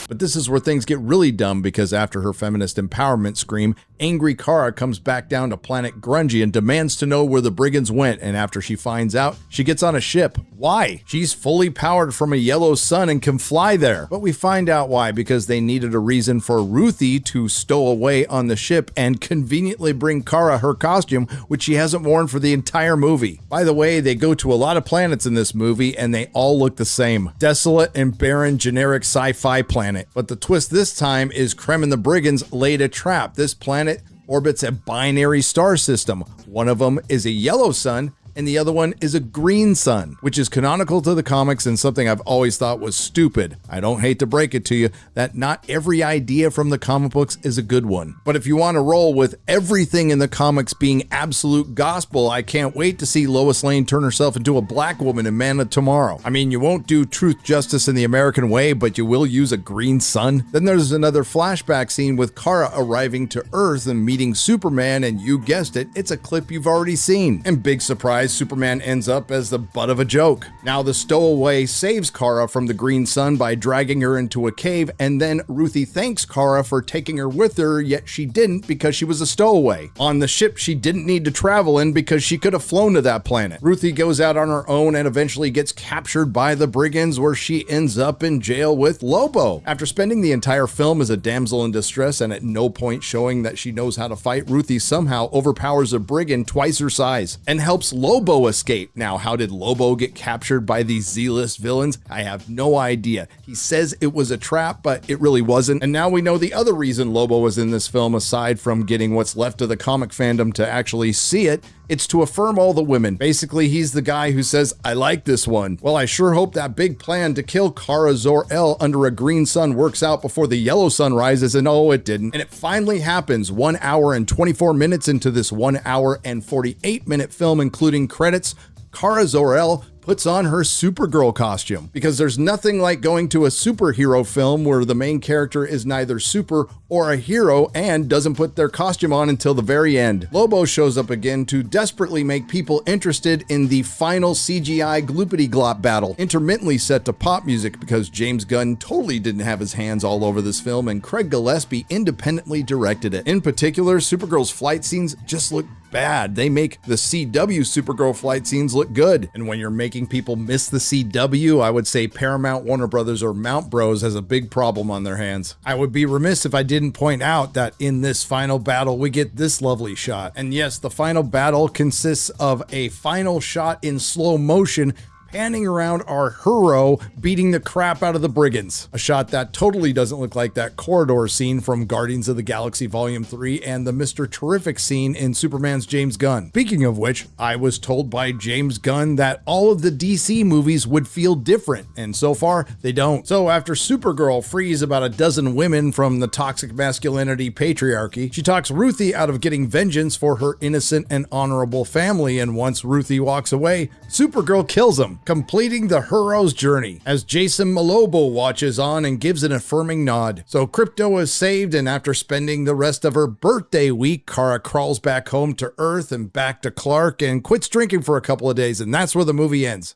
But this is where things get really dumb, because after her feminist empowerment scream, angry Kara comes back down to planet Grungy and demands to know where the Brigands went, and after she finds out, she gets on a ship. Why? She's fully powered from a yellow sun and can fly there. But we find out why, because they needed a reason for Ruthie to stow away on the ship and conveniently bring Kara her costume, which she hasn't worn for the entire movie. By the way, they go to a lot of planets in this movie, and they all look the same. Desolate and barren generic sci-fi planet. But the twist this time is Krem and the Brigands laid a trap. This planet orbits a binary star system. One of them is a yellow sun, and the other one is a green sun, which is canonical to the comics and something I've always thought was stupid. I don't hate to break it to you that not every idea from the comic books is a good one. But if you want to roll with everything in the comics being absolute gospel, I can't wait to see Lois Lane turn herself into a black woman in Man of Tomorrow. I mean, you won't do truth, justice, in the American way, but you will use a green sun. Then there's another flashback scene with Kara arriving to Earth and meeting Superman, and you guessed it, it's a clip you've already seen. And big surprise, Otherwise, Superman ends up as the butt of a joke. Now, the stowaway saves Kara from the Green Sun by dragging her into a cave, and then Ruthie thanks Kara for taking her with her, yet she didn't because she was a stowaway on the ship she didn't need to travel in because she could have flown to that planet. Ruthie goes out on her own and eventually gets captured by the brigands, where she ends up in jail with Lobo. After spending the entire film as a damsel in distress and at no point showing that she knows how to fight, Ruthie somehow overpowers a brigand twice her size and helps Lobo escape. Now, how did Lobo get captured by these Z-list villains? I have no idea. He says it was a trap, but it really wasn't. And now we know the other reason Lobo was in this film, aside from getting what's left of the comic fandom to actually see it. It's to affirm all the women. Basically, he's the guy who says, I like this one. Well, I sure hope that big plan to kill Kara Zor-El under a green sun works out before the yellow sun rises, and oh, it didn't. And it finally happens 1 hour and 24 minutes into this 1 hour and 48-minute film, including credits. Kara Zor-El puts on her Supergirl costume, because there's nothing like going to a superhero film where the main character is neither super or a hero and doesn't put their costume on until the very end. Lobo shows up again to desperately make people interested in the final CGI gloopity glop battle, intermittently set to pop music because James Gunn totally didn't have his hands all over this film and Craig Gillespie independently directed it. In particular, Supergirl's flight scenes just look bad. They make the CW Supergirl flight scenes look good. And when you're making people miss the CW, I would say Paramount, Warner Brothers, or Mount Bros has a big problem on their hands. I would be remiss if I didn't point out that in this final battle, we get this lovely shot. And yes, the final battle consists of a final shot in slow motion panning around our hero beating the crap out of the brigands. A shot that totally doesn't look like that corridor scene from Guardians of the Galaxy Volume 3 and the Mr. Terrific scene in Superman's James Gunn. Speaking of which, I was told by James Gunn that all of the DC movies would feel different, and so far, they don't. So after Supergirl frees about a dozen women from the toxic masculinity patriarchy, she talks Ruthie out of getting vengeance for her innocent and honorable family, and once Ruthie walks away, Supergirl kills him, completing the hero's journey, as Jason Malobo watches on and gives an affirming nod. So Krypto is saved, and after spending the rest of her birthday week, Kara crawls back home to Earth and back to Clark and quits drinking for a couple of days, and that's where the movie ends.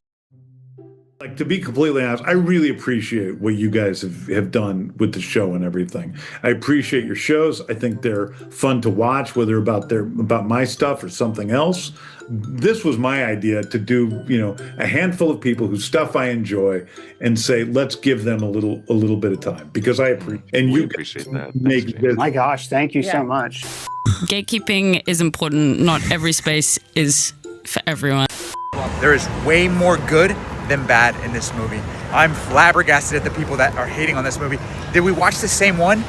Like, to be completely honest, I really appreciate what you guys have done with the show and everything. I appreciate your shows. I think they're fun to watch, whether about my stuff or something else. This was my idea to do, a handful of people whose stuff I enjoy and say, let's give them a little bit of time, because I appreciate, and you appreciate that. My gosh, thank you so much. Gatekeeping is important. Not every space is for everyone. There is way more good than bad in this movie. I'm flabbergasted at the people that are hating on this movie. Did we watch the same one?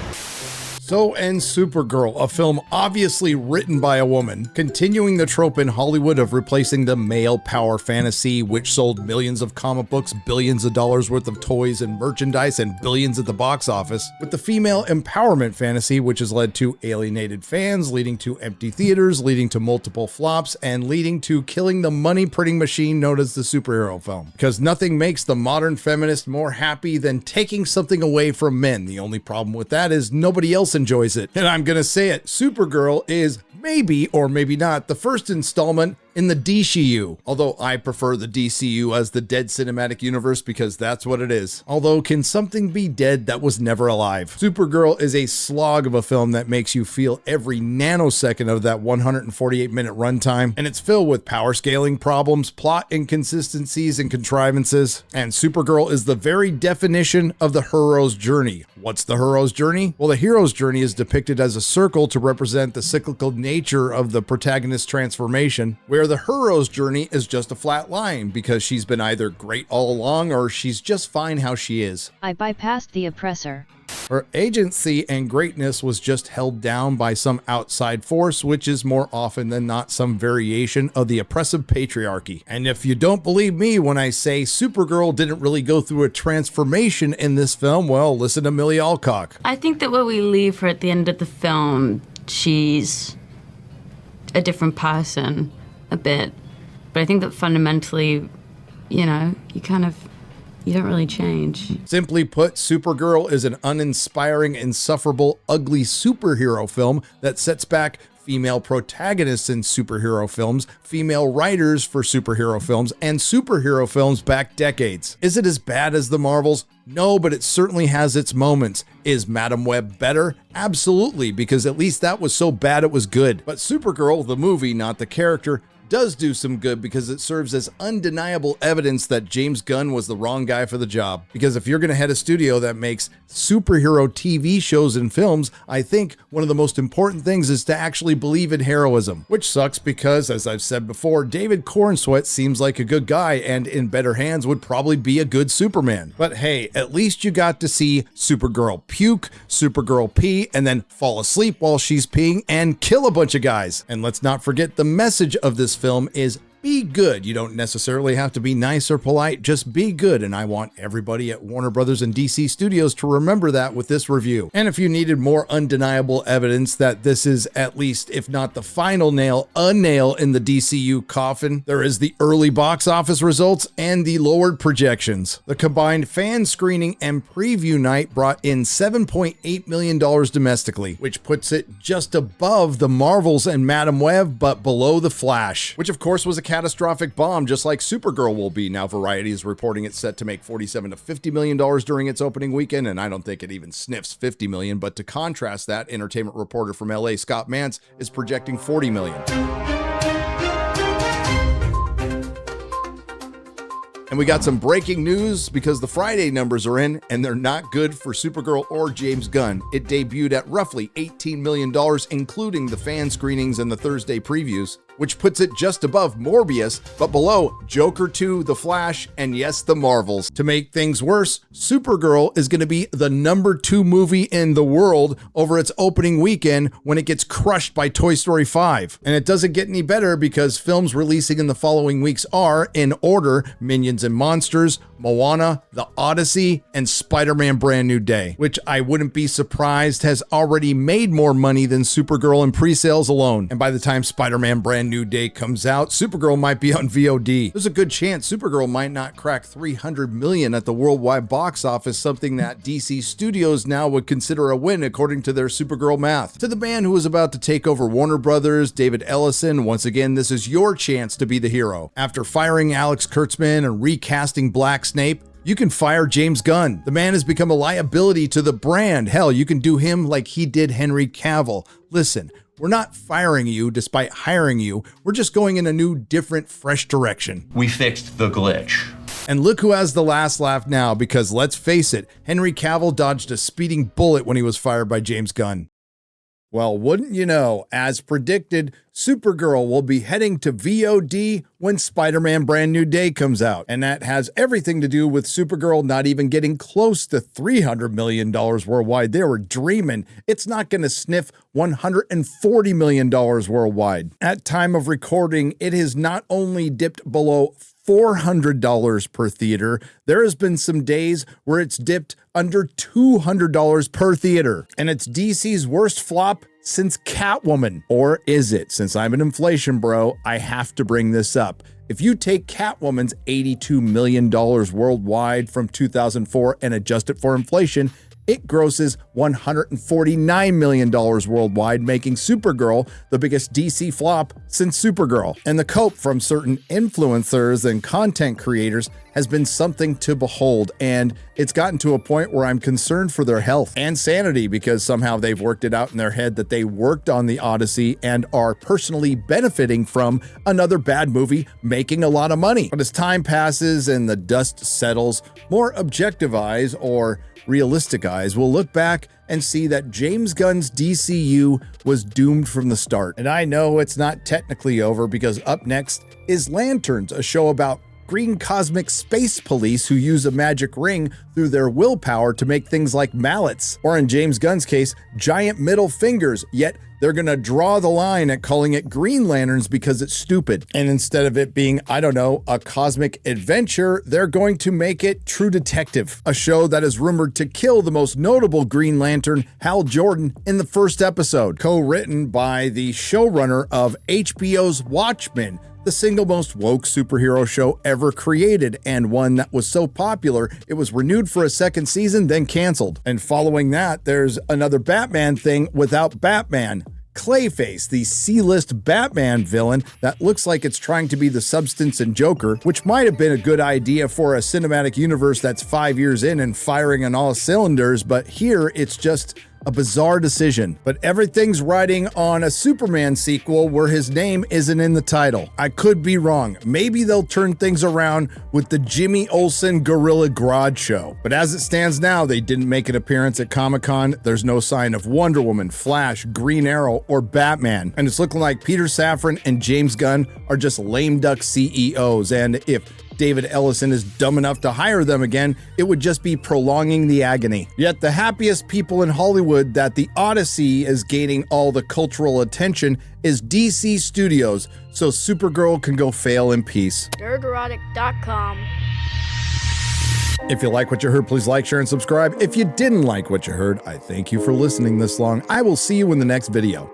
So ends Supergirl, a film obviously written by a woman, continuing the trope in Hollywood of replacing the male power fantasy, which sold millions of comic books, billions of dollars worth of toys and merchandise, and billions at the box office, with the female empowerment fantasy, which has led to alienated fans, leading to empty theaters, leading to multiple flops, and leading to killing the money printing machine known as the superhero film. Because nothing makes the modern feminist more happy than taking something away from men. The only problem with that is nobody else enjoys it. And I'm gonna say it, Supergirl is maybe or maybe not the first installment in the DCU, although I prefer the DCU as the dead cinematic universe because that's what it is. Although, can something be dead that was never alive? Supergirl is a slog of a film that makes you feel every nanosecond of that 148-minute runtime, and it's filled with power scaling problems, plot inconsistencies, and contrivances. And Supergirl is the very definition of the hero's journey. What's the hero's journey? Well, the hero's journey is depicted as a circle to represent the cyclical nature of the protagonist's transformation, where the hero's journey is just a flat line because she's been either great all along or she's just fine how she is. I bypassed the oppressor. Her agency and greatness was just held down by some outside force, which is more often than not some variation of the oppressive patriarchy. And if you don't believe me when I say Supergirl didn't really go through a transformation in this film, well, listen to Millie Alcock. I think that when we leave her at the end of the film, she's a different person a bit. But I think that fundamentally, you don't really change. Simply put, Supergirl is an uninspiring, insufferable, ugly superhero film that sets back female protagonists in superhero films, female writers for superhero films, and superhero films back decades. Is it as bad as the Marvels? No, but it certainly has its moments. Is Madam Web better? Absolutely, because at least that was so bad it was good. But Supergirl, the movie, not the character, does do some good because it serves as undeniable evidence that James Gunn was the wrong guy for the job. Because if you're going to head a studio that makes superhero TV shows and films, I think one of the most important things is to actually believe in heroism. Which sucks because, as I've said before, David Cornsweet seems like a good guy and in better hands would probably be a good Superman. But hey, at least you got to see Supergirl puke, Supergirl pee, and then fall asleep while she's peeing and kill a bunch of guys. And let's not forget the message of this film is be good. You don't necessarily have to be nice or polite, just be good. And I want everybody at Warner Brothers and DC Studios to remember that with this review. And if you needed more undeniable evidence that this is at least, if not the final nail, a nail in the DCU coffin, there is the early box office results and the lowered projections. The combined fan screening and preview night brought in $7.8 million domestically, which puts it just above the Marvels and Madam Web, but below the Flash, which of course was a catastrophic bomb, just like Supergirl will be. Now Variety is reporting it's set to make $47 to $50 million during its opening weekend, and I don't think it even sniffs $50 million, but to contrast that, entertainment reporter from LA, Scott Mantz, is projecting $40 million. And we got some breaking news because the Friday numbers are in and they're not good for Supergirl or James Gunn. It debuted at roughly $18 million, including the fan screenings and the Thursday previews, which puts it just above Morbius, but below Joker 2, The Flash, and yes, the Marvels. To make things worse, Supergirl is going to be the #2 movie in the world over its opening weekend when it gets crushed by Toy Story 5. And it doesn't get any better because films releasing in the following weeks are, in order, Minions and Monsters, Moana, The Odyssey, and Spider-Man Brand New Day, which I wouldn't be surprised has already made more money than Supergirl in pre-sales alone. And by the time Spider-Man Brand New Day comes out, Supergirl might be on VOD. There's a good chance Supergirl might not crack $300 million at the worldwide box office, something that DC Studios now would consider a win according to their Supergirl math. To the man who is about to take over Warner Brothers, David Ellison, once again, this is your chance to be the hero. After firing Alex Kurtzman and recasting Black Snape, you can fire James Gunn. The man has become a liability to the brand. Hell, you can do him like he did Henry Cavill. Listen, we're not firing you despite hiring you. We're just going in a new, different, fresh direction. We fixed the glitch. And look who has the last laugh now, because let's face it, Henry Cavill dodged a speeding bullet when he was fired by James Gunn. Well, wouldn't you know, as predicted, Supergirl will be heading to VOD when Spider-Man Brand New Day comes out. And that has everything to do with Supergirl not even getting close to $300 million worldwide. They were dreaming. It's not going to sniff $140 million worldwide. At time of recording, it has not only dipped below $400 per theater, there has been some days where it's dipped under $200 per theater. And it's DC's worst flop since Catwoman. Or is it? Since I'm an inflation bro, I have to bring this up. If you take Catwoman's $82 million worldwide from 2004 and adjust it for inflation, it grosses $149 million worldwide, making Supergirl the biggest DC flop since Supergirl. And the cope from certain influencers and content creators has been something to behold, and it's gotten to a point where I'm concerned for their health and sanity, because somehow they've worked it out in their head that they worked on the Odyssey and are personally benefiting from another bad movie making a lot of money. But as time passes and the dust settles, more objective eyes or realistic eyes will look back and see that James Gunn's DCU was doomed from the start. And I know it's not technically over, because up next is Lanterns, a show about green cosmic space police who use a magic ring through their willpower to make things like mallets, or in James Gunn's case, giant middle fingers, yet they're gonna draw the line at calling it Green Lanterns because it's stupid. And instead of it being, I don't know, a cosmic adventure, they're going to make it True Detective, a show that is rumored to kill the most notable Green Lantern, Hal Jordan, in the first episode. Co-written by the showrunner of HBO's Watchmen, the single most woke superhero show ever created, and one that was so popular it was renewed for a second season, then canceled. And following that, there's another Batman thing without Batman. Clayface, the C-list Batman villain that looks like it's trying to be the Substance in Joker, which might have been a good idea for a cinematic universe that's 5 years in and firing on all cylinders, but here it's just a bizarre decision. But everything's riding on a Superman sequel where his name isn't in the title. I could be wrong. Maybe they'll turn things around with the Jimmy Olsen Gorilla Grodd show. But as it stands now, they didn't make an appearance at Comic-Con. There's no sign of Wonder Woman, Flash, Green Arrow, or Batman. And it's looking like Peter Safran and James Gunn are just lame duck CEOs. And if David Ellison is dumb enough to hire them again, it would just be prolonging the agony. Yet the happiest people in Hollywood that the Odyssey is gaining all the cultural attention is DC Studios, so Supergirl can go fail in peace. Nerdrotic.com. If you like what you heard, please like, share, and subscribe. If you didn't like what you heard, I thank you for listening this long. I will see you in the next video.